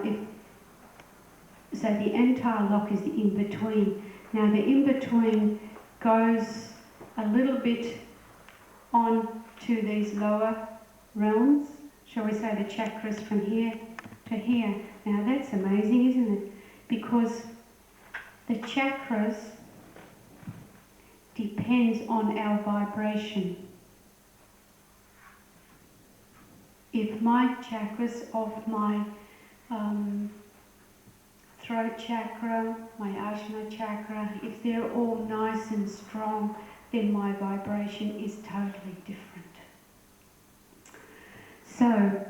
so the entire lock is the in-between. Now, the in-between goes a little bit on to these lower realms. Shall we say the chakras from here to here. Now, that's amazing, isn't it? Because the chakras depends on our vibration. If my chakras of my throat chakra, my ajna chakra, if they're all nice and strong, then my vibration is totally different. So,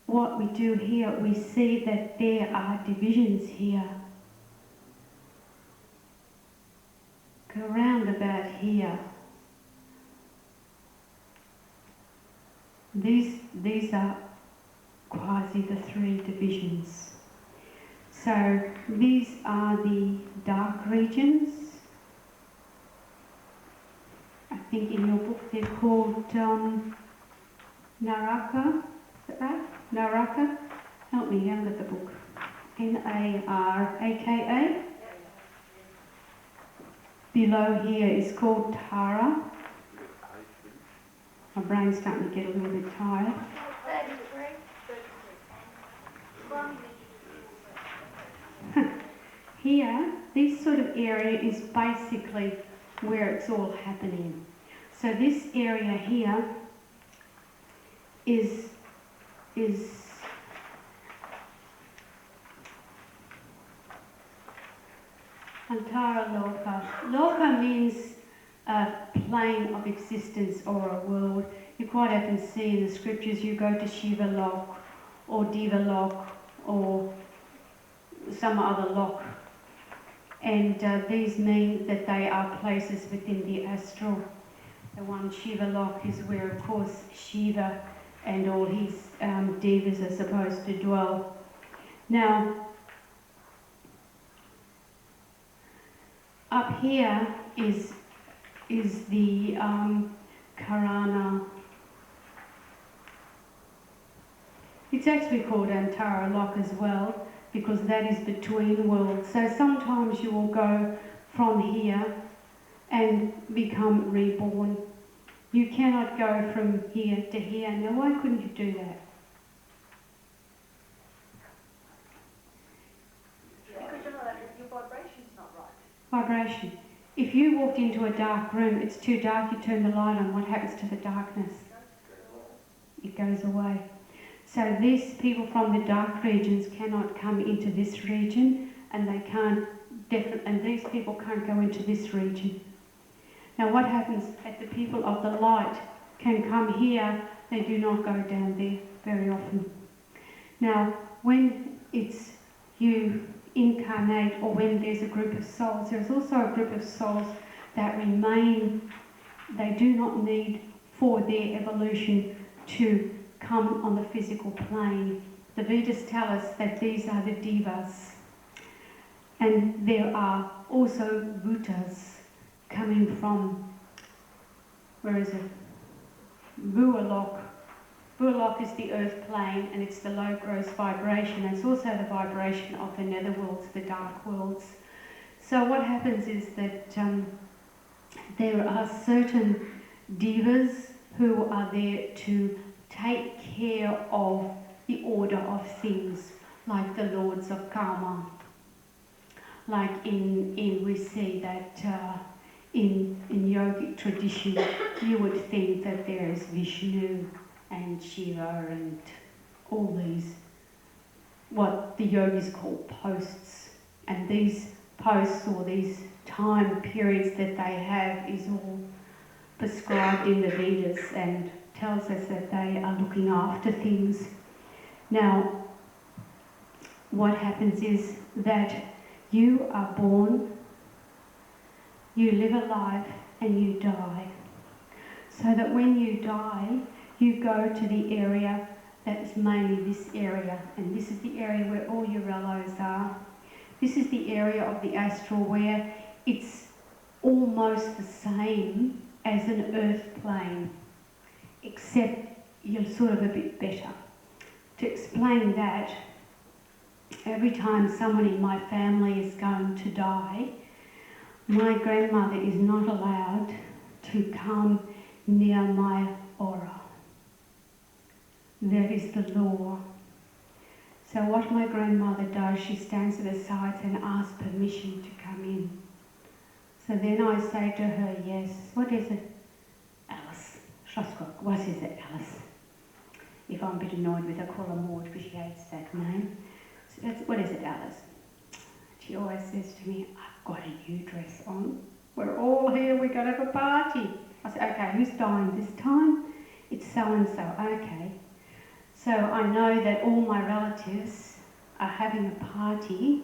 what we do here, we see that there are divisions here. Go round about here. These are quasi the three divisions. So these are the dark regions. I think in your book they're called Naraka. Is that right? Naraka? Help me, have a look at the book. Naraka. Below here is called Tara. My brain's starting to get a little bit tired. Here, this sort of area is basically where it's all happening. So this area here is Antara Loka. Loka means a plane of existence or a world. You quite often see in the scriptures you go to Shiva Lok or Diva Lok or some other Lok. And these mean that they are places within the astral. The one Shiva Lok is where, of course, Shiva and all his devas are supposed to dwell. Now, up here is the Karana. It's actually called Antara Lok as well, because that is between worlds. So sometimes you will go from here and become reborn. You cannot go from here to here. Now, why couldn't you do that? Because you know that your vibration's not right. Vibration. If you walked into a dark room, it's too dark, you turn the light on, what happens to the darkness? It goes away. So these people from the dark regions cannot come into this region, and they can't and these people can't go into this region. Now what happens at the people of the light can come here, they do not go down there very often. Now when it's you incarnate, or when there's a group of souls, there's also a group of souls that remain, they do not need for their evolution to come on the physical plane. The Vedas tell us that these are the divas. And there are also bhutas coming from, where is it? Bhualok. Bhualok is the earth plane, and it's the low gross vibration. It's also the vibration of the netherworlds, the dark worlds. So what happens is that there are certain divas who are there to take care of the order of things, like the lords of karma. Like we see that in yogic tradition, you would think that there is Vishnu and Shiva and all these, what the yogis call posts. And these posts, or these time periods that they have, is all prescribed in the Vedas and tells us that they are looking after things. Now, what happens is that you are born you live a life and you die. So that when you die, you go to the area that is mainly this area, and this is the area where all your rellos are. This is the area of the astral where it's almost the same as an earth plane, except you're sort of a bit better. To explain that, every time someone in my family is going to die, my grandmother is not allowed to come near my aura. That is the law. So what my grandmother does, she stands at the sides and asks permission to come in. So then I say to her, yes, what is it? Alice. What is it, Alice? If I'm a bit annoyed with her, call her Maud because she hates that name. So what is it, Alice? She always says to me, I've got a new dress on. We're all here, we're going to have a party. I say, okay, who's dying this time? It's so-and-so, okay. So I know that all my relatives are having a party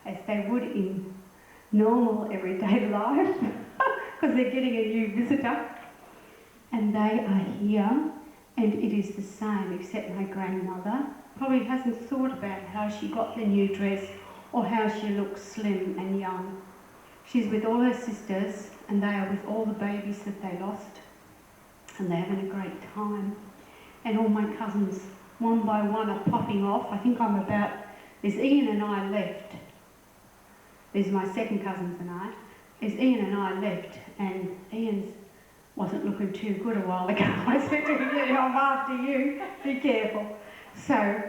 as they would in normal everyday life because they're getting a new visitor, and they are here, and it is the same except my grandmother probably hasn't thought about how she got the new dress or how she looks slim and young. She's with all her sisters and they are with all the babies that they lost, and they're having a great time. And all my cousins, one by one, are popping off. I think there's Ian and I left. There's my second cousins and I. There's Ian and I left, and Ian's wasn't looking too good a while ago. I said to him, yeah, I'm after you, be careful. So,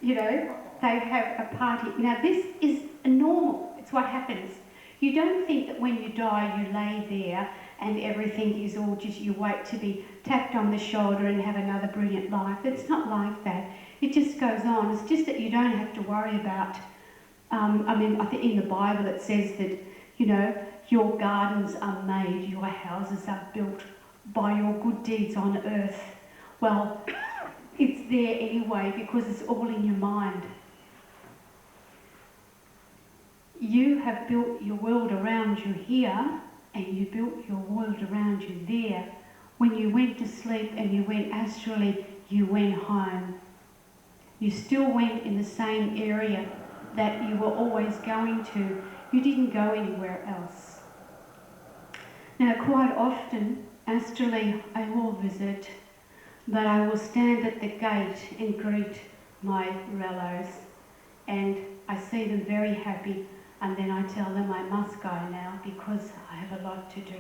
you know, they have a party. Now this is normal, it's what happens. You don't think that when you die you lay there and everything is all just, you wait to be tapped on the shoulder and have another brilliant life. It's not like that. It just goes on. It's just that you don't have to worry about, I think in the Bible it says that, you know, your gardens are made, your houses are built by your good deeds on earth. Well, it's there anyway because it's all in your mind. You have built your world around you here, and you built your world around you there. When you went to sleep and you went astrally, you went home. You still went in the same area that you were always going to. You didn't go anywhere else. Now, quite often, astrally, I will visit, but I will stand at the gate and greet my rellos, and I see them very happy. And then I tell them I must go now because I have a lot to do,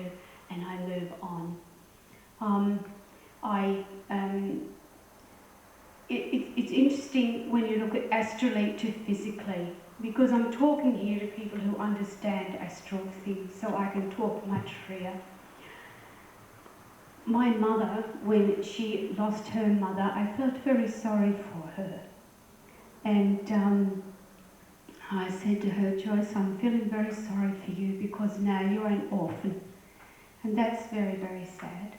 and I move on. It's interesting when you look at astrally to physically, because I'm talking here to people who understand astral things, so I can talk much freer. My mother, when she lost her mother, I felt very sorry for her. And I said to her, Joyce, I'm feeling very sorry for you because now you're an orphan. And that's very, very sad.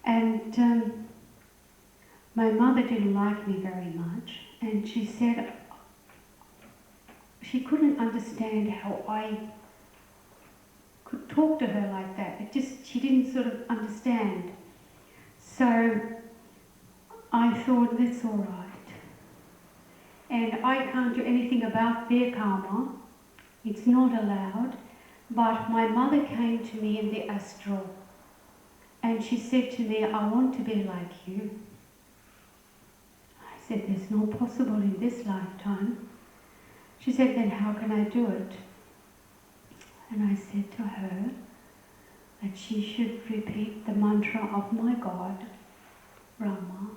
And my mother didn't like me very much. And she said she couldn't understand how I could talk to her like that. She didn't sort of understand. So I thought, that's all right. And I can't do anything about their karma. It's not allowed. But my mother came to me in the astral and she said to me, I want to be like you. I said, there's no possible in this lifetime. She said, then how can I do it? And I said to her that she should repeat the mantra of my God, Brahma.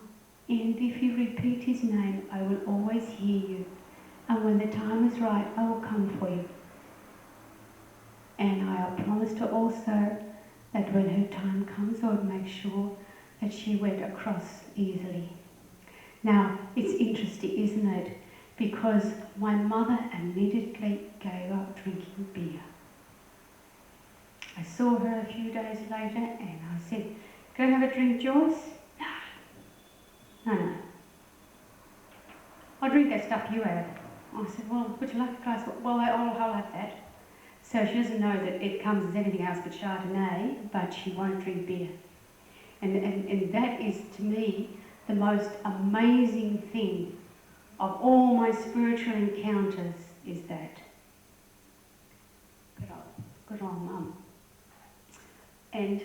And if you repeat his name, I will always hear you. And when the time is right, I will come for you. And I promised her also that when her time comes, I would make sure that she went across easily. Now, it's interesting, isn't it? Because my mother immediately gave up drinking beer. I saw her a few days later and I said, go and have a drink, Joyce? No. I'll drink that stuff you have. I said, well, would you like a glass? Well, I'll have that. So she doesn't know that it comes as anything else but Chardonnay, but she won't drink beer. And that is, to me, the most amazing thing of all my spiritual encounters is that. Good old mum. And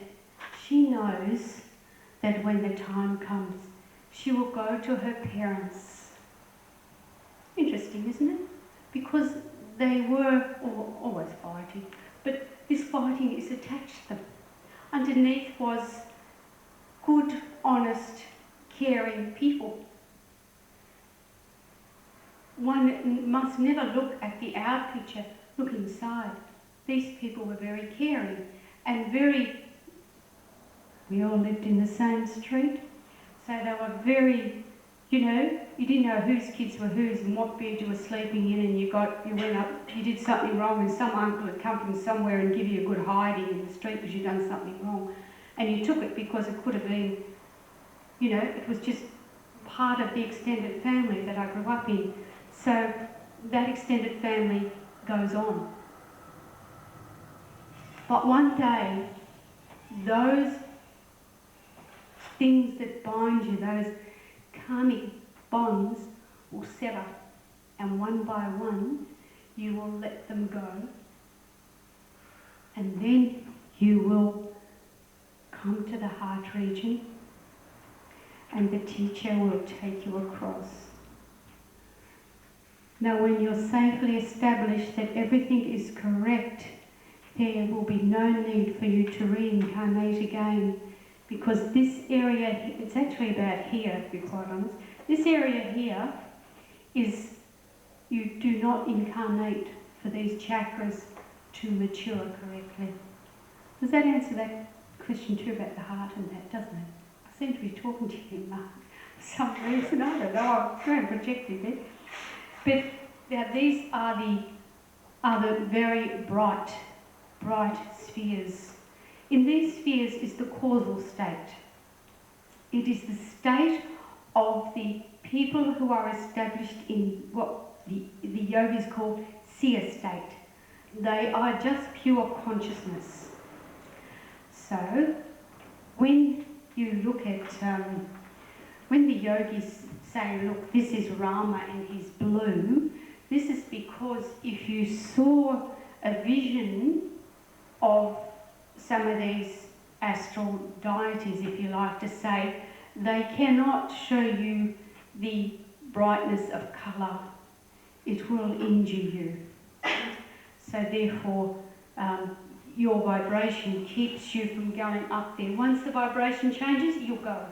she knows that when the time comes, she will go to her parents. Interesting, isn't it? Because they were always fighting, but this fighting is attached to them. Underneath was good, honest, caring people. One must never look at the out picture, look inside. These people were very caring and very, we all lived in the same street, so they were very, you didn't know whose kids were whose and what bed you were sleeping in, and you went up, you did something wrong and some uncle had come from somewhere and give you a good hiding in the street because you'd done something wrong. And you took it because it could have been, it was just part of the extended family that I grew up in. So that extended family goes on. But one day, those things that bind you, those karmic bonds will sever, and one by one you will let them go, and then you will come to the heart region and the teacher will take you across. Now when you're safely established that everything is correct, there will be no need for you to reincarnate again, because this area, it's actually about here, to be quite honest, this area here is, you do not incarnate for these chakras to mature correctly. Does that answer that question too about the heart and that, doesn't it? I seem to be talking to you, Mark, for some reason, I don't know, I'm trying to project a bit. But now these are the very bright spheres. In these spheres is the causal state. It is the state of the people who are established in what the yogis call seer state. They are just pure consciousness. So, when you look at, when the yogis say, look, this is Rama and he's blue, this is because if you saw a vision of some of these astral deities, if you like to say, they cannot show you the brightness of colour. It will injure you. So therefore, your vibration keeps you from going up there. Once the vibration changes, you'll go.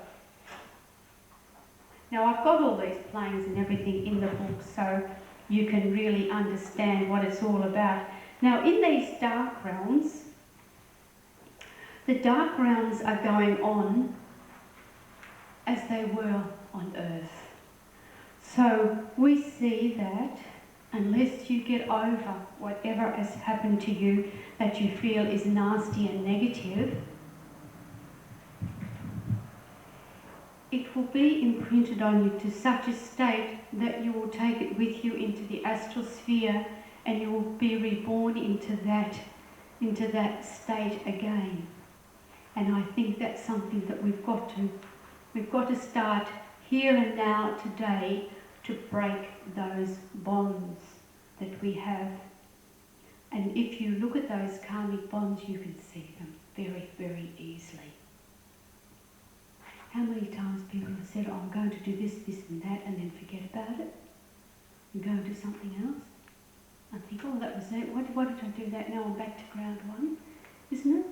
Now I've got all these planes and everything in the book so you can really understand what it's all about. Now in these dark realms, the dark realms are going on as they were on Earth. So we see that unless you get over whatever has happened to you that you feel is nasty and negative, it will be imprinted on you to such a state that you will take it with you into the astral sphere and you will be reborn into that state again. And I think that's something that we've got to start here and now today to break those bonds that we have. And if you look at those karmic bonds, you can see them very, very easily. How many times people have said, oh, I'm going to do this, this and that, and then forget about it and go and do something else. And think, oh, that was it. Why did I do that? Now I'm back to ground one, isn't it?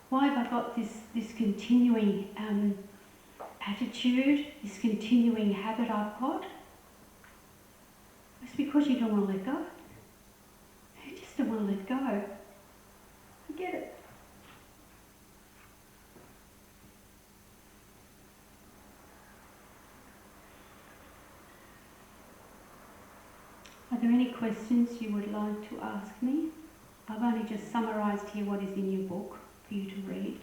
Why have I got this continuing attitude, this continuing habit I've got? It's because you don't want to let go. You just don't want to let go. Forget it. Are there any questions you would like to ask me? I've only just summarised here what is in your book for you to read.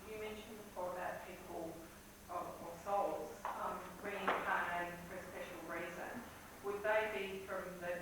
You mentioned before about people or souls reincarnating for a special reason. Would they be from the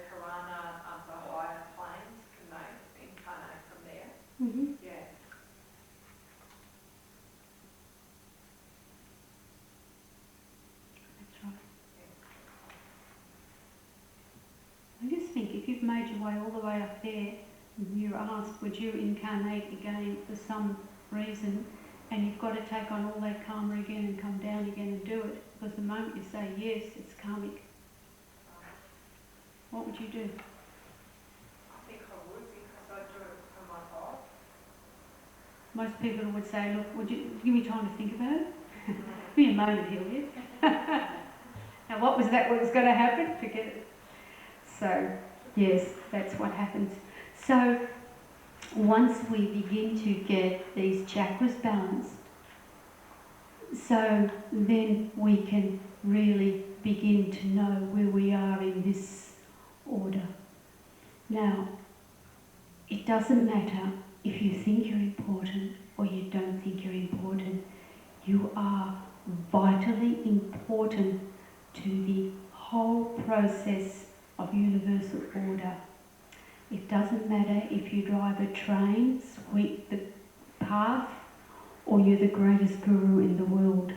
way all the way up there, and you're asked, would you incarnate again for some reason, and you've got to take on all that karma again and come down again and do it, because the moment you say yes, it's karmic. What would you do? I think I would, because I do it for my heart. Most people would say, look, would you give me time to think about it? Give me a moment here, will you? Now what was that what was going to happen? Forget it. So, yes, that's what happens. So, once we begin to get these chakras balanced, so then we can really begin to know where we are in this order. Now, it doesn't matter if you think you're important or you don't think you're important. You are vitally important to the whole process of universal order. It doesn't matter if you drive a train, sweep the path, or you're the greatest guru in the world.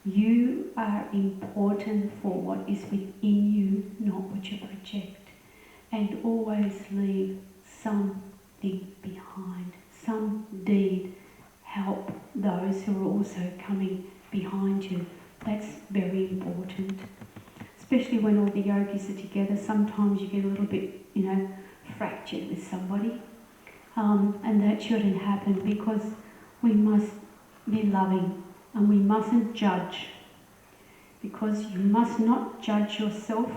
You are important for what is within you, not what you project. And always leave something behind, some deed. Help those who are also coming behind you. That's very important. Especially when all the yogis are together, sometimes you get a little bit, fractured with somebody. And that shouldn't happen, because we must be loving and we mustn't judge. Because you must not judge yourself,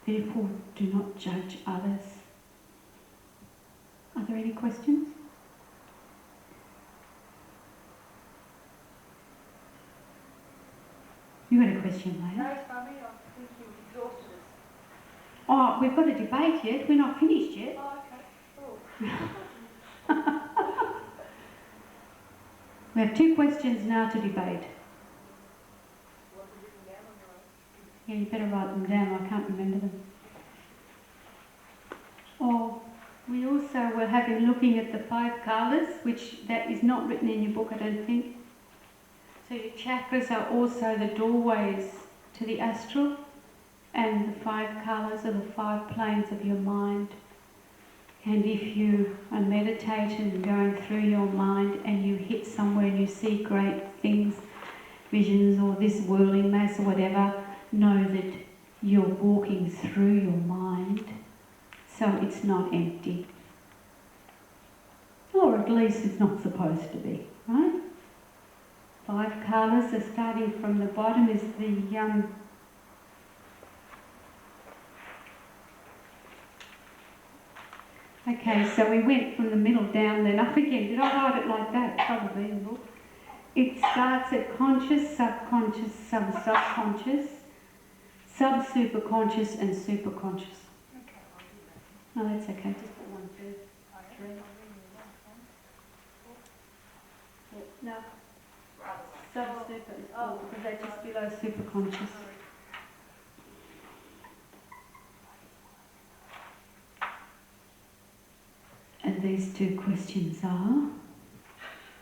therefore do not judge others. Are there any questions? You got a question, Leila? No, Swami, I think you've exhausted us. Oh, we've got a debate yet. We're not finished yet. Oh, okay. Cool. We have 2 questions now to debate. What have you written down on your own? Yeah, you better write them down. I can't remember them. Oh, we also were having looking at the 5 kalas, which that is not written in your book, I don't think. So your chakras are also the doorways to the astral, and the 5 kalas are the 5 planes of your mind. And if you are meditating and going through your mind and you hit somewhere and you see great things, visions or this whirling mass or whatever, know that you're walking through your mind, so it's not empty. Or at least it's not supposed to be, right? 5 kalas are starting from the bottom is the okay, so we went from the middle down then up again. Did I write it like that? Probably in the book. It starts at conscious, subconscious, sub-subconscious, sub-superconscious and superconscious. Okay, I'll do that. No, that's okay. Just put 1, 2, 3. No. Sub-super is all, because they're just below superconscious. And these 2 questions are,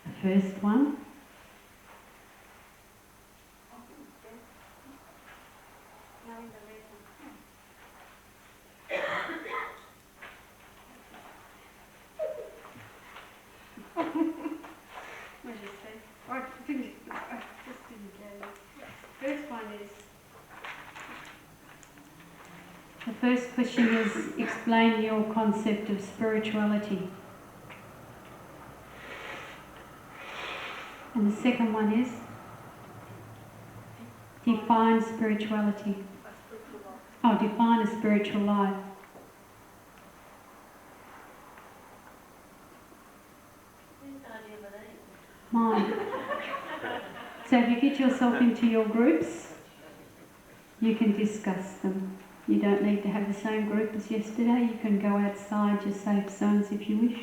the first one, the first question is, explain your concept of spirituality. And the second one is, define spirituality. Oh, define a spiritual life. Mine. So if you get yourself into your groups, you can discuss them. You don't need to have the same group as yesterday. You can go outside your safe zones if you wish.